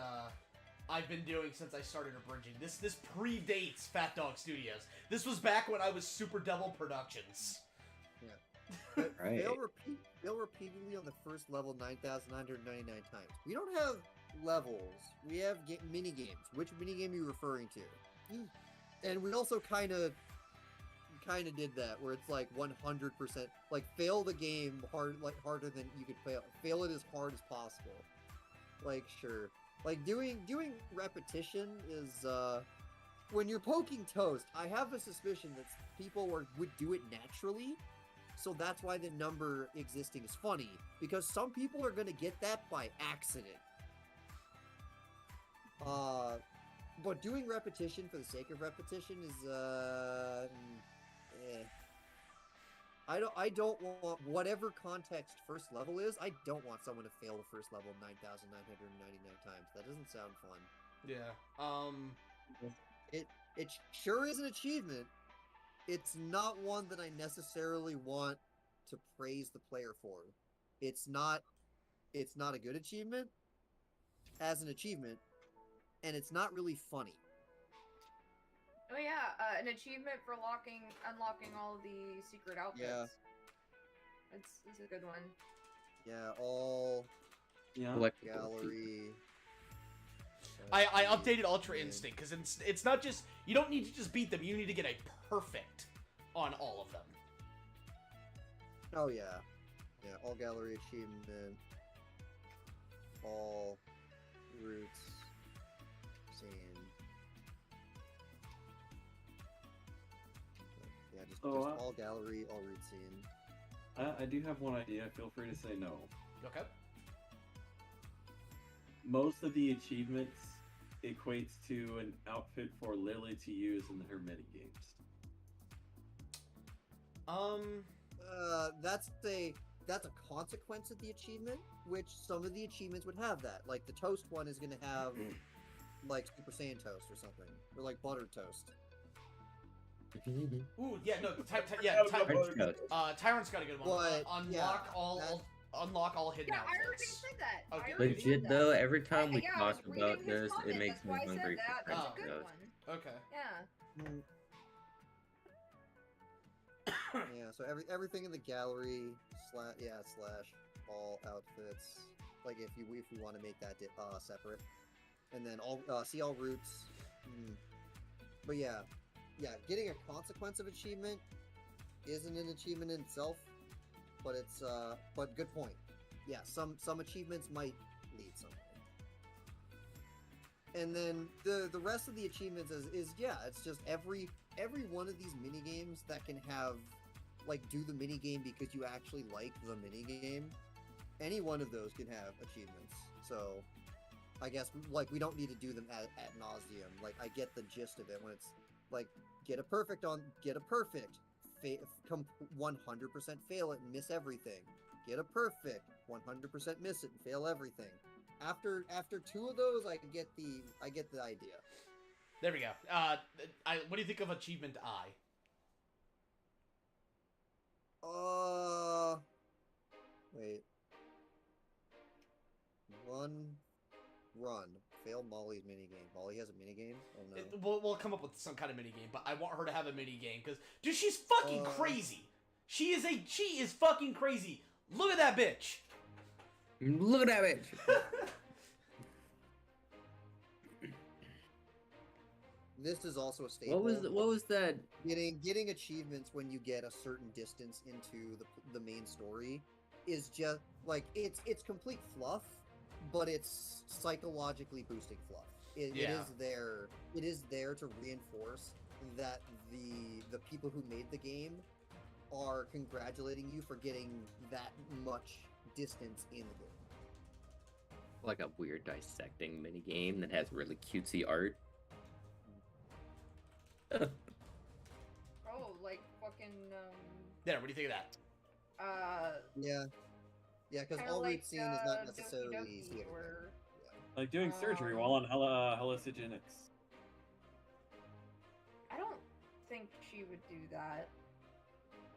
I've been doing since I started abridging. This predates PhatDogStudios. This was back when I was Super Devil Productions. Yeah. Right. Fail repeatedly on the first level 9,999 times. We don't have levels. We have mini games. Which mini game are you referring to? And we also kind of did that where it's like 100% like fail the game harder than you could fail it as hard as possible. Like sure. Like doing repetition is when you're poking toast, I have a suspicion that people would do it naturally. So that's why the number existing is funny, because some people are gonna get that by accident. But doing repetition for the sake of repetition is I don't want whatever context first level is. I don't want someone to fail the first level 9,999 times. That doesn't sound fun. Yeah. It sure is an achievement. It's not one that I necessarily want to praise the player for. It's not a good achievement as an achievement, and it's not really funny. Oh yeah, an achievement for unlocking all the secret outfits. Yeah. It's a good one. Yeah, all gallery. I updated Ultra Instinct because it's not just you don't need to just beat them. You need to get a perfect on all of them. Oh yeah, yeah. All gallery achievement. All routes. Scene. Yeah, just all gallery, all route scene. I do have one idea. Feel free to say no. Okay. Most of the achievements equates to an outfit for Lily to use in her mini games. that's a consequence of the achievement, which some of the achievements would have that. Like the toast one is going to have like Super Saiyan toast or something, or like buttered toast. Ooh, yeah, no, Tyrant's got a good one. But, Unlock all hidden Yeah, I already outfits. said that. Okay. I already said Legit that. though, every time we Yeah, I talk was reading about his this, comment, it makes that's me why I said hungry that. for That's French a good toast. one. Okay. Yeah. Yeah, so everything in the gallery slash all outfits. Like if we want to make that separate, and then all see all routes. But yeah, getting a consequence of achievement isn't an achievement in itself, but it's but good point. Yeah, some achievements might lead somewhere. And then the rest of the achievements is it's just every one of these mini games that can have like do the mini game because you actually like the mini game. Any one of those can have achievements. So I guess like we don't need to do them ad nauseum. Like I get the gist of it when it's like get a perfect, come 100% fail it and miss everything. Get a perfect, 100% miss it and fail everything. After 2 of those, I get the idea. There we go. What do you think of Achievement I? Wait. Run. Fail Molly's minigame. Molly has a minigame? Oh no. We'll come up with some kind of minigame, but I want her to have a minigame because, dude, she's fucking crazy. She is fucking crazy. Look at that bitch. Look at that bitch. This is also a staple. What was that? Getting achievements when you get a certain distance into the main story is just like it's complete fluff, but it's psychologically boosting fluff. It is there to reinforce that the people who made the game are congratulating you for getting that much distance in the game. Like a weird dissecting mini game that has really cutesy art. Oh, like fucking There, what do you think of that? Yeah, because all like, we've seen is not Doki necessarily Doki easy. or... Like doing surgery while on hallucinogenics. I don't think she would do that.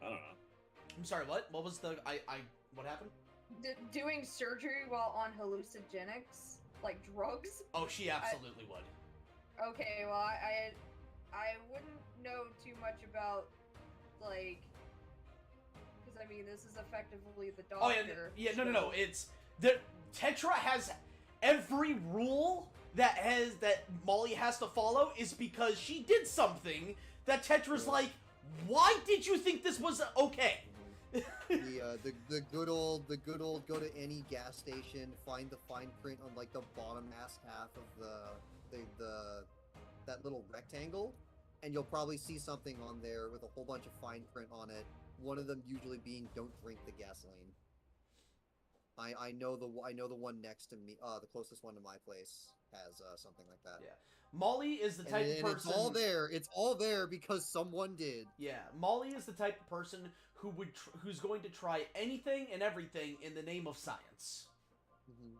I don't know. I'm sorry, what? What was the what happened? Doing surgery while on hallucinogenics, like drugs? Oh, she absolutely would. Okay, well, I wouldn't know too much about, like, because I mean, this is effectively the doctor. Oh yeah, no. It's Tetra has every rule that Molly has to follow is because she did something that Tetra's like, why did you think this was okay? the good old go to any gas station, find the fine print on like the bottom half of that little rectangle, and you'll probably see something on there with a whole bunch of fine print on it. One of them usually being "Don't drink the gasoline." I know the one next to me, the closest one to my place has something like that. Yeah, Molly is the type of person. It's all there. It's all there because someone did. Yeah, Molly is the type of person who's going to try anything and everything in the name of science. Mm-hmm.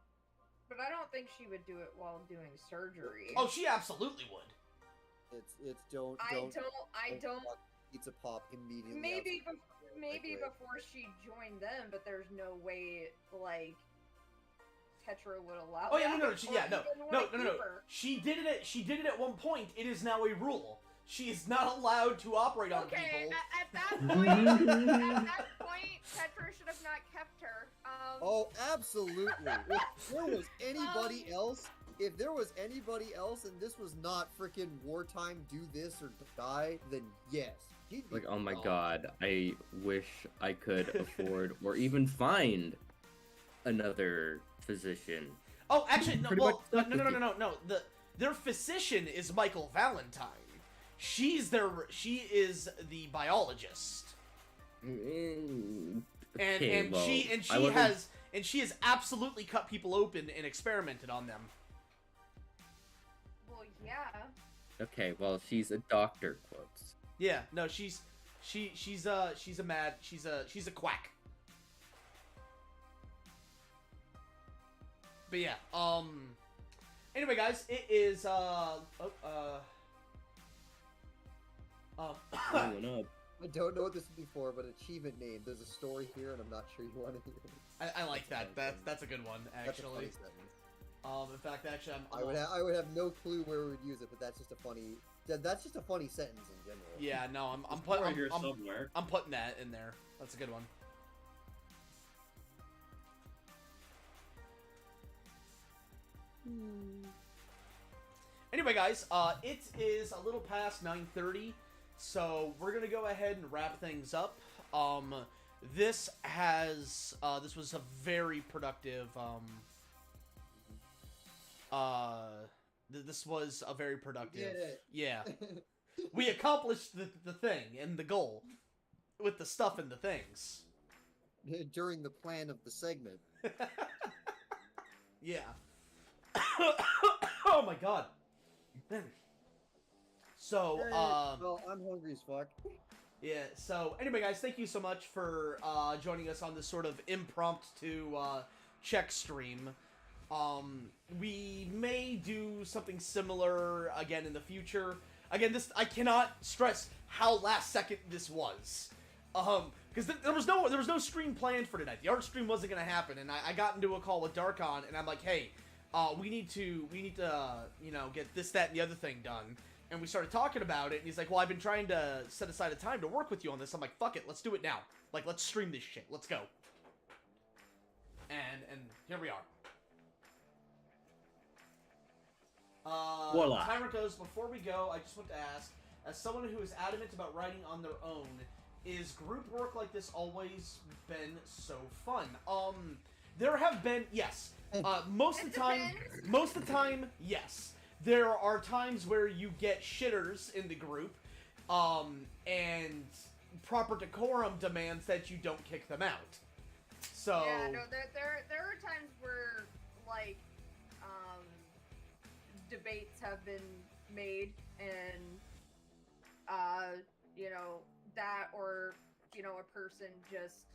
But I don't think she would do it while doing surgery. Oh, she absolutely would. It's don't. I don't. Pizza pop immediately. Maybe before she joined them, but there's no way like Tetra would allow. Oh yeah, no. She did it at one point. It is now a rule. She is not allowed to operate on people. At that point, Tetra should have not kept her. Oh, absolutely. If there was anybody else and this was not freaking wartime, do this or die, then yes. Like, oh my god, I wish I could afford or even find another physician. Oh, actually, no. No. Their physician is Michael Valentine. She is the biologist. She has absolutely cut people open and experimented on them. Well, yeah. Okay, well, she's a doctor, quotes. Yeah, no, she's a quack. But yeah, anyway, guys, it is, Going up. I don't know what this would be for, but achievement name. There's a story here, and I'm not sure you want to hear it. I like that. That's a good one, That's a funny actually. sentence. In fact, actually, I would have no clue where we would use it, but that's just a funny. That's just a funny sentence in general. yeah, no, I'm Right here putting, somewhere. I'm putting that in there. That's a good one. Anyway, guys, it is a little past 9:30, so we're gonna go ahead and wrap things up. This was a very productive, this was a very productive, We did it. yeah. We accomplished the thing and the goal with the stuff and the things. During the plan of the segment. Yeah. Oh my god. So, well, I'm hungry as fuck. yeah, so anyway, guys, thank you so much for joining us on this sort of impromptu check stream. We may do something similar again in the future. Again, I cannot stress how last second this was. Because there was no stream planned for tonight. The art stream wasn't gonna happen, and I got into a call with Darkon, and I'm like, hey, we need to get this, that, and the other thing done. And we started talking about it, and he's like, well, I've been trying to set aside a time to work with you on this. I'm like, fuck it, let's do it now. Like, let's stream this shit. Let's go. And here we are. Voila. Timer goes, before we go, I just want to ask, as someone who is adamant about writing on their own, is group work like this always been so fun? There have been, yes. Most of the time, yes. There are times where you get shitters in the group, and proper decorum demands that you don't kick them out. So yeah, no, there are times where like debates have been made, and that, or a person just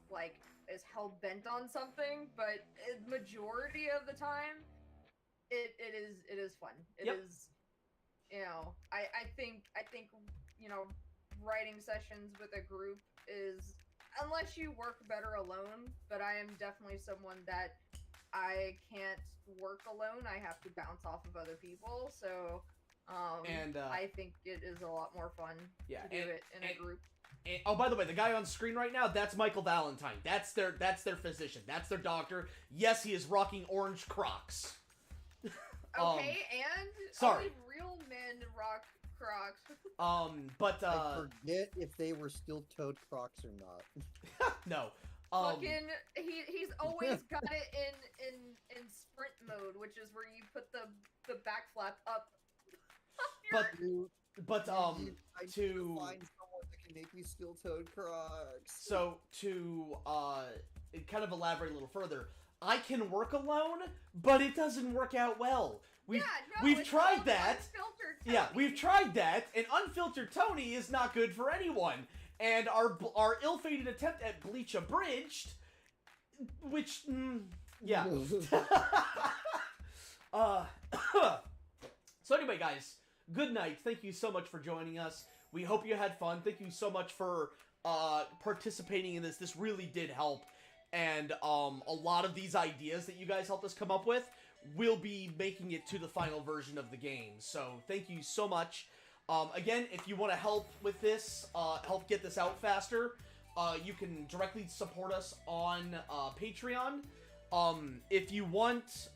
like is hell bent on something, but majority of the time it is fun. It is, I think writing sessions with a group is, unless you work better alone, but I am definitely someone that I can't work alone. I have to bounce off of other people, so I think it is a lot more fun to do it in a group. And, oh, by the way, the guy on screen right now, that's Michael Valentine. That's their physician. That's their doctor. Yes, he is rocking orange Crocs. Okay, and sorry. only real men rock Crocs. But I forget if they were steel-toed Crocs or not. no. Fucking, he's always got it in sprint mode, which is where you put the back flap up. but I need to find someone that can make me steel-toed Crocs. So to kind of elaborate a little further, I can work alone, but it doesn't work out well. We've tried that. Yeah, we've tried that, and unfiltered Tony is not good for anyone. And our ill-fated attempt at Bleach Abridged, which yeah. So anyway, guys, good night. Thank you so much for joining us. We hope you had fun. Thank you so much for participating in this. This really did help. And a lot of these ideas that you guys helped us come up with will be making it to the final version of the game. So thank you so much. Again, if you want to help with this, help get this out faster, you can directly support us on Patreon. If you want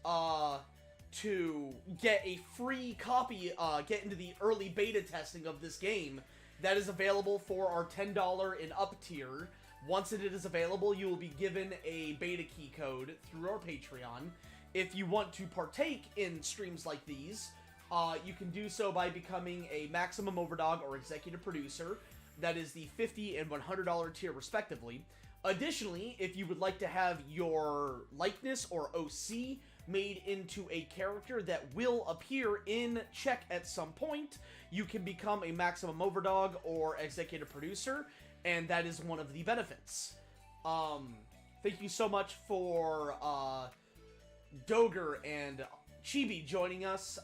to get a free copy, get into the early beta testing of this game, that is available for our $10 and up tier. Once it is available, you will be given a beta key code through our Patreon. If you want to partake in streams like these, you can do so by becoming a Maximum Overdog or Executive Producer. That is the $50 and $100 tier respectively. Additionally, if you would like to have your likeness or OC made into a character that will appear in Check at some point, you can become a Maximum Overdog or Executive Producer, and that is one of the benefits. Thank you so much for Doger and Chibi joining us.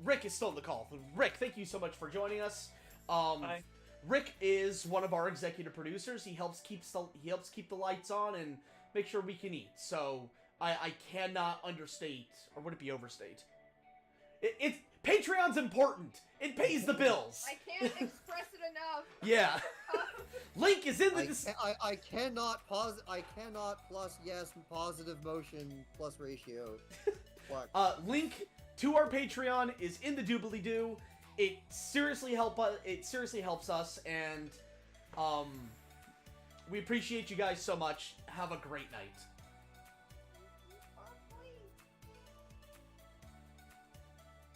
Rick is still on the call. Rick, thank you so much for joining us. Hi. Rick is one of our executive producers. He helps keep the lights on and make sure we can eat. So I cannot understate, or would it be overstate? It's Patreon's important. It pays the bills. I can't express it enough. Yeah. Link is in the. I cannot plus yes positive motion plus ratio. Link to our Patreon is in the doobly-doo. It seriously helps us, and we appreciate you guys so much. Have a great night.